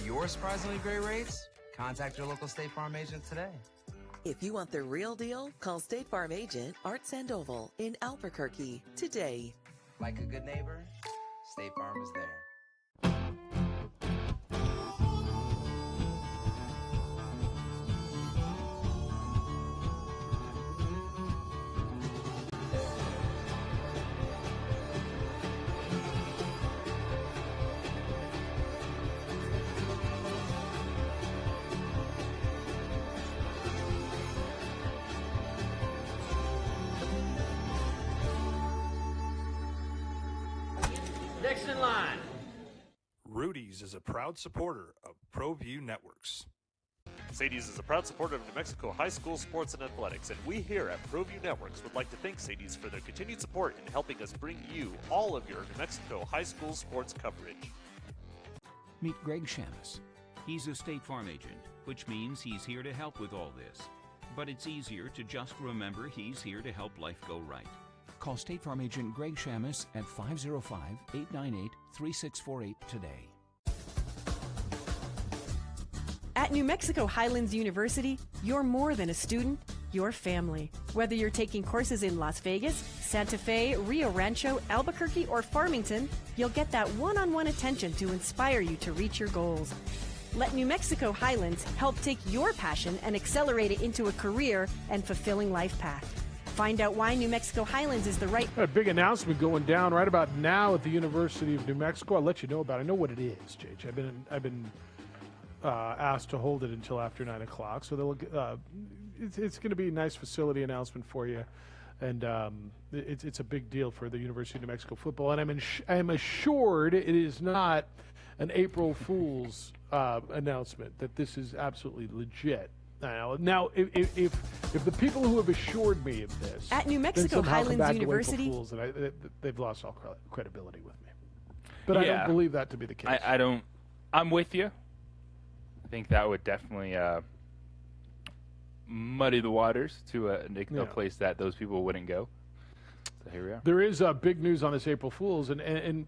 Your surprisingly great rates? Contact your local State Farm agent today. If you want the real deal, call State Farm agent Art Sandoval in Albuquerque today. Like a good neighbor, State Farm is there. Next in line. Rudy's is a proud supporter of ProView Networks. Sadie's is a proud supporter of New Mexico high school sports and athletics, and we here at ProView Networks would like to thank Sadie's for their continued support in helping us bring you all of your New Mexico high school sports coverage. Meet Greg Shamus. He's a State Farm agent, which means he's here to help with all this. But it's easier to just remember he's here to help life go right. Call State Farm agent Greg Shamus at 505-898-3648 today. At New Mexico Highlands University, you're more than a student, you're family. Whether you're taking courses in Las Vegas, Santa Fe, Rio Rancho, Albuquerque, or Farmington, you'll get that one-on-one attention to inspire you to reach your goals. Let New Mexico Highlands help take your passion and accelerate it into a career and fulfilling life path. Find out why New Mexico Highlands is the right... A big announcement going down right about now at the University of New Mexico. I'll let you know about it. I know what it is, JJ. I've been asked to hold it until after 9 o'clock. So they'll, it's going to be a nice facility announcement for you. And it's a big deal for the University of New Mexico football. And I'm assured it is not an April Fool's announcement, that this is absolutely legit. Now, if the people who have assured me of this at New Mexico Highlands University, Fools, they've lost all credibility with me. But I don't believe that to be the case. I don't. I'm with you. I think that would definitely muddy the waters to a place that those people wouldn't go. So here we are. There is big news on this April Fool's, and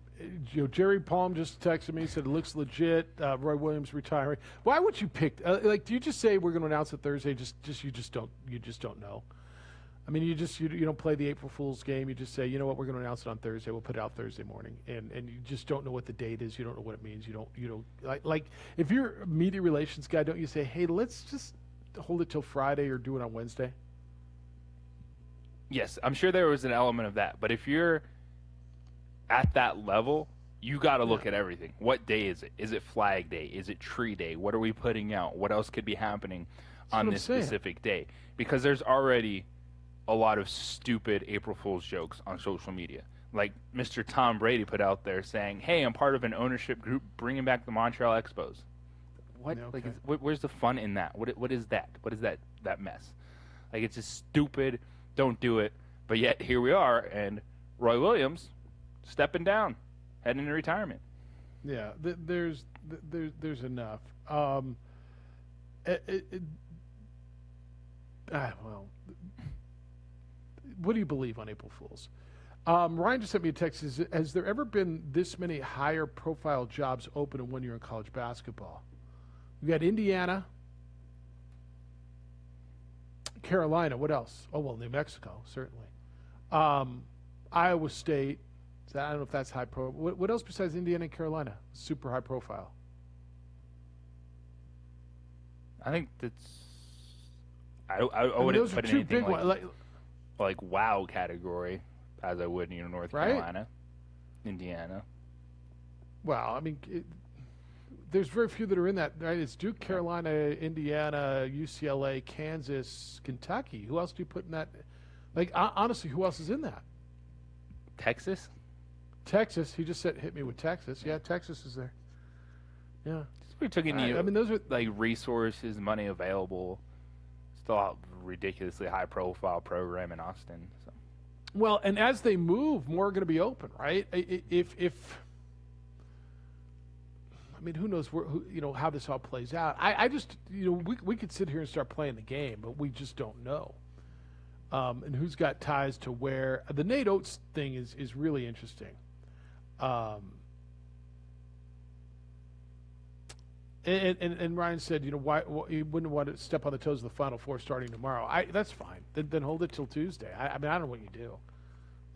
you know, Jerry Palm just texted me, said it looks legit. Roy Williams retiring. Why would you pick? Do you just say we're going to announce it Thursday? You just don't know. I mean, you don't play the April Fool's game. You just say, you know what, we're going to announce it on Thursday. We'll put it out Thursday morning, and you just don't know what the date is. You don't know what it means. You don't like if you're a media relations guy, don't you say, hey, let's just hold it till Friday or do it on Wednesday? Yes, I'm sure there was an element of that. But if you're at that level, you got to look at everything. What day is it? Is it Flag Day? Is it Tree Day? What are we putting out? What else could be happening on this specific day? Because there's already a lot of stupid April Fool's jokes on social media. Like Mr. Tom Brady put out there saying, hey, I'm part of an ownership group bringing back the Montreal Expos. What? Yeah, okay. Where's the fun in that? What is that? What is that mess? Like, it's just stupid. Don't do it. But yet here we are, and Roy Williams stepping down, heading into retirement. Yeah, there's enough. Well, what do you believe on April Fools? Ryan just sent me a text. Has there ever been this many higher profile jobs open in 1 year in college basketball? We got Indiana, Carolina. What else? Oh, well, New Mexico, certainly. Iowa State. I don't know if that's high pro. What else besides Indiana and Carolina? Super high profile. I think that's. I wouldn't put anything like wow category as I would in North Carolina, Indiana. Well, I mean, there's very few that are in that. Right? It's Duke, Carolina, Indiana, UCLA, Kansas, Kentucky. Who else do you put in that? Like, honestly, who else is in that? Texas. He just said hit me with Texas. Yeah, Texas is there. Yeah. We took in I mean, those are like resources, money available. Still a ridiculously high profile program in Austin. So. Well, and as they move, more are going to be open, right? If I mean, who knows how this all plays out? I just we could sit here and start playing the game, but we just don't know. And who's got ties to where? The Nate Oates thing is really interesting. And Ryan said, why you wouldn't want to step on the toes of the Final Four starting tomorrow. That's fine. Then hold it till Tuesday. I mean, I don't know what you do.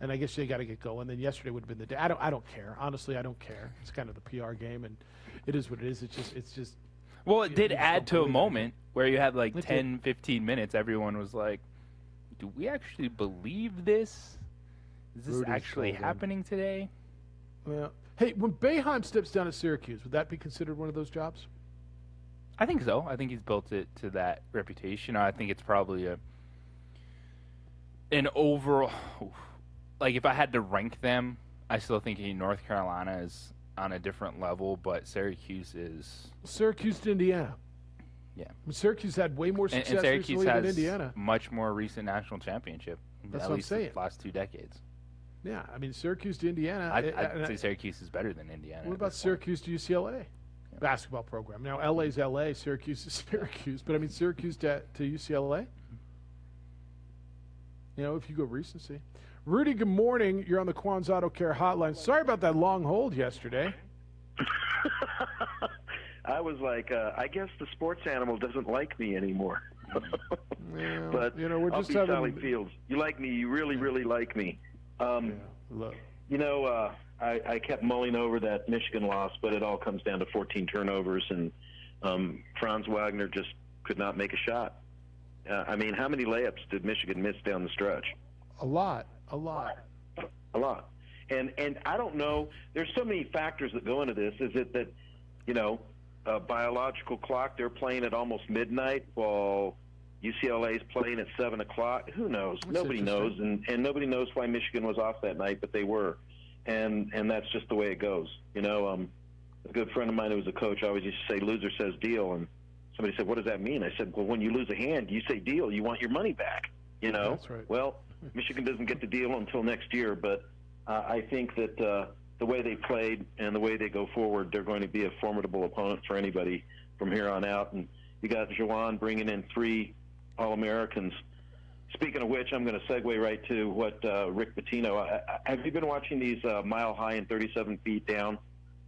And I guess you got to get going. Then yesterday would have been the day. I don't care. Honestly, I don't care. It's kind of the PR game, and it is what it is. It's just. Well, it did add to a moment where you had like 10, 15 minutes. Everyone was like, "Do we actually believe this? Is this actually happening today?" Well, hey, when Boeheim steps down at Syracuse, would that be considered one of those jobs? I think so. I think he's built it to that reputation. I think it's probably an overall. Like, if I had to rank them I still think North Carolina is on a different level, but Syracuse is. Syracuse to Indiana. Yeah. Syracuse had way more success and Syracuse recently has than Indiana. Much more recent national championship. That's at what least I'm saying. The last 2 decades. Yeah, I mean, Syracuse to Indiana. I'd say Syracuse is better than Indiana. What about Syracuse to UCLA? Yeah. Basketball program. Now, LA's LA, Syracuse is Syracuse. But, I mean, Syracuse to UCLA? You know, if you go recency. Rudy, good morning. You're on the Quan's Auto Care hotline. Sorry about that long hold yesterday. I was like, I guess the sports animal doesn't like me anymore. Yeah, but you know, we're I'll just be having... Sally Fields. You like me. You really, really like me. You know, I kept mulling over that Michigan loss, but it all comes down to 14 turnovers, and Franz Wagner just could not make a shot. I mean, how many layups did Michigan miss down the stretch? A lot. And I don't know. There's so many factors that go into this. Is it that, you know, biological clock, they're playing at almost midnight while UCLA's playing at 7 o'clock? Who knows? Nobody knows, and nobody knows why Michigan was off that night, but they were. And that's just the way it goes. You know, a good friend of mine who was a coach always used to say, loser says deal, and somebody said, what does that mean? I said, well, when you lose a hand, you say deal. You want your money back, you know? That's right. Well, Michigan doesn't get the deal until next year, but I think that the way they played and the way they go forward, they're going to be a formidable opponent for anybody from here on out. And you got Jawan bringing in 3 All-Americans. Speaking of which, I'm going to segue right to what Rick Pitino. Have you been watching these Mile High and 37 Feet Down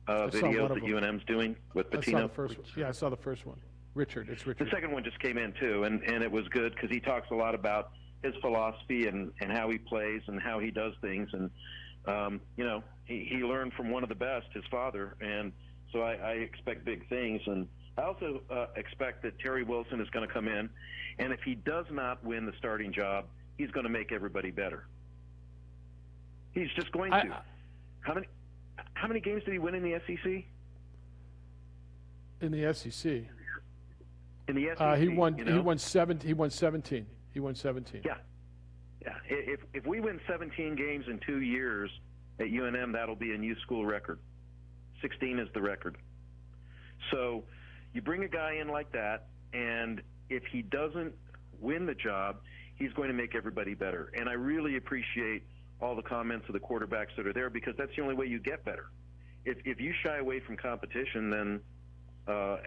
videos that UNM's doing with Pitino? I saw the first one. Yeah, I saw the first one. It's Richard. The second one just came in, too, and it was good because he talks a lot about his philosophy and how he plays and how he does things. And, you know, he learned from one of the best, his father, and so I expect big things. And I also expect that Terry Wilson is going to come in, and if he does not win the starting job, he's going to make everybody better. He's just going to. How many games did he win in the SEC? In the SEC. In the SEC, he won. You know? He won 17. He won 17. Yeah. If we win 17 games in 2 years at UNM, that'll be a new school record. 16 is the record. So you bring a guy in like that, and if he doesn't win the job, he's going to make everybody better. And I really appreciate all the comments of the quarterbacks that are there, because that's the only way you get better. If you shy away from competition, then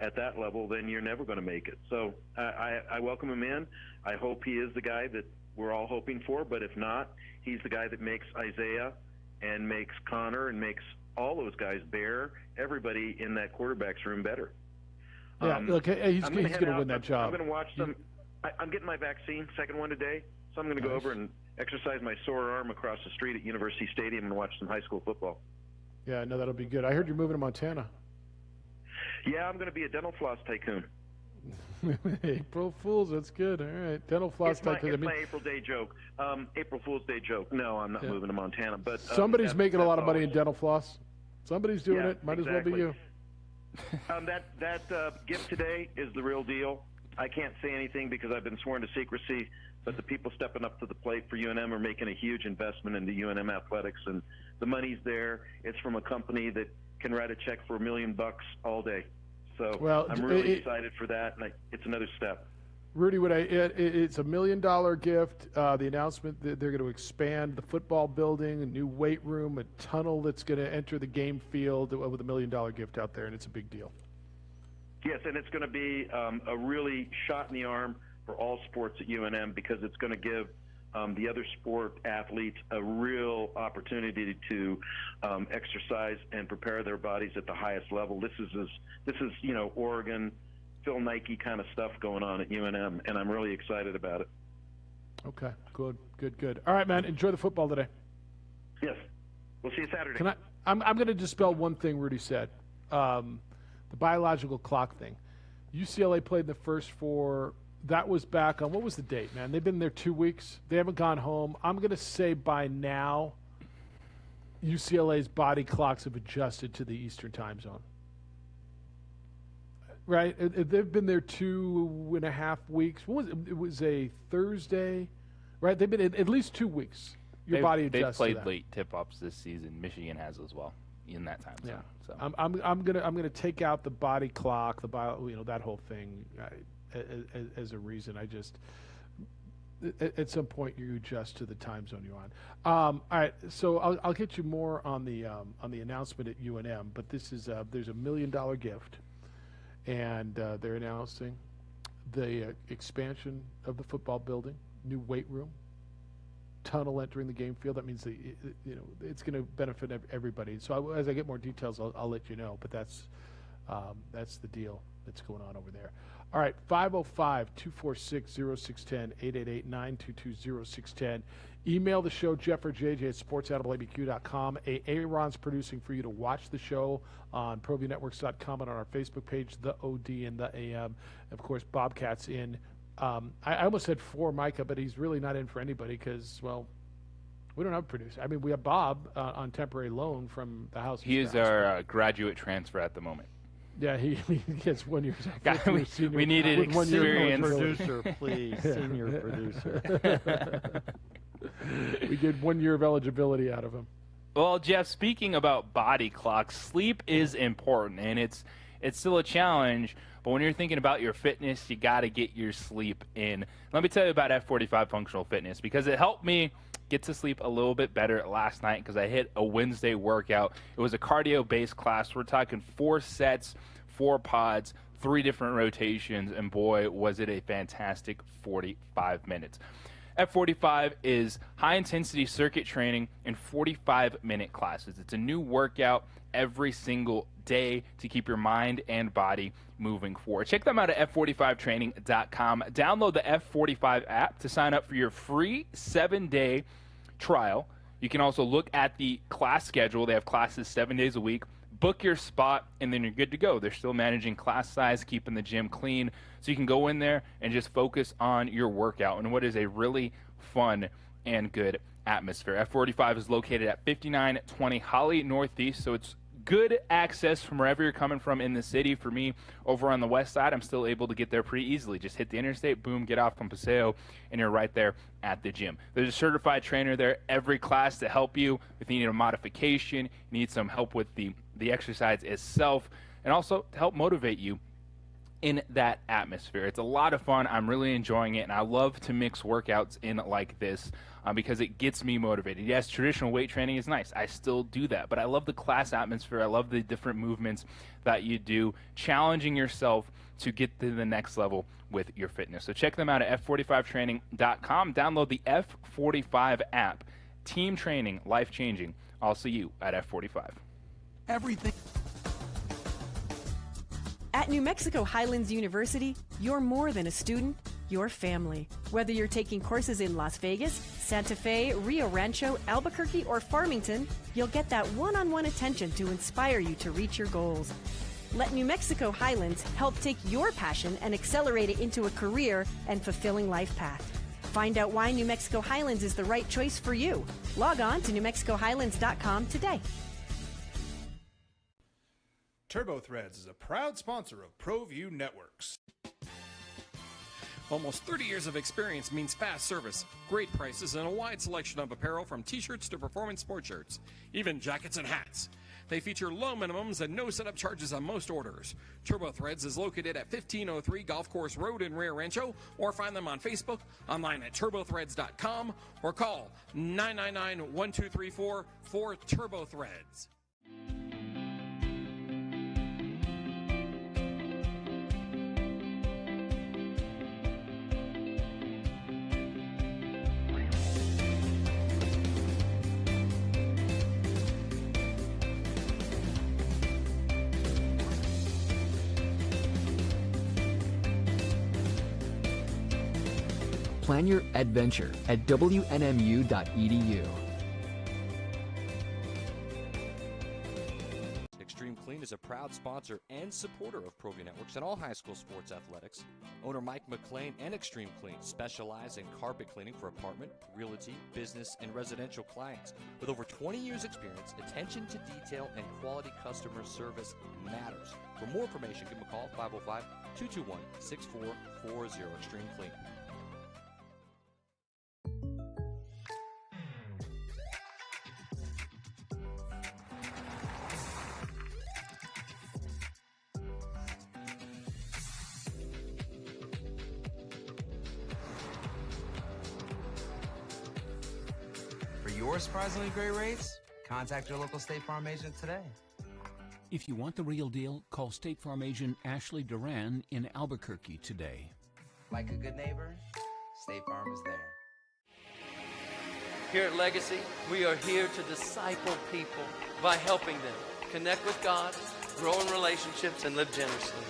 at that level, then you're never going to make it. So I welcome him in. I hope he is the guy that we're all hoping for, but if not, he's the guy that makes Isaiah and makes Connor and makes all those guys, Bear, everybody in that quarterback's room better. Yeah, look, he's going to win that job. I'm going to watch them. I'm getting my vaccine, second one today, so I'm going to go over and exercise my sore arm across the street at University Stadium and watch some high school football. Yeah, no, that'll be good. I heard you're moving to Montana. Yeah, I'm going to be a dental floss tycoon. April Fools, that's good. All right, dental floss tycoon. It's my April Day joke. April Fool's Day joke. No, I'm not moving to Montana. But somebody's making a lot of money in dental floss. Somebody's doing it. Might as well be you. That gift today is the real deal. I can't say anything because I've been sworn to secrecy, but the people stepping up to the plate for UNM are making a huge investment into UNM athletics, and the money's there. It's from a company that can write a check for $1 million all day. So I'm really excited for that, and it's another step. Rudy, it's $1 million gift. The announcement that they're going to expand the football building, a new weight room, a tunnel that's going to enter the game field with $1 million gift out there, and it's a big deal. Yes, and it's going to be a really shot in the arm for all sports at UNM, because it's going to give the other sport athletes a real opportunity to exercise and prepare their bodies at the highest level. This is Oregon, Phil Nike kind of stuff going on at UNM, and I'm really excited about it. Okay, good. All right, man, enjoy the football today. Yes, we'll see you Saturday. I'm going to dispel one thing Rudy said, the biological clock thing. UCLA played the first 4. That was back on, what was the date, man? They've been there 2 weeks. They haven't gone home. I'm going to say by now, UCLA's body clocks have adjusted to the Eastern time zone. Right? They've been there 2.5 weeks. What was it? It was a Thursday, right? They've been at least 2 weeks. your body adjusts. They've played to that. late tip-offs this season. Michigan has as well in that time zone. Yeah. So I'm gonna take out the body clock, that whole thing as a reason. I just at some point you adjust to the time zone you're on. All right, so I'll get you more on the announcement at UNM, but this is there's $1 million gift, and they're announcing the expansion of the football building, new weight room, tunnel entering the game field. That means that it's going to benefit everybody. So as I get more details, I'll let you know. But that's the deal that's going on over there. All right, 505-246-0610, 888-922-0610. Email the show, Jeff or JJ at sportsaudiblebq.com. Aaron's producing for you to watch the show on ProViewNetworks.com and on our Facebook page, The OD and The AM. Of course, Bobcat's in. I almost said for Micah, but he's really not in for anybody because, well, we don't have a producer. I mean, we have Bob on temporary loan from the house. He is our graduate transfer at the moment. Yeah, he gets 1 year. We needed experience. Producer, please, senior producer. We did 1 year of eligibility out of him. Well, Jeff, speaking about body clocks, sleep is important, and it's still a challenge. But when you're thinking about your fitness, you got to get your sleep in. Let me tell you about F45 Functional Fitness because it helped me get to sleep a little bit better last night because I hit a Wednesday workout. It was a cardio-based class. We're talking 4 sets, 4 pods, 3 different rotations, and boy, was it a fantastic 45 minutes. F45 is high-intensity circuit training in 45-minute classes. It's a new workout every single day to keep your mind and body moving forward. Check them out at f45training.com. Download the F45 app to sign up for your free 7-day trial. You can also look at the class schedule. They have classes 7 days a week. Book your spot, and then you're good to go. They're still managing class size, keeping the gym clean, so you can go in there and just focus on your workout and what is a really fun and good atmosphere. F45 is located at 5920 Holly Northeast, so it's good access from wherever you're coming from in the city. For me, over on the west side, I'm still able to get there pretty easily. Just hit the interstate, boom, get off on Paseo, and you're right there at the gym. There's a certified trainer there every class to help you if you need a modification, you need some help with the exercise itself, and also to help motivate you in that atmosphere. It's a lot of fun. I'm really enjoying it, and I love to mix workouts in like this because it gets me motivated. Yes, traditional weight training is nice. I still do that, but I love the class atmosphere. I love the different movements that you do, challenging yourself to get to the next level with your fitness. So check them out at f45training.com. Download the F45 app. Team training, life-changing. I'll see you at F45. Everything. At New Mexico Highlands University, you're more than a student, you're family. Whether you're taking courses in Las Vegas, Santa Fe, Rio Rancho, Albuquerque, or Farmington, you'll get that one-on-one attention to inspire you to reach your goals. Let New Mexico Highlands help take your passion and accelerate it into a career and fulfilling life path. Find out why New Mexico Highlands is the right choice for you. Log on to NewMexicoHighlands.com today. TurboThreads is a proud sponsor of ProView Networks. Almost 30 years of experience means fast service, great prices, and a wide selection of apparel from t-shirts to performance sport shirts, even jackets and hats. They feature low minimums and no setup charges on most orders. TurboThreads is located at 1503 Golf Course Road in Rio Rancho, or find them on Facebook, online at turbothreads.com, or call 999-1234 for TurboThreads. Plan your adventure at WNMU.edu. Extreme Clean is a proud sponsor and supporter of ProView Networks and all high school sports athletics. Owner Mike McLean and Extreme Clean specialize in carpet cleaning for apartment, realty, business, and residential clients. With over 20 years experience, attention to detail and quality customer service matters. For more information, give them a call, 505-221-6440, Extreme Clean. your surprisingly great rates, contact your local State Farm agent today. If you want the real deal, call State Farm agent Ashley Duran in Albuquerque today. Like a good neighbor, State Farm is there. Here at Legacy, we are here to disciple people by helping them connect with God, grow in relationships, and live generously.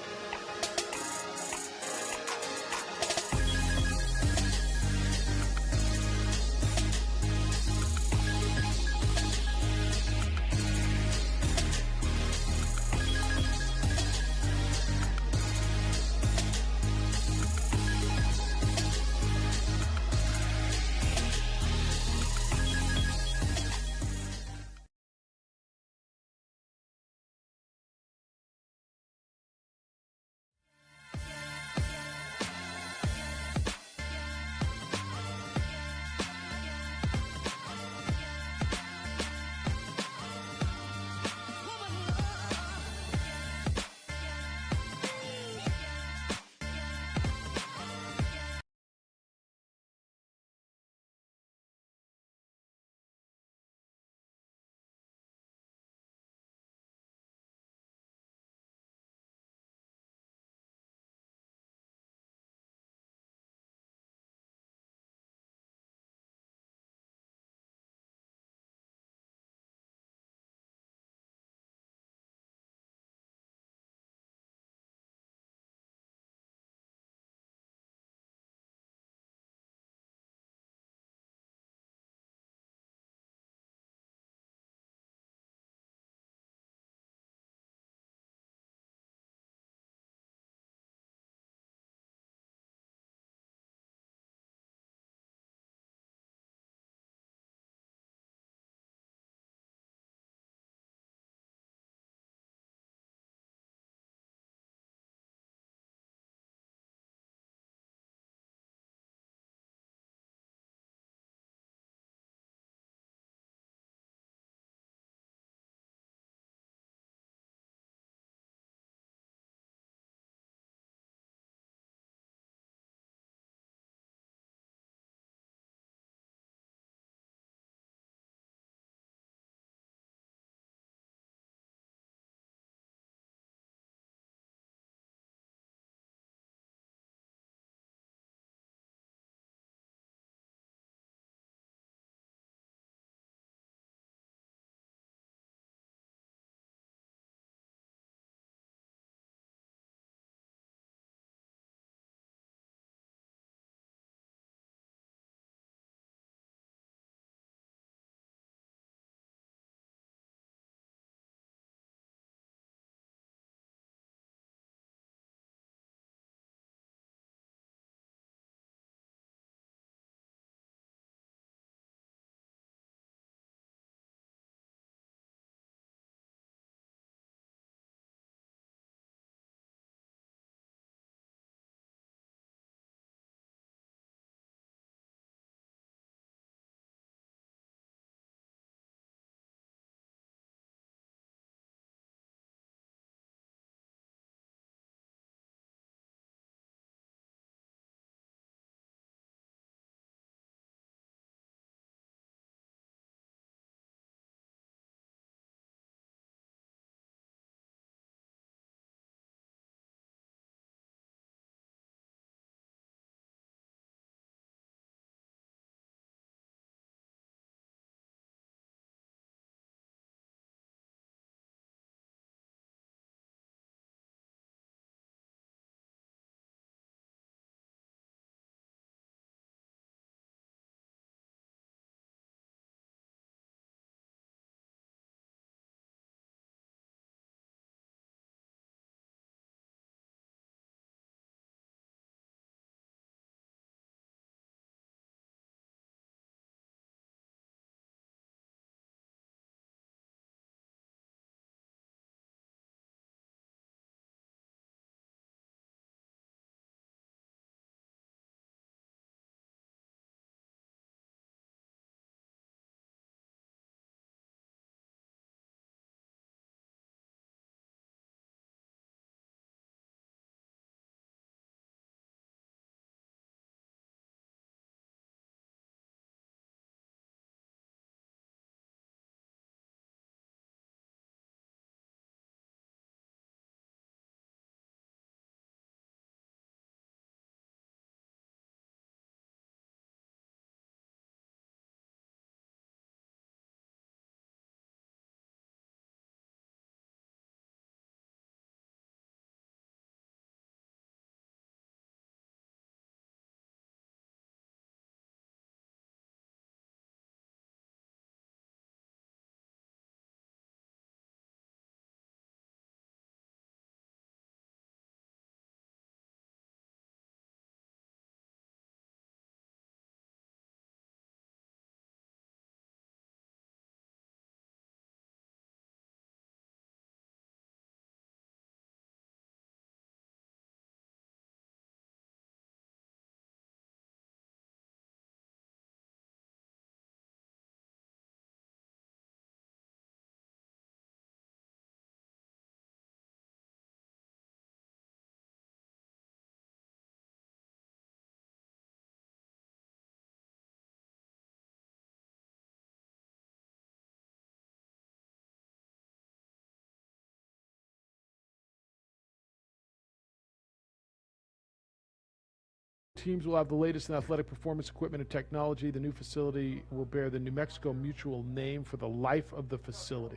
teams will have the latest in athletic performance equipment and technology. The new facility will bear the New Mexico Mutual name for the life of the facility.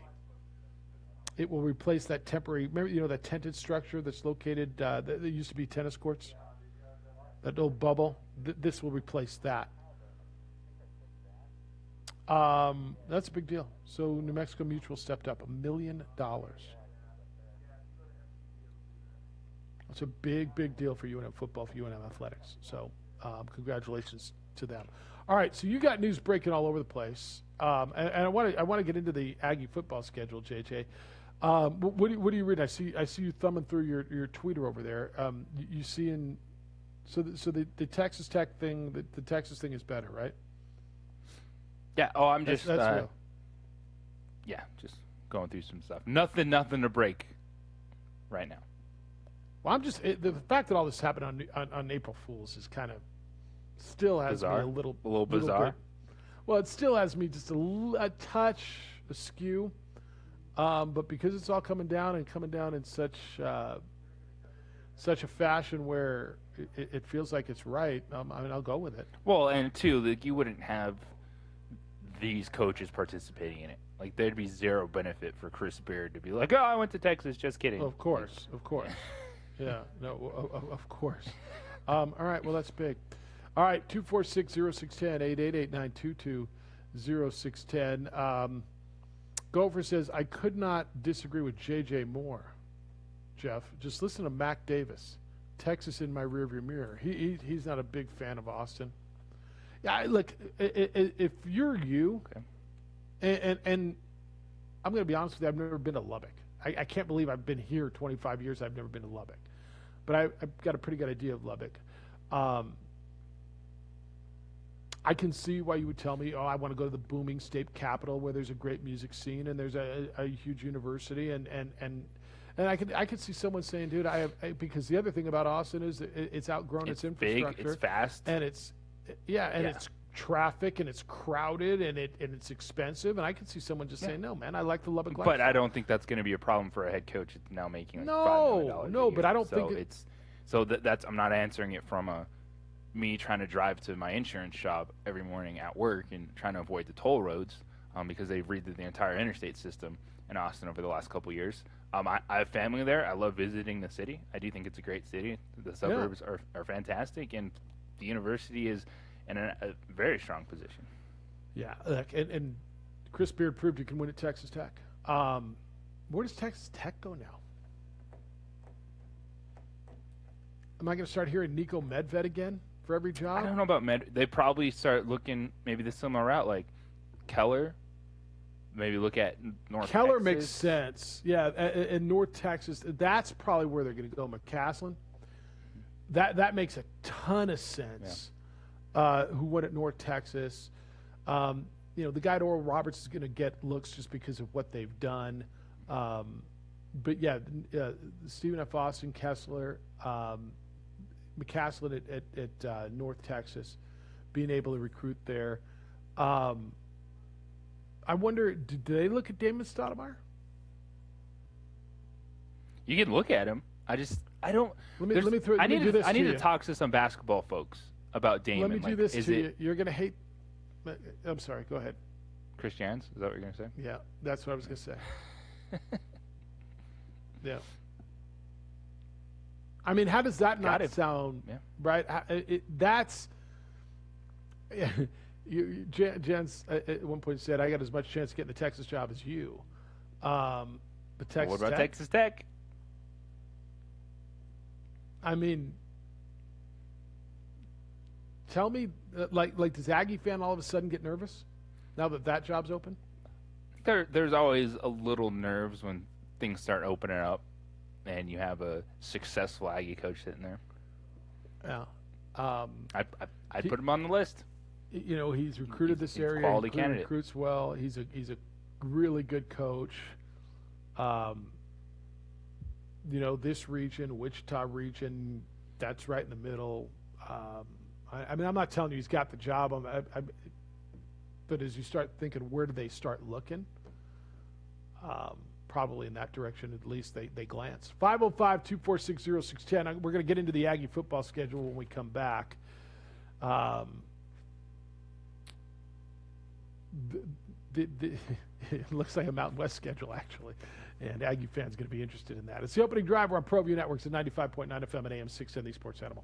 It will replace that temporary, remember, that tented structure that's located, that used to be tennis courts? That old bubble? This will replace that. That's a big deal. So New Mexico Mutual stepped up $1 million. It's a big, big deal for UNM football, for UNM athletics. So congratulations to them. All right, so you got news breaking all over the place, and I want to get into the Aggie football schedule, JJ. What do you read? I see you thumbing through your tweeter over there. You seeing so the Texas Tech thing, the Texas thing is better, right? Yeah. Oh, I'm just that's real. Yeah, just going through some stuff. Nothing to break right now. Well, I'm just the fact that all this happened on April Fool's is kind of still has bizarre. me a little bizarre. Bit, well, it still has me just a touch askew, but because it's all coming down in such a fashion where it feels like it's right. I mean, I'll go with it. Well, and two, like, you wouldn't have these coaches participating in it. Like, there'd be zero benefit for Chris Beard to be like, "Oh, I went to Texas." Just kidding. Of course. Yeah, no, of course. All right, well, that's big. All right, 246-0610, 888-922-0610. Gopher says, I could not disagree with J.J. Moore, Jeff. Just listen to Mac Davis. Texas in my rearview mirror. He's not a big fan of Austin. Yeah, look, if you're you, okay. and I'm going to be honest with you, I've never been to Lubbock. I can't believe I've been here 25 years. I've never been to Lubbock. But I've got a pretty good idea of Lubbock. I can see why you would tell me, I want to go to the booming state capital where there's a great music scene and there's a huge university. And I could see someone saying, dude, because the other thing about Austin is that it's outgrown its infrastructure. Big, it's fast. And it's traffic and it's crowded and it's expensive, and I could see someone just saying, "No, man, I like the Lubbock lifestyle." But I don't think that's going to be a problem for a head coach that's now making like $5 million no. a But year. I don't so think it's so that's I'm not answering it from me trying to drive to my insurance shop every morning at work and trying to avoid the toll roads because they've redid the entire interstate system in Austin over the last couple of years. I have family there. I love visiting the city. I do think it's a great city. The suburbs are fantastic, and the university is in a very strong position. Yeah, and Chris Beard proved he can win at Texas Tech. Where does Texas Tech go now? Am I going to start hearing Nico Medved again for every job? I don't know about They probably start looking maybe the similar route, like Keller. Maybe look at North Keller Texas. makes sense. Yeah, in North Texas, that's probably where they're going to go. McCaslin. That makes a ton of sense. Yeah. Who won at North Texas. The guy at Oral Roberts is going to get looks just because of what they've done. But yeah, Stephen F. Austin, Kessler, McCaslin at North Texas, being able to recruit there. I wonder, do they look at Damon Stoudemire? You can look at him. I don't. I need to talk to some basketball folks about Damon. Let me do this to you. You're going to hate. I'm sorry. Go ahead. Chris Jans? Is that what you're going to say? Yeah, that's what I was going to say. Yeah. I mean, how does that not sound right? That's. Jens at one point said, "I got as much chance to get the Texas job as you." But Texas what about Tech? Texas Tech? I mean, tell me, like, does Aggie fan all of a sudden get nervous now that job's open? There's always a little nerves when things start opening up, and you have a successful Aggie coach sitting there. Yeah, I'd put him on the list. He's recruited this area. Quality candidate. Recruits well. He's a really good coach. This region, Wichita region, that's right in the middle. I mean, I'm not telling you he's got the job. But as you start thinking, where do they start looking? probably in that direction. At least they glance. 505-246-0610. We're going to get into the Aggie football schedule when we come back. It looks like a Mountain West schedule, actually. And Aggie fans are going to be interested in that. It's the opening drive. We're on ProView Networks at 95.9 FM and AM 610, the Sports Animal.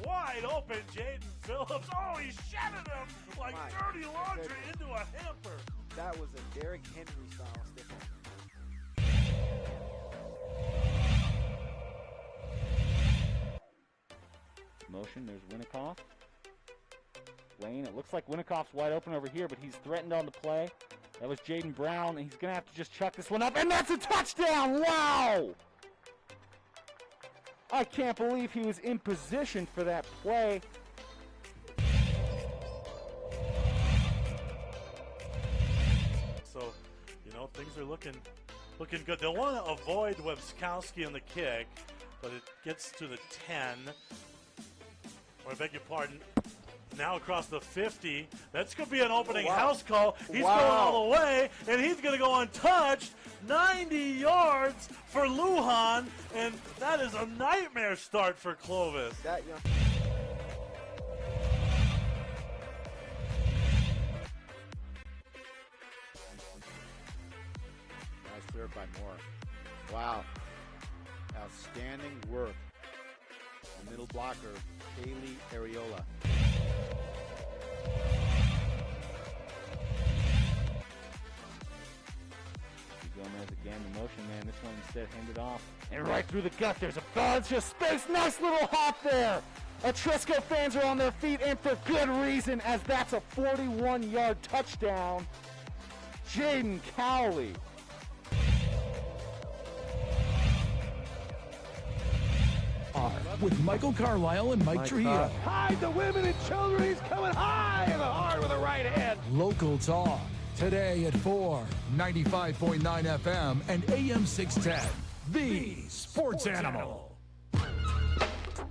Wide open, Jaden Phillips. Oh, he shattered him like dirty laundry into a hamper. That was a Derrick Henry style stiff arm. Motion, there's Winnikoff. Lane, it looks like Winnikoff's wide open over here, but he's threatened on the play. That was Jaden Brown, and he's going to have to just chuck this one up, and that's a touchdown! Wow! I can't believe he was in position for that play. So, things are looking good. They'll want to avoid Webskowski on the kick, but it gets to the 10. Or I beg your pardon. Now across the 50. That's going to be an opening house call. He's going all the way, and he's going to go untouched. 90 yards for Lujan, and that is a nightmare start for Clovis. That young. Nice serve by Moore. Wow. Outstanding work. The middle blocker, Kaylee Areola. Gomez again, the motion man. This one instead handed off. And right through the gut, there's a bunch of space. Nice little hop there. Etrisco fans are on their feet, and for good reason, as that's a 41-yard touchdown. Jaden Cowley. With Michael Carlisle and Mike Trujillo. Hide the women and children. He's coming high in the heart with a right hand. Local talk. Today at 4, 95.9 FM and AM 610. The Sports Animal. All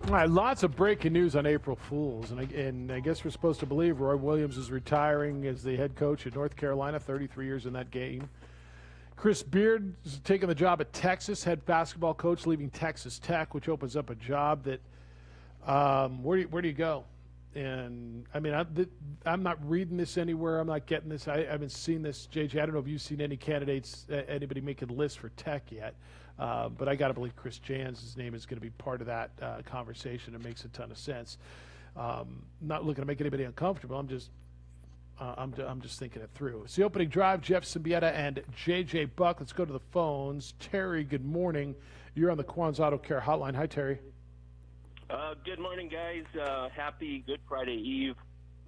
right, lots of breaking news on April Fools. And I guess we're supposed to believe Roy Williams is retiring as the head coach at North Carolina, 33 years in that game. Chris Beard is taking the job at Texas, head basketball coach, leaving Texas Tech, which opens up a job that where do you go? And, I mean, I'm not reading this anywhere. I'm not getting this. I haven't seen this. JJ, I don't know if you've seen any candidates, anybody making lists for Tech yet. But I got to believe Chris Jans' name is going to be part of that conversation. It makes a ton of sense. Not looking to make anybody uncomfortable. I'm just thinking it through. It's the opening drive. Jeff Siembieda and JJ Buck. Let's go to the phones. Terry, good morning. You're on the Quan's Auto Care Hotline. Hi, Terry. Good morning, guys. Happy Good Friday Eve.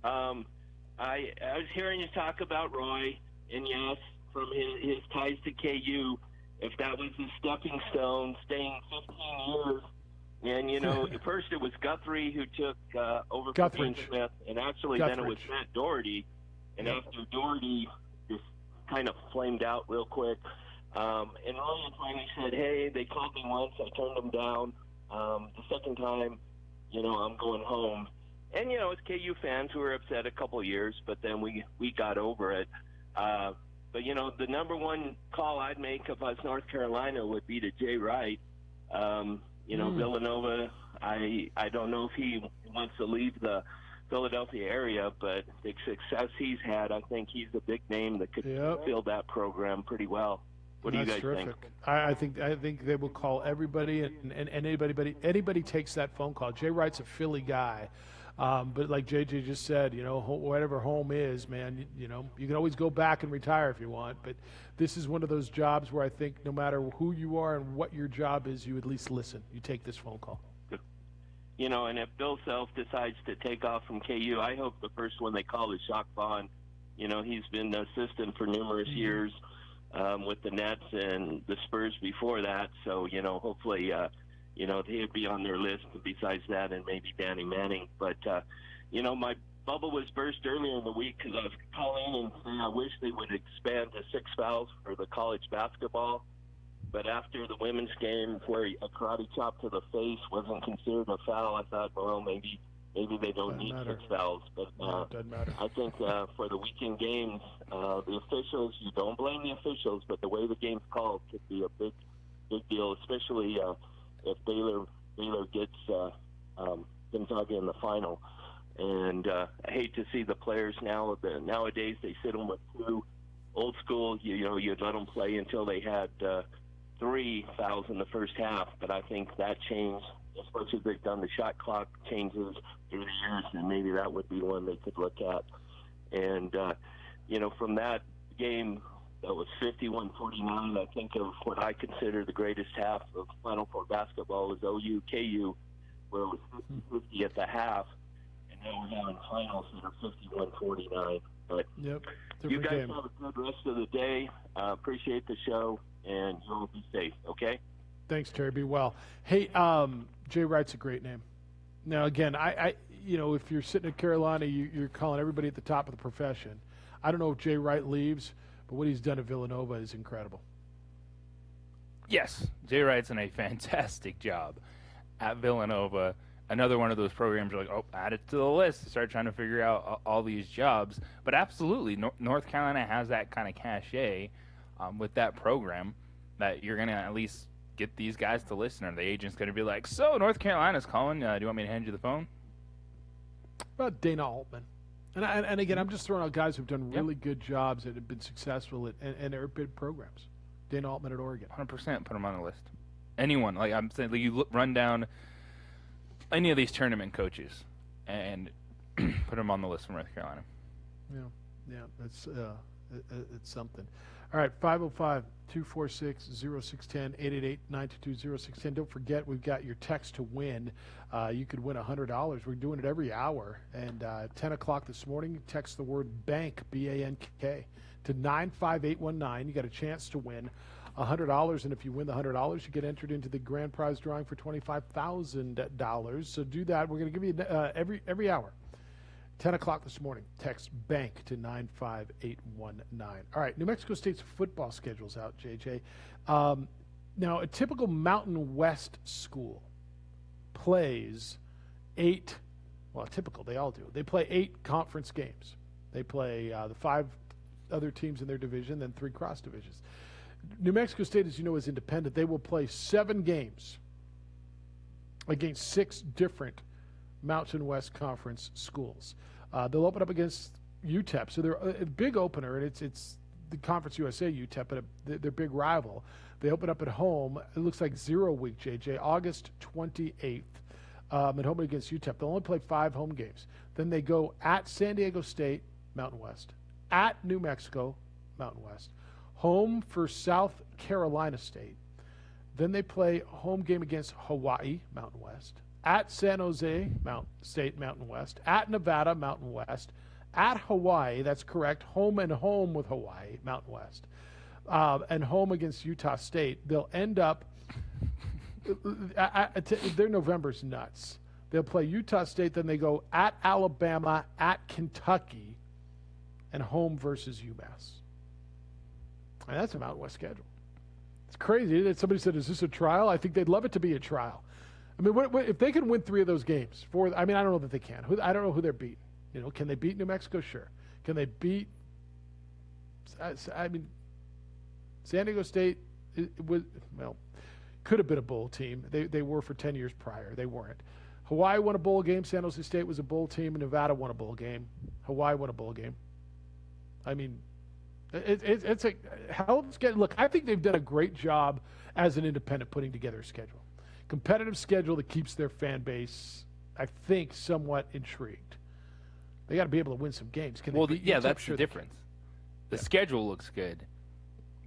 I was hearing you talk about Roy, and yes, from his ties to KU, if that was his stepping stone, staying 15 years. And, first it was Guthrie who took over for Dean Smith, and actually then it was Matt Doherty. And after Doherty just kind of flamed out real quick, and Roy finally said, hey, they called me once, I turned them down. The second time, I'm going home. And, it's KU fans who were upset a couple of years, but then we got over it. But, the number one call I'd make if I was North Carolina would be to Jay Wright. Villanova, I don't know if he wants to leave the Philadelphia area, but the success he's had, I think he's a big name that could fill that program pretty well. What do you guys think? I think they will call everybody, and anybody takes that phone call. Jay Wright's a Philly guy. But like JJ just said, whatever home is, man, you can always go back and retire if you want. But this is one of those jobs where I think no matter who you are and what your job is, you at least listen. You take this phone call. And if Bill Self decides to take off from KU, I hope the first one they call is Jacques Vaughn. He's been the assistant for numerous years with the Nets and the Spurs before that. So, hopefully, he'd be on their list besides that and maybe Danny Manning. But, my bubble was burst earlier in the week because I was calling and saying I wish they would expand to 6 fouls for the college basketball. But after the women's game where a karate chop to the face wasn't considered a foul, I thought, well, maybe they don't need 6 fouls. But doesn't matter. I think for the weekend games, the officials, you don't blame the officials, but the way the game's called could be a big deal, especially if Baylor gets Gonzaga in the final. And I hate to see the players nowadays they sit them with 2. Old school, you'd let them play until they had 3 fouls in the first half, but I think that changed, especially if they've done the shot clock changes through the years, and maybe that would be one they could look at. And, from that game that was 51-49, I think of what I consider the greatest half of Final Four basketball was OU-KU, where it was 50-50 at the half, and now we're having finals that are 51-49. But you guys game. have a good rest of the day. Appreciate the show. And you'll be safe, okay? Thanks, Terry. Be well. Hey, Jay Wright's a great name. Now, again, I if you're sitting at Carolina, you're calling everybody at the top of the profession. I don't know if Jay Wright leaves, but what he's done at Villanova is incredible. Yes, Jay Wright's done a fantastic job at Villanova. Another one of those programs you're like, oh, add it to the list. Start trying to figure out all these jobs. But absolutely, North Carolina has that kind of cachet with that program that you're going to at least get these guys to listen, or the agent's going to be like, so North Carolina's calling. Do you want me to hand you the phone? About Dana Altman. And again, I'm just throwing out guys who've done really good jobs that have been successful and are big programs. Dana Altman at Oregon. 100% put them on the list. Anyone. Like I'm saying, you run down any of these tournament coaches and put them on the list from North Carolina. Yeah, it's something. All right, 505-246-0610, 888-922-0610. Don't forget, we've got your text to win. You could win $100. We're doing it every hour. And 10 o'clock this morning, text the word BANK, B-A-N-K, to 95819. You got a chance to win $100. And if you win the $100, you get entered into the grand prize drawing for $25,000. So do that. We're going to give you every hour. 10 o'clock this morning, text BANK to 95819. All right, New Mexico State's football schedule's out, JJ. Now, a typical Mountain West school plays typical, they all do. They play 8 conference games. They play the 5 other teams in their division, then 3 cross divisions. New Mexico State, as you know, is independent. They will play 7 games against 6 different Mountain West Conference schools. They'll open up against UTEP, so they're a big opener, and it's the Conference USA UTEP, but their big rival. They open up at home. It looks like 0 week, JJ, August 28th, at home against UTEP. They'll only play 5 home games. Then they go at San Diego State, Mountain West, at New Mexico, Mountain West, home for South Carolina State. Then they play home game against Hawaii, Mountain West, at San Jose State, Mountain West, at Nevada, Mountain West, at Hawaii, that's correct, home and home with Hawaii, Mountain West, and home against Utah State. They'll end up, their November's nuts. They'll play Utah State, then they go at Alabama, at Kentucky, and home versus UMass. And that's a Mountain West schedule. It's crazy. Somebody said, is this a trial? I think they'd love it to be a trial. I mean, what, if they can win 3 of those games, I don't know that they can. I don't know who they're beating. Can they beat New Mexico? Sure. Can they beat? San Diego State could have been a bowl team. They were for 10 years prior. They weren't. Hawaii won a bowl game. San Jose State was a bowl team. And Nevada won a bowl game. Hawaii won a bowl game. I mean, it's a hell of a schedule. Look, I think they've done a great job as an independent putting together a schedule. Competitive schedule that keeps their fan base I think, somewhat intrigued. They got to be able to win some games. Can they beat yeah, UTEP? that's Sure the difference. The schedule looks good,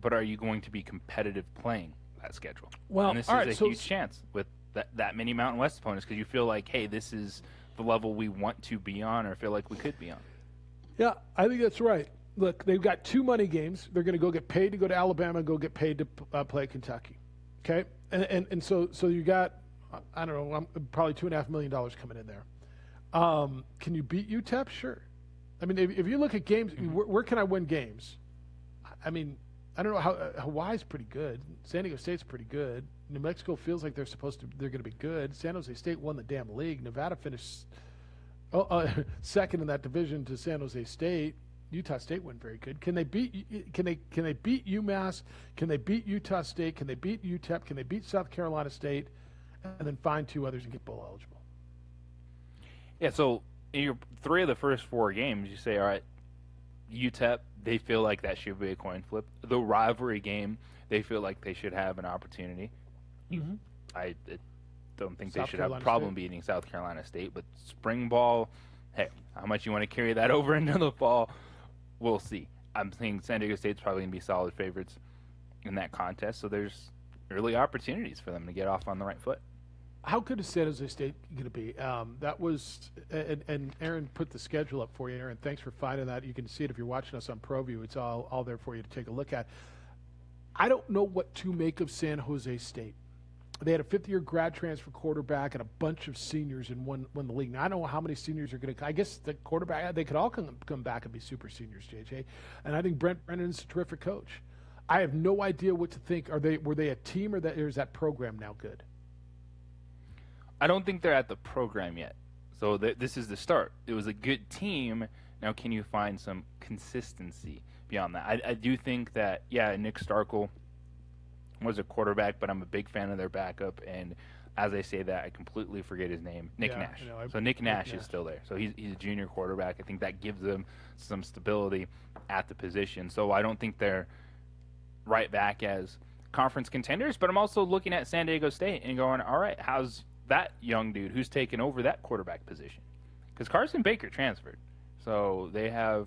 but are you going to be competitive playing that schedule? Well, and this all is right, a so huge chance with that many Mountain West opponents because you feel like, hey, this is the level we want to be on or feel like we could be on. Yeah, I think that's right. Look, they've got 2 money games. They're going to go get paid to go to Alabama and go get paid to play Kentucky. Okay? And so you got, I don't know, probably $2.5 million coming in there. Can you beat UTEP? Sure. I mean, if you look at games, where can I win games? I mean, I don't know how Hawaii's pretty good. San Diego State's pretty good. New Mexico feels like they're going to be good. San Jose State won the damn league. Nevada finished second in that division to San Jose State. Utah State went very good. Can they beat? Can they beat UMass? Can they beat Utah State? Can they beat UTEP? Can they beat South Carolina State? And then find 2 others and get bowl eligible. Yeah. So in your 3 of the first 4 games, you say, all right, UTEP, they feel like that should be a coin flip. The rivalry game, they feel like they should have an opportunity. Mm-hmm. I don't think South they should Carolina have a problem State. beating South Carolina State, but spring ball, hey, how much you want to carry that over into the fall, we'll see. I'm thinking San Diego State's probably going to be solid favorites in that contest, so there's early opportunities for them to get off on the right foot. How good is San Jose State going to be? That was, and Aaron put the schedule up for you. Aaron, thanks for finding that. You can see it if you're watching us on ProView. It's all there for you to take a look at. I don't know what to make of San Jose State. They had a 5th-year grad transfer quarterback and a bunch of seniors in won the league. Now, I don't know how many seniors are going to – I guess the quarterback – they could all come back and be super seniors, JJ. And I think Brent Brennan's a terrific coach. I have no idea what to think. Were they a team or is that program now good? I don't think they're at the program yet. So this is the start. It was a good team. Now can you find some consistency beyond that? I do think that, yeah, Nick Starkel was a quarterback, but I'm a big fan of their backup. And as I say that, I completely forget his name, Nick Nash. So Nick Nash is still there. So he's a junior quarterback. I think that gives them some stability at the position. So I don't think they're right back as conference contenders, but I'm also looking at San Diego State and going, all right, how's that young dude who's taken over that quarterback position? Because Carson Baker transferred. So you're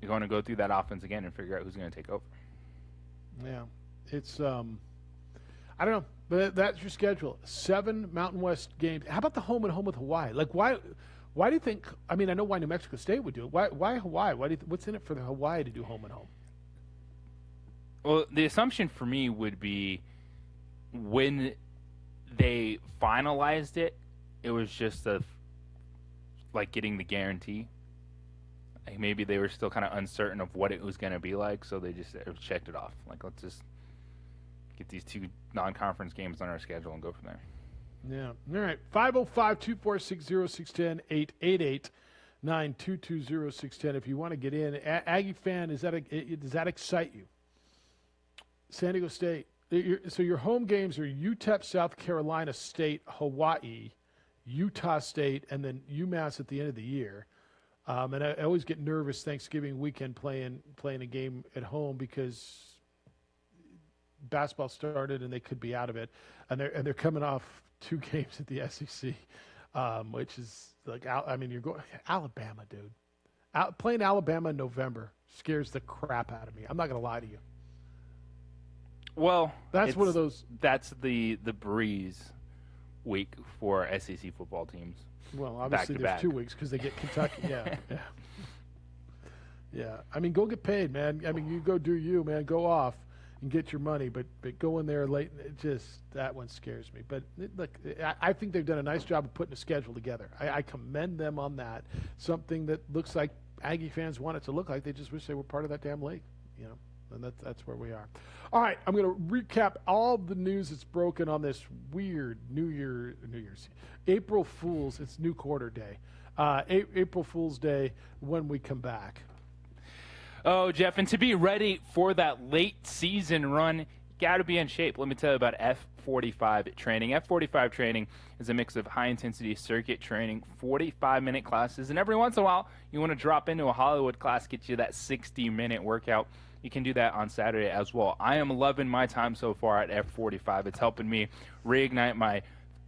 going to go through that offense again and figure out who's going to take over. Yeah. It's, I don't know, but that's your schedule. 7 Mountain West games. How about the home and home with Hawaii? Like, why do you think, I mean, I know why New Mexico State would do it. Why Hawaii? What's in it for the Hawaii to do home and home? Well, the assumption for me would be when they finalized it, it was just like getting the guarantee. Like maybe they were still kind of uncertain of what it was going to be like, so they just checked it off. Like, let's just get these 2 non-conference games on our schedule and go from there. Yeah. All right. 505-246-0610, 888-922-0610 if you want to get in. Aggie fan, does that excite you? San Diego State. So your home games are UTEP, South Carolina State, Hawaii, Utah State, and then UMass at the end of the year. And I always get nervous Thanksgiving weekend playing a game at home because basketball started and they could be out of it, and they're coming off 2 games at the SEC, which is like, I mean, you're going Alabama, dude. Playing Alabama in November scares the crap out of me. I'm not going to lie to you. Well, that's one of those. That's the breeze week for SEC football teams. Well, obviously there's 2 weeks because they get Kentucky. Yeah. I mean, go get paid, man. I mean, you go do you, man. Go off and get your money, but go in there late. That one scares me. But look, I think they've done a nice job of putting a schedule together. I commend them on that. Something that looks like Aggie fans want it to look like. They just wish they were part of that damn league, you know. And that's where we are. All right, I'm going to recap all the news that's broken on this weird New Year's April Fool's. It's New Quarter Day, April Fool's Day when we come back. Oh, Jeff, and to be ready for that late season run, you got to be in shape. Let me tell you about F45 training. F45 training is a mix of high-intensity circuit training, 45-minute classes, and every once in a while you want to drop into a Hollywood class, get you that 60-minute workout. You can do that on Saturday as well. I am loving my time so far at F45. It's helping me reignite my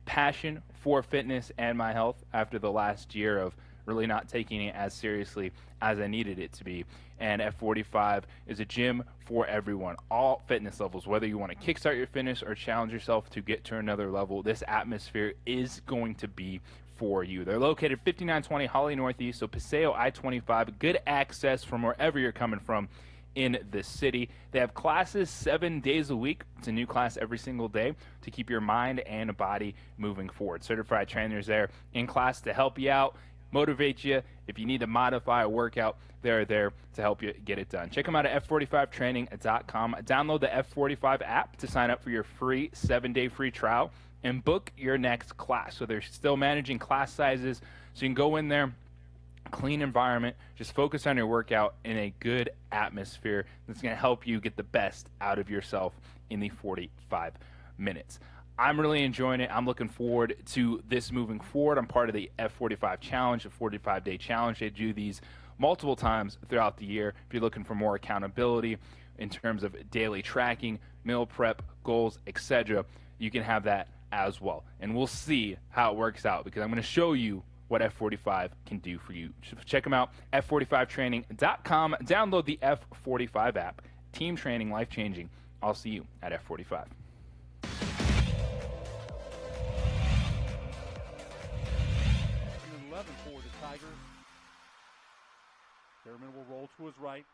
passion for fitness and my health after the last year of really not taking it as seriously as I needed it to be. And F45 is a gym for everyone, all fitness levels. Whether you want to kickstart your fitness or challenge yourself to get to another level, this atmosphere is going to be for you. They're located 5920 Holly Northeast, so Paseo I-25, good access from wherever you're coming from in the city. They have classes 7 days a week. It's a new class every single day to keep your mind and body moving forward. Certified trainers there in class to help you out, motivate you. If you need to modify a workout, they're there to help you get it done. Check them out at f45training.com. Download the F45 app to sign up for your free 7-day free trial and book your next class. So they're still managing class sizes, so you can go in there, clean environment, just focus on your workout in a good atmosphere that's going to help you get the best out of yourself in the 45 minutes. I'm really enjoying it. I'm looking forward to this moving forward. I'm part of the F45 Challenge, the 45-day challenge. They do these multiple times throughout the year. If you're looking for more accountability in terms of daily tracking, meal prep, goals, etc., you can have that as well. And we'll see how it works out, because I'm going to show you what F45 can do for you. Check them out, f45training.com. Download the F45 app. Team training, life-changing. I'll see you at F45. 11 for the Tigers. Thurman will roll to his right.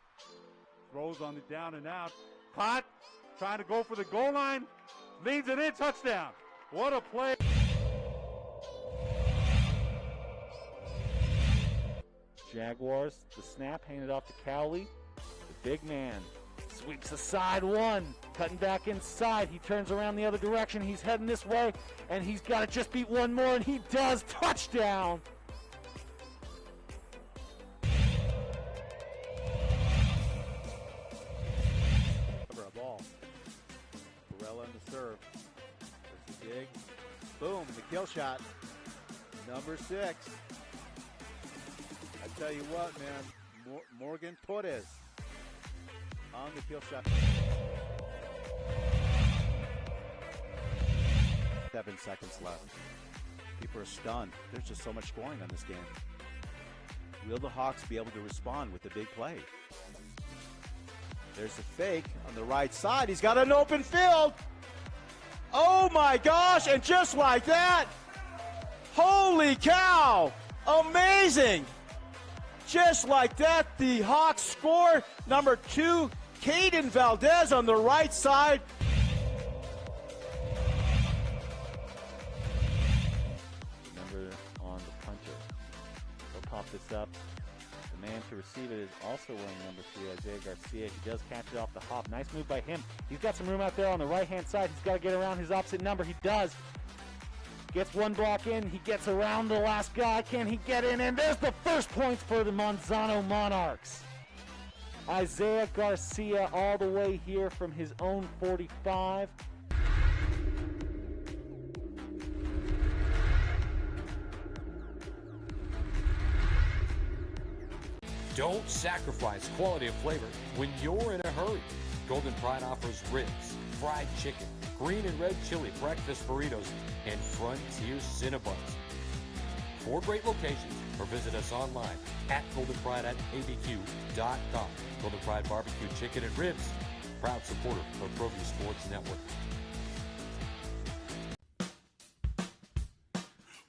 Throws on the down and out. Caught. Trying to go for the goal line. Leads it in. Touchdown. What a play. Jaguars, the snap handed off to Cowley. The big man sweeps aside one, cutting back inside. He turns around the other direction. He's heading this way, and he's got to just beat one more, and he does. Touchdown. Cover a ball. Barella in the serve. There's the dig. Boom, the kill shot. Number 6. I tell you what, man, Morgan Torres on the kill shot. 7 seconds left. People are stunned. There's just so much scoring on this game. Will the Hawks be able to respond with the big play? There's a fake on the right side. He's got an open field. Oh my gosh, and just like that, holy cow, amazing. Just like that, the Hawks score. Number 2, Caden Valdez on the right side. Remember on the punter. He'll pop this up. The man to receive it is also wearing number 3, Isaiah Garcia. He does catch it off the hop. Nice move by him. He's got some room out there on the right-hand side. He's got to get around his opposite number. He does. Gets one block in. He gets around the last guy. Can he get in? And there's the first points for the Manzano Monarchs. Isaiah Garcia all the way here from his own 45. Don't sacrifice quality of flavor when you're in a hurry. Golden Pride offers ribs, fried chicken, green and red chili breakfast burritos, and Frontier Cinnabons. 4 great locations, or visit us online at goldenpride@abq.com. Golden Pride Barbecue Chicken and Ribs, proud supporter of ProView Sports Network.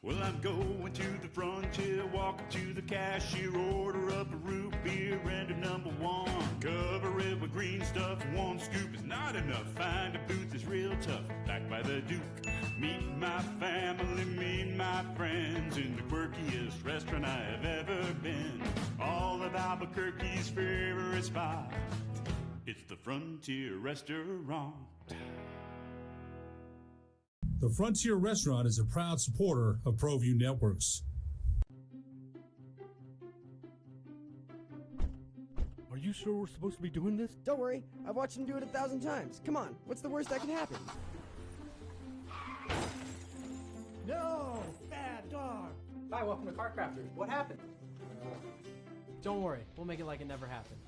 Well, I'm going to the frontier, walking to the cashier, order up a root beer and a number 1. Cover it with green stuff, 1 scoop is not enough. Find a booth that's real tough, backed by the Duke. Meet my family, meet my friends in the quirkiest restaurant I've ever been. All of Albuquerque's favorite spot, it's the Frontier Restaurant. The Frontier Restaurant is a proud supporter of ProView Networks. Are you sure we're supposed to be doing this? Don't worry, I've watched him do it 1,000 times. Come on, what's the worst that can happen? No! Bad dog! Hi, welcome to Car Crafters. What happened? Don't worry, we'll make it like it never happened.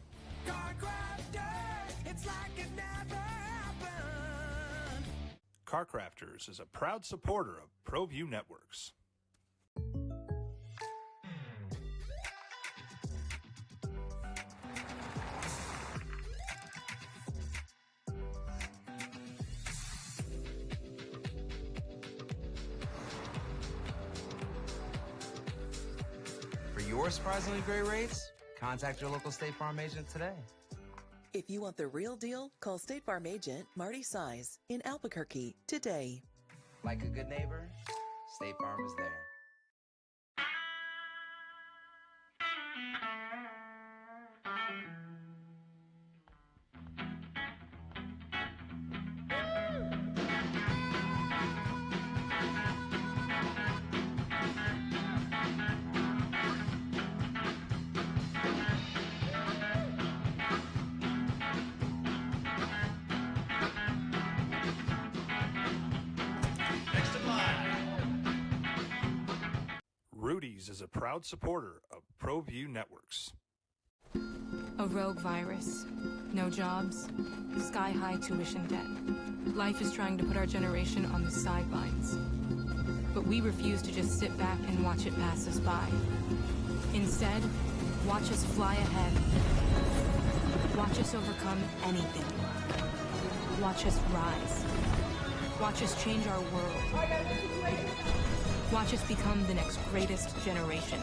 Car Crafters! It's like it never happened! Car Crafters is a proud supporter of ProView Networks. For your surprisingly great rates, contact your local State Farm agent today. If you want the real deal, call State Farm agent Marty Size in Albuquerque today. Like a good neighbor, State Farm is there. Rudy's is a proud supporter of ProView Networks. A rogue virus, no jobs, sky-high tuition debt. Life is trying to put our generation on the sidelines. But we refuse to just sit back and watch it pass us by. Instead, watch us fly ahead. Watch us overcome anything. Watch us rise. Watch us change our world. Watch us become the next greatest generation.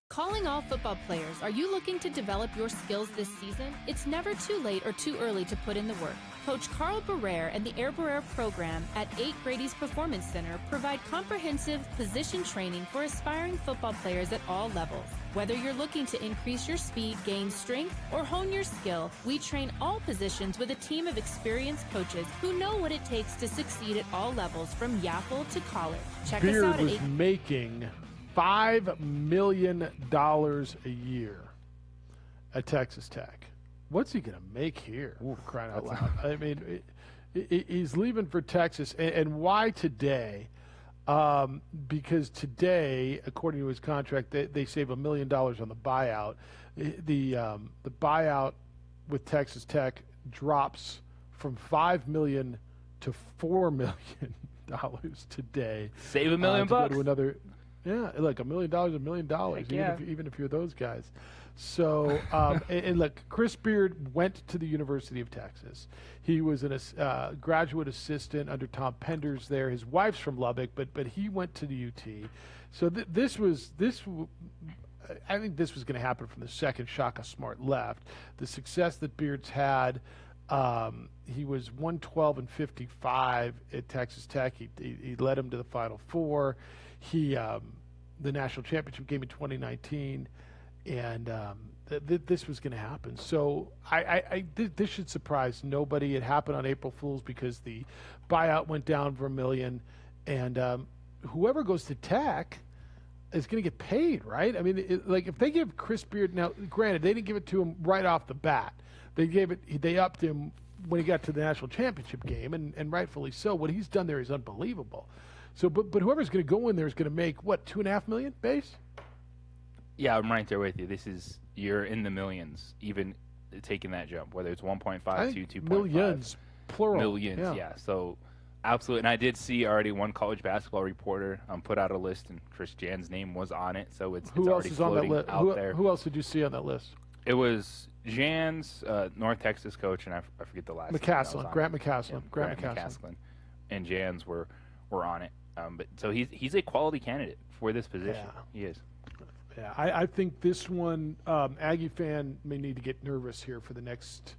Calling all football players, are you looking to develop your skills this season? It's never too late or too early to put in the work. Coach Carl Barrere and the Air Barrere program at 8 Grady's Performance Center provide comprehensive position training for aspiring football players at all levels. Whether you're looking to increase your speed, gain strength, or hone your skill, we train all positions with a team of experienced coaches who know what it takes to succeed at all levels from Yaffle to college. Check Beard us out at was making $5 million a year at Texas Tech. What's he going to make here? For crying out loud. I mean, he's leaving for Texas. And why today? Because today, according to his contract, they save $1 million on the buyout. The buyout with Texas Tech drops from $5 million to $4 million today. Save $1 million to go bucks. to another. Yeah, look, $1 million, $1 million. Yeah. Even if you're those guys. So, and look, Chris Beard went to the University of Texas. He was a graduate assistant under Tom Penders there. His wife's from Lubbock, but he went to the UT. So I think this was going to happen from the second Shaka Smart left. The success that Beard's had, he was 112-55 at Texas Tech. He led him to the Final Four. The national championship game in 2019, and this was going to happen. So this should surprise nobody. It happened on April Fool's because the buyout went down for $1 million, and whoever goes to Tech is going to get paid, right? I mean, like if they give Chris Beard, now granted they didn't give it to him right off the bat. They upped him when he got to the national championship game, and rightfully so. What he's done there is unbelievable. So, but whoever's going to go in there is going to make what, $2.5 million base? Yeah, I'm right there with you. You're in the millions, even taking that jump, whether it's 1.5 to 2.5. Millions, plural. Millions, yeah. So, absolutely. And I did see already one college basketball reporter put out a list, and Chris Jan's name was on it. So it's already floating out there. Who else did you see on that list? It was Jan's North Texas coach, and I forget the last name. Grant McCaslin. Yeah, Grant McCaslin. And Jan's were on it. But so he's a quality candidate for this position. Yeah. He is. Yeah, I think this one, Aggie fan may need to get nervous here for the next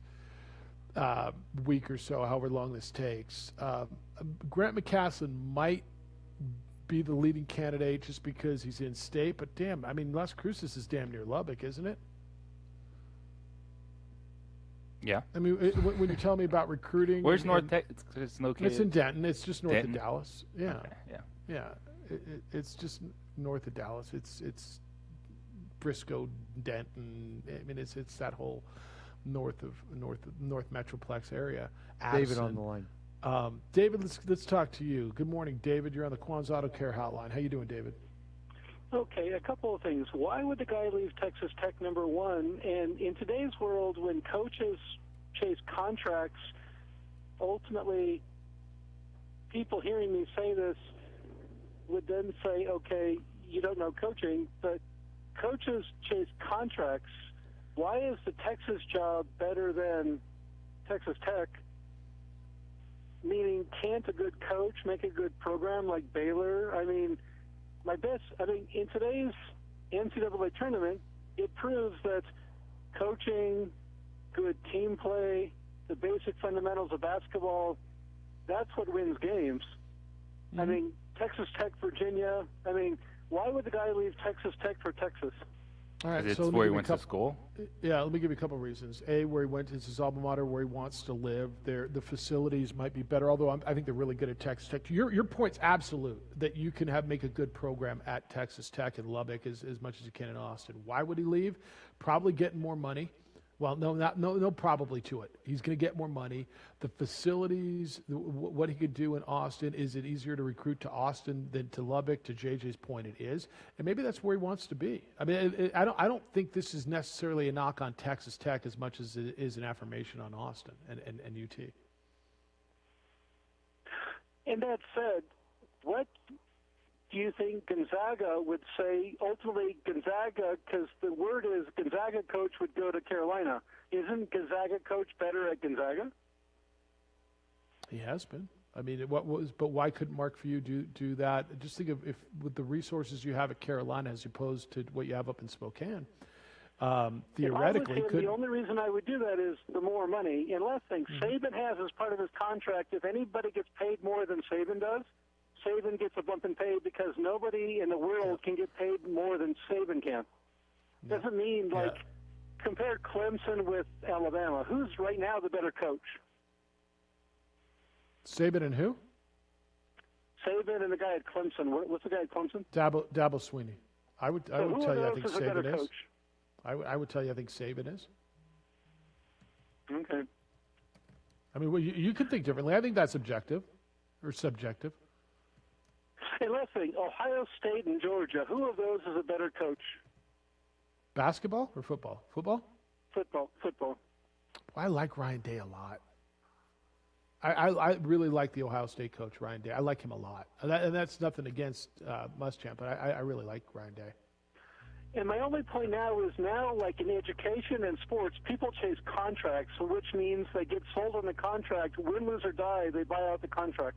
week or so, however long this takes. Grant McCaslin might be the leading candidate just because he's in state, but damn, I mean, Las Cruces is damn near Lubbock, isn't it? Yeah. I mean, when you tell me about recruiting. Where's North Texas? It's located. It's in Denton. It's just north Denton? of Dallas. Yeah. Okay, yeah. It's just north of Dallas. It's Briscoe, Denton. I mean, it's that whole north Metroplex area. David Addison. on the line. David, let's talk to you. Good morning, David. You're on the Quan's Auto Care Hotline. How you doing, David? Okay, a couple of things. Why would the guy leave Texas Tech, number one? And in today's world, when coaches chase contracts ultimately, people hearing me say this would then say, okay, you don't know coaching, but coaches chase contracts. Why is the Texas job better than Texas Tech? Meaning, can't a good coach make a good program like Baylor? I mean, in today's NCAA tournament, it proves that coaching, good team play, the basic fundamentals of basketball, that's what wins games. Mm-hmm. I mean, Texas Tech, Virginia, why would the guy leave Texas Tech for Texas? All right, it's so where he went to school? Yeah, let me give you a couple of reasons. A, where he went is his alma mater, where he wants to live. The facilities might be better, although I think they're really good at Texas Tech. Your point's absolute, that you can make a good program at Texas Tech and Lubbock as much as you can in Austin. Why would he leave? Probably getting more money. Well, no, probably to it. He's going to get more money. The facilities, what he could do in Austin, is it easier to recruit to Austin than to Lubbock? To JJ's point, it is, and maybe that's where he wants to be. I mean, I don't think this is necessarily a knock on Texas Tech as much as it is an affirmation on Austin and UT. And that said, what do you think Gonzaga would say? Ultimately, Gonzaga, because the word is Gonzaga coach would go to Carolina. Isn't Gonzaga coach better at Gonzaga? He has been. I mean, but why couldn't Mark Few do that? Just think of if with the resources you have at Carolina as opposed to what you have up in Spokane. Theoretically, the only reason I would do that is the more money. And last thing, Saban has as part of his contract, if anybody gets paid more than Saban does, Saban gets a bump in pay, because nobody in the world can get paid more than Saban can. Doesn't mean, compare Clemson with Alabama. Who's right now the better coach? Saban and who? Saban and the guy at Clemson. What's the guy at Clemson? Dabble Sweeney. I would tell you I think Saban is. Coach? I would tell you I think Saban is. Okay. I mean, you could think differently. I think that's objective or subjective. Hey, last thing, Ohio State and Georgia, who of those is a better coach? Basketball or football? Football. Well, I like Ryan Day a lot. I really like the Ohio State coach, Ryan Day. I like him a lot. And that's nothing against Muschamp, but I really like Ryan Day. And my only point now is like in education and sports, people chase contracts, which means they get sold on the contract. Win, lose, or die, they buy out the contract.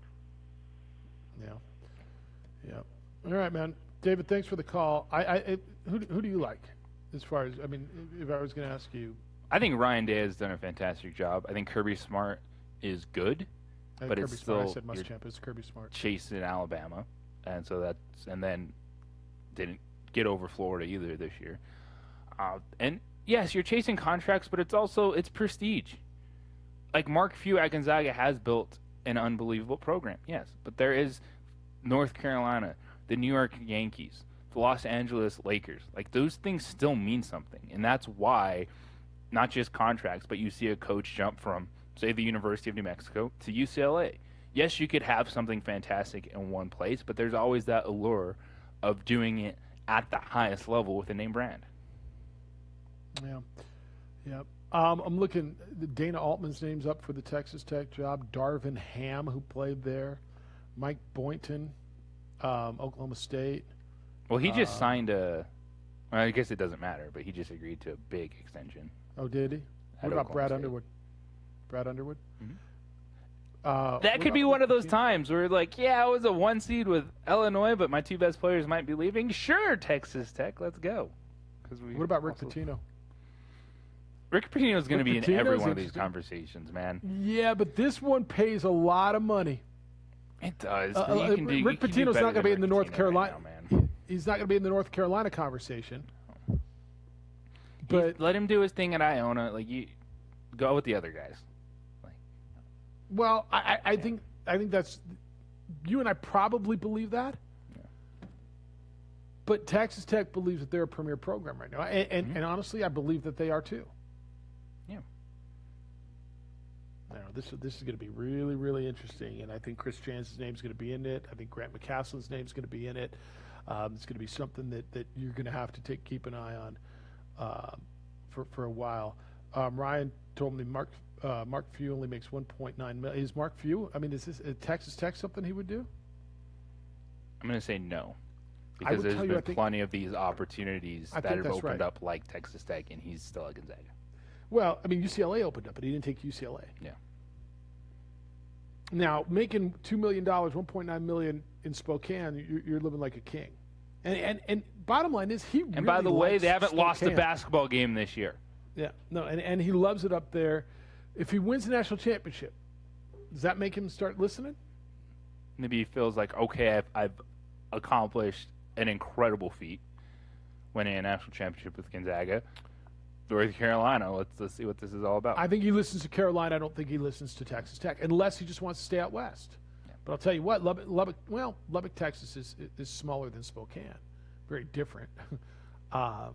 Yeah. All right, man. David, thanks for the call. Who do you like as far as, if I was going to ask you? I think Ryan Day has done a fantastic job. I think Kirby Smart is good, but it's still I said Muschamp is Kirby Smart. Chasing Alabama, and then didn't get over Florida either this year. And yes, you're chasing contracts, but it's prestige. Like Mark Few at Gonzaga has built an unbelievable program, yes, but there is North Carolina, the New York Yankees, the Los Angeles Lakers. Like, those things still mean something, and that's why not just contracts, but you see a coach jump from, say, the University of New Mexico to UCLA. Yes, you could have something fantastic in one place, but there's always that allure of doing it at the highest level with a name brand. Yeah. I'm looking, Dana Altman's name's up for the Texas Tech job. Darvin Ham, who played there. Mike Boynton, Oklahoma State. Well, he just signed I guess it doesn't matter, but he just agreed to a big extension. Oh, did he? What about Brad Underwood? Brad Underwood? Mm-hmm. That could be one of those times where, I was a 1 seed with Illinois, but my two best players might be leaving. Sure, Texas Tech, let's go. What about Rick Pitino? Rick Pitino is going to be in every one of these conversations, man. Yeah, but this one pays a lot of money. It does. Rick Pitino's not going to be in the North Carolina. He's not going to be in the North Carolina conversation. But let him do his thing at Iona. You go with the other guys. Well, I think that's, you and I probably believe that. Yeah. But Texas Tech believes that they're a premier program right now, and honestly, I believe that they are too. Yeah. This is going to be really, really interesting, and I think Chris Jan's name's going to be in it. I think Grant McCaslin's name's going to be in it. It's going to be something that you're going to have to keep an eye on for a while. Ryan told me Mark Mark Few only makes $1.9 million. Is Mark Few? I mean, is this Texas Tech something he would do? I'm going to say no, because there's been plenty of these opportunities that have opened up, like Texas Tech, and he's still at Gonzaga. Well, I mean, UCLA opened up, but he didn't take UCLA. Yeah. Now, making $2 million, $1.9 million in Spokane, you're living like a king. And bottom line is he. And by the way, they haven't lost a basketball game this year. Yeah, no, and he loves it up there. If he wins the national championship, does that make him start listening? Maybe he feels like, okay, I've accomplished an incredible feat, winning a national championship with Gonzaga. North Carolina, let's see what this is all about. I think he listens to Carolina. I don't think he listens to Texas Tech, unless he just wants to stay out west. Yeah. But I'll tell you what, Lubbock, Texas is smaller than Spokane, very different. I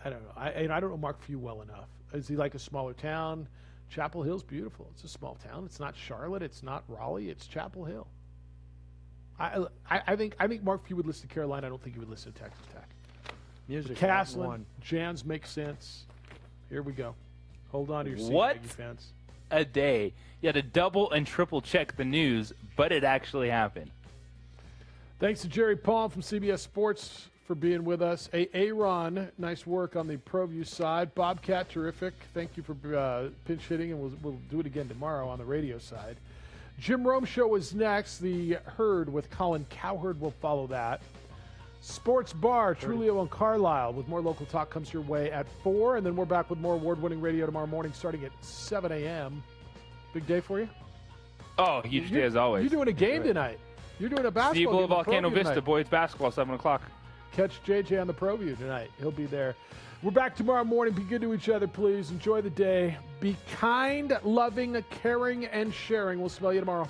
don't know. I don't know Mark Few well enough. Is he like a smaller town? Chapel Hill's beautiful. It's a small town. It's not Charlotte. It's not Raleigh. It's Chapel Hill. I think Mark Few would listen to Carolina. I don't think he would listen to Texas Tech. Castleton, Jans make sense. Here we go. Hold on to your seat, Aggie fans. A day. You had to double and triple check the news, but it actually happened. Thanks to Jerry Palm from CBS Sports for being with us. Aaron, nice work on the ProView side. Bobcat, terrific. Thank you for pinch hitting, and we'll do it again tomorrow on the radio side. Jim Rome Show is next. The Herd with Colin Cowherd will follow that. Sports Bar, Trulio and Carlisle, with more local talk comes your way at 4, and then we're back with more award-winning radio tomorrow morning starting at 7 a.m. Big day for you? Oh, huge day as always. You're doing a game tonight. You're doing a basketball game. Volcano Vista, boys basketball, 7 o'clock. Catch JJ on the ProView tonight. He'll be there. We're back tomorrow morning. Be good to each other, please. Enjoy the day. Be kind, loving, caring, and sharing. We'll smell you tomorrow.